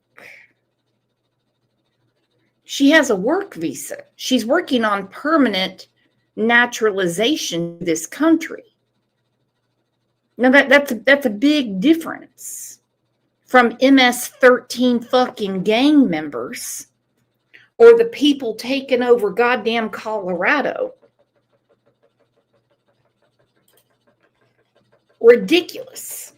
She has a work visa. She's working on permanent naturalization in this country. Now that's a big difference from MS-13 fucking gang members or the people taking over goddamn Colorado. Ridiculous.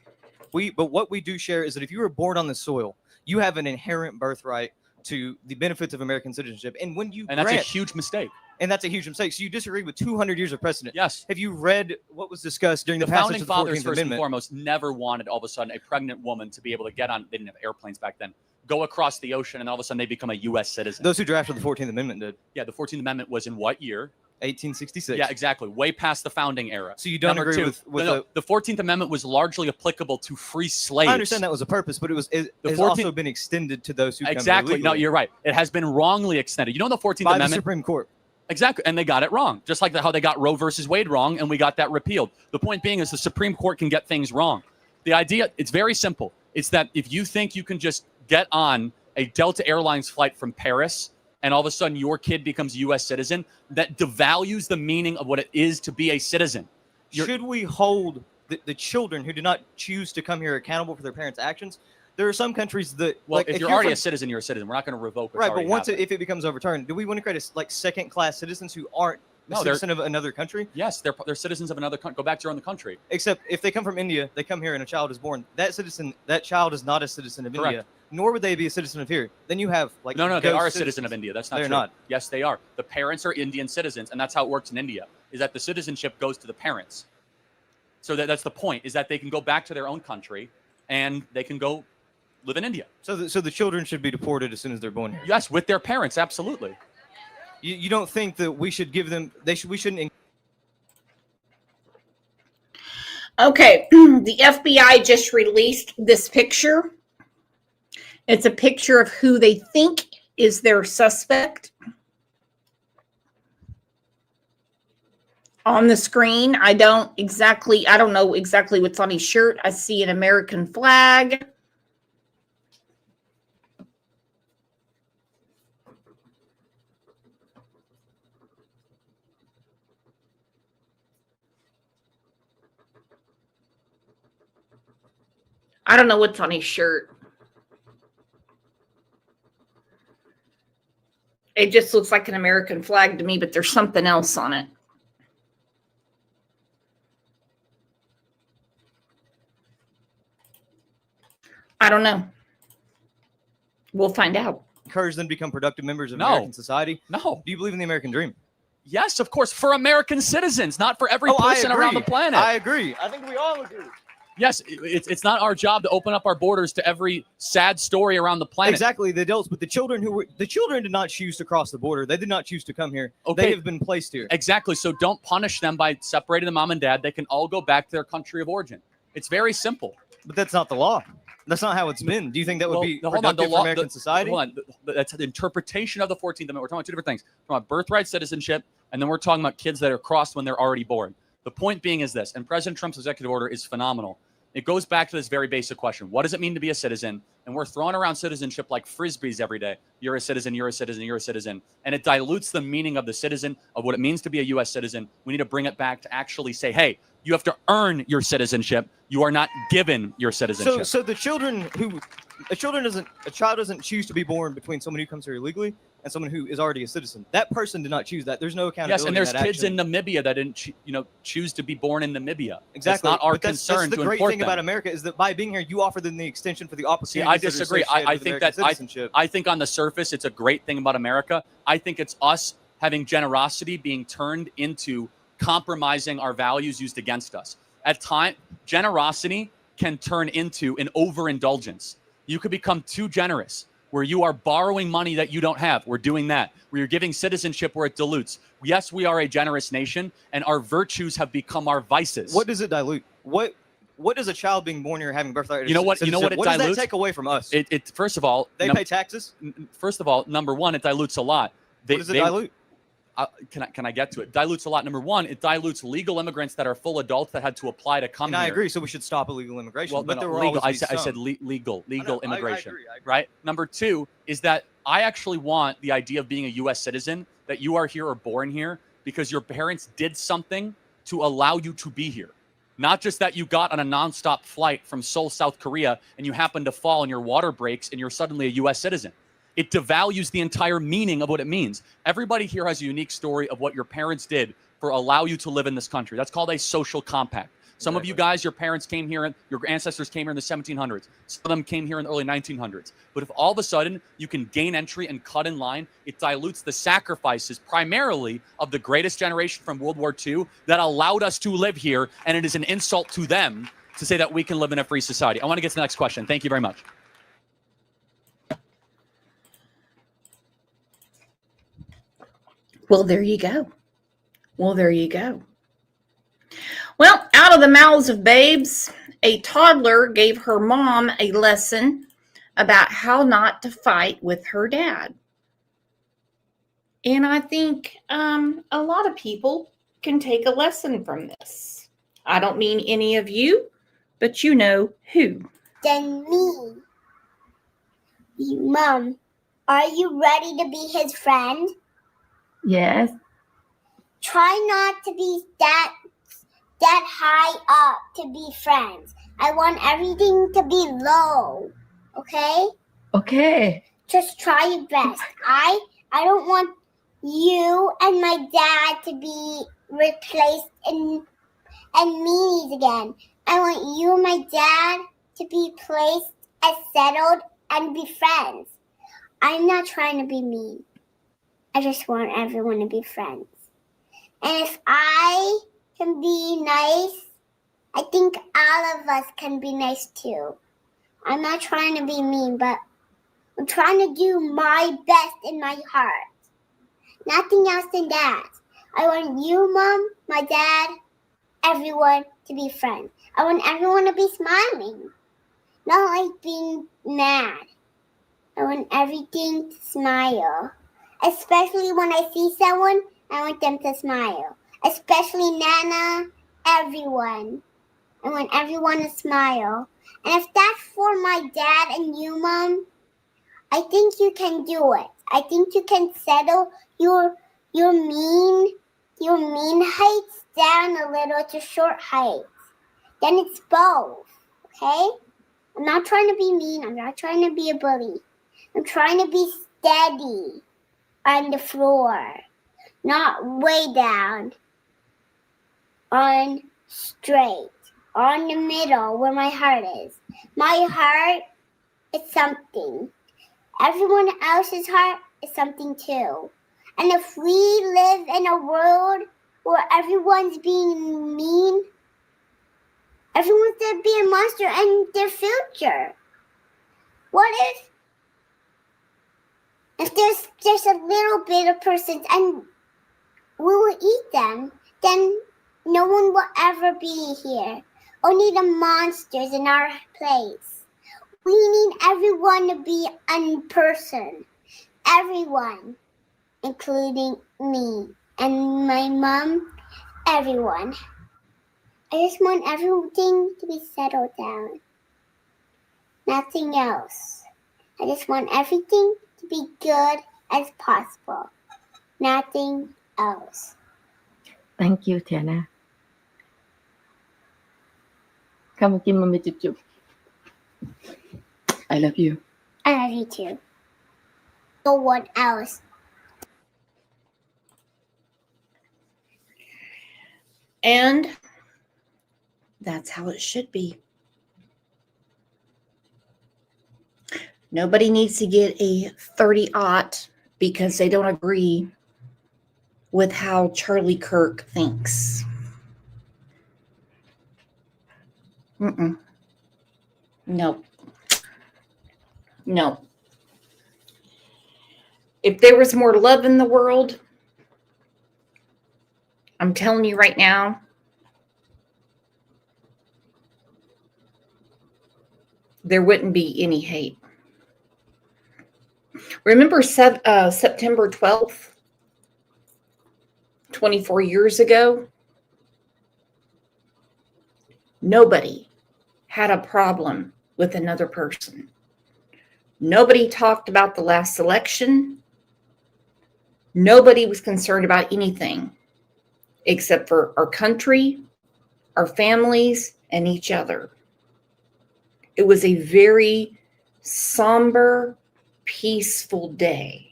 But what we do share is that if you were born on the soil, you have an inherent birthright to the benefits of American citizenship. And when you
that's a huge mistake.
And that's a huge mistake. So you disagree with 200 years of precedent.
Yes.
Have you read what was discussed during the
founding
passage of the
fathers
14th
first
Amendment?
and foremost never wanted all of a sudden a pregnant woman to be able to get on, they didn't have airplanes back then, go across the ocean and all of a sudden they become a U.S. citizen.
Those who drafted the 14th Amendment did.
Yeah, the 14th Amendment was in what year?
1866.
Yeah, exactly. Way past the founding era.
So you don't
Number
agree
two,
with
the 14th Amendment was largely applicable to free slaves.
I understand that was a purpose, but it has also been extended to those who come here
exactly. No,
illegally.
you're right. It has been wrongly extended. You know the 14th
By
Amendment?
the Supreme Court.
Exactly. And they got it wrong. Just like how they got Roe versus Wade wrong and we got that repealed. The point being is the Supreme Court can get things wrong. The idea, it's very simple. It's that if you think you can just get on a Delta Airlines flight from Paris and all of a sudden your kid becomes a U.S. citizen, that devalues the meaning of what it is to be a citizen.
Should we hold the children who do not choose to come here accountable for their parents' actions? There are some countries that...
Well,
like,
if you're already a citizen, you're a citizen. We're not going to revoke what's
right, but
already
once
happened.
if it becomes overturned, do we want to create second-class citizens who aren't a citizen of another country?
Yes, they're citizens of another country. Go back to your own country.
Except if they come from India, they come here and a child is born. That child is not a citizen of India, nor would they be a citizen of here. Then you have
No, they are a citizen of India. That's not
They're
true.
not.
Yes, they are. The parents are Indian citizens, and that's how it works in India. Is that the citizenship goes to the parents. So that's the point. Is that they can go back to their own country, and they can go live in India.
So the children should be deported as soon as they're born here.
Yes, with their parents, absolutely.
You don't think that we should give them? We shouldn't.
Okay, the FBI just released this picture. It's a picture of who they think is their suspect. On the screen, I don't know exactly what's on his shirt. I see an American flag. I don't know what's on his shirt. It just looks like an American flag to me, but there's something else on it. I don't know. We'll find out.
Encourage them to become productive members of American society?
No.
Do you believe in the American dream?
Yes, of course, for American citizens, not for every person around the planet.
I agree. I think we all agree.
Yes, it's not our job to open up our borders to every sad story around the planet.
Exactly, the adults, but the children did not choose to cross the border. They did not choose to come here.
Okay.
They have been placed here.
Exactly. So don't punish them by separating the mom and dad. They can all go back to their country of origin. It's very simple.
But that's not the law. That's not how it's been. Do you think that would be productive for American society?
Hold on. That's the interpretation of the 14th Amendment. We're talking about two different things. We're talking about birthright citizenship, and then we're talking about kids that are crossed when they're already born. The point being is this, and President Trump's executive order is phenomenal. It goes back to this very basic question. What does it mean to be a citizen? And we're throwing around citizenship like Frisbees every day. You're a citizen, you're a citizen, you're a citizen. And it dilutes the meaning of the citizen, of what it means to be a U.S. citizen. We need to bring it back to actually say, hey, you have to earn your citizenship. You are not given your citizenship.
So a child doesn't choose to be born between someone who comes here illegally and someone who is already a citizen. That person did not choose that. There's no accountability.
Yes, and there's
in that
kids
action.
in Namibia that didn't, choose to be born in Namibia.
Exactly.
That's not our
But
concern
that's the
to
great
import
thing
them.
about America is that by being here, you offer them the extension for the opportunity.
I disagree. I think I think on the surface, it's a great thing about America. I think it's us having generosity being turned into compromising our values used against us. At times, generosity can turn into an overindulgence. You could become too generous, where you are borrowing money that you don't have. We're doing that. Where you're giving citizenship where it dilutes. Yes, we are a generous nation, and our virtues have become our vices.
What does it dilute? What does a child being born here having birthright?
You know what? You know what it dilutes?
What does that take away from us?
It first of all,
they pay taxes.
First of all, number one, it dilutes a lot.
What does it dilute?
Can I get to it? Dilutes a lot. Number one, it dilutes legal immigrants that are full adults that had to apply to come
and
here.
I agree. So we should stop illegal immigration.
Well,
but
no,
there will
legal.
always be
I said
some.
legal immigration.
I agree.
Right. Number two is that I actually want the idea of being a U.S. citizen, that you are here or born here because your parents did something to allow you to be here. Not just that you got on a nonstop flight from Seoul, South Korea, and you happen to fall and your water breaks and you're suddenly a U.S. citizen. It devalues the entire meaning of what it means. Everybody here has a unique story of what your parents did for allow you to live in this country. That's called a social compact. Some of you guys, your parents came here, your ancestors came here in the 1700s. Some of them came here in the early 1900s. But if all of a sudden you can gain entry and cut in line, it dilutes the sacrifices primarily of the greatest generation from World War II that allowed us to live here. And it is an insult to them to say that we can live in a free society. I want to get to the next question. Thank you very much.
Well, there you go. Well, there you go. Well, out of the mouths of babes, a toddler gave her mom a lesson about how not to fight with her dad. And I think a lot of people can take a lesson from this. I don't mean any of you, but you know who.
Then me. Mom, are you ready to be his friend?
Yes.
Try not to be that high up to be friends. I want everything to be low. Okay?
Okay.
Just try your best. I don't want you and my dad to be replaced and meanies again. I want you and my dad to be placed as settled and be friends. I'm not trying to be mean. I just want everyone to be friends. And if I can be nice, I think all of us can be nice too. I'm not trying to be mean, but I'm trying to do my best in my heart. Nothing else than that. I want you, Mom, my dad, everyone to be friends. I want everyone to be smiling, not like being mad. I want everything to smile. Especially when I see someone, I want them to smile. Especially Nana, everyone. I want everyone to smile. And if that's for my dad and you, Mom, I think you can do it. I think you can settle your mean heights down a little to short heights. Then it's both, okay? I'm not trying to be mean. I'm not trying to be a bully. I'm trying to be steady on the floor, not way down, on straight, on the middle where my heart is. My heart is something. Everyone else's heart is something too. And if we live in a world where everyone's being mean, everyone's going to be a monster in their future. What if there's just a little bit of persons and we will eat them, then no one will ever be here. Only the monsters in our place. We need everyone to be a person. Everyone, including me and my mom, everyone. I just want everything to be settled down. Nothing else. I just want everything to be good as possible. Nothing else.
Thank you, Tiana. Come and give mommy chup. I love you.
I love you too. No one else.
And that's how it should be. Nobody needs to get a 30-aught because they don't agree with how Charlie Kirk thinks. No. No. If there was more love in the world, I'm telling you right now, there wouldn't be any hate. Remember September 12th, 24 years ago? Nobody had a problem with another person. Nobody talked about the last election. Nobody was concerned about anything except for our country, our families, and each other. It was a very somber, peaceful day.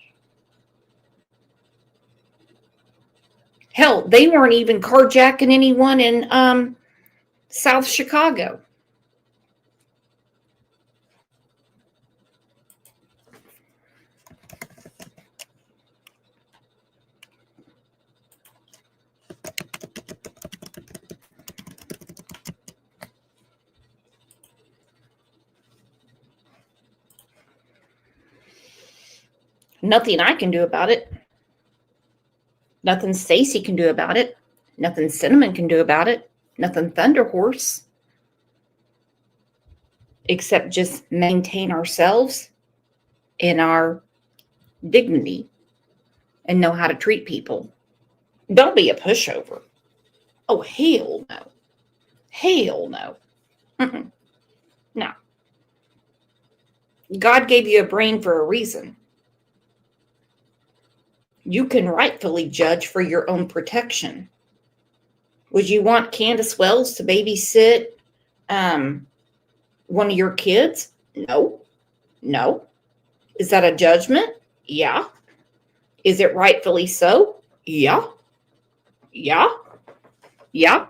Hell, they weren't even carjacking anyone in South Chicago. Nothing I can do about it. Nothing Stacy can do about it. Nothing Cinnamon can do about it. Nothing Thunderhorse. Except just maintain ourselves in our dignity and know how to treat people. Don't be a pushover. Oh, hell no. Hell no. No. God gave you a brain for a reason. You can rightfully judge for your own protection. Would you want Candace Wells to babysit one of your kids? No. No. Is that a judgment? Yeah. Is it rightfully so? Yeah. Yeah. Yeah.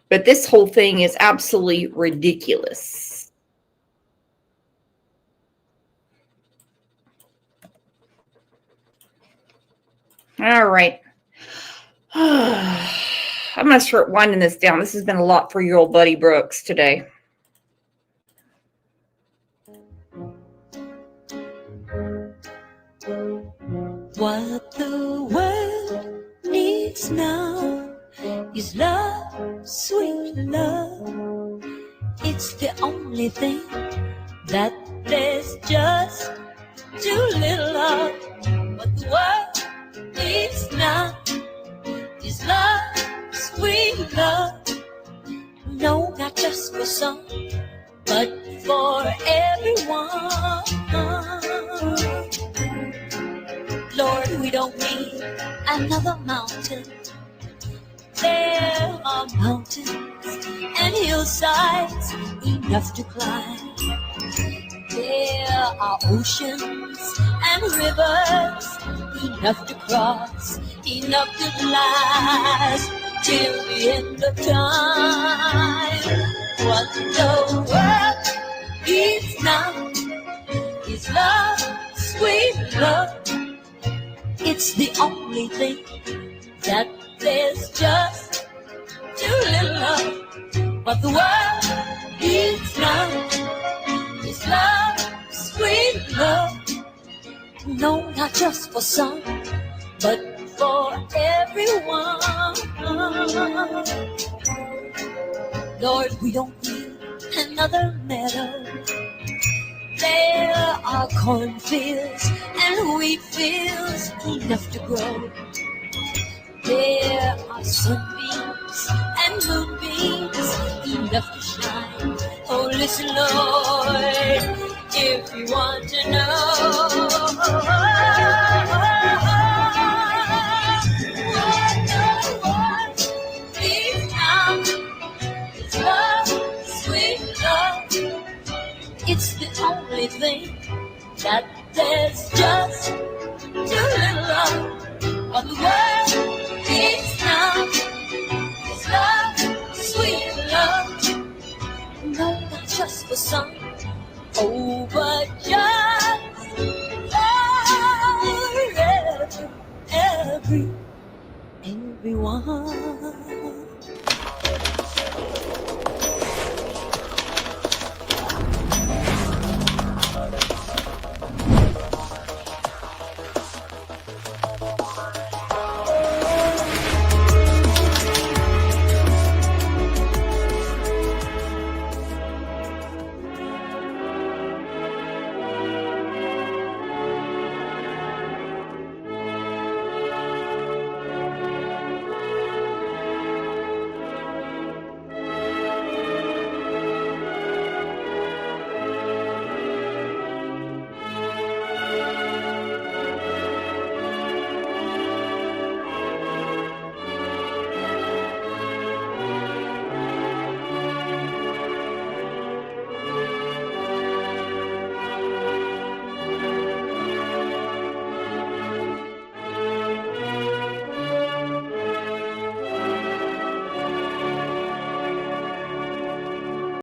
But this whole thing is absolutely ridiculous. All right. I'm going to start winding this down. This has been a lot for your old buddy Brooks today.
What the world needs now is love, sweet love. It's the only thing that there's just too little of. What the world needs now is love, sweet love. No, not just for some, but for everyone. Lord, we don't need another mountain. There are mountains and hillsides enough to climb. There are oceans and rivers enough to cross, enough to last till the end of time. What the world needs now is love, sweet love. It's the only thing that there's just too little of. What the world needs now is love, sweet love. No, not just for some, but for everyone. Lord, we don't need another meadow. There are cornfields and wheat fields enough to grow. There are sunbeams and moonbeams enough to shine. Oh, listen, Lord, if you want to know what the world needs now is love, sweet love. It's the only thing that there's just too little of. What the world needs now is love, sweet love. No, not just for some, oh, but just for everyone.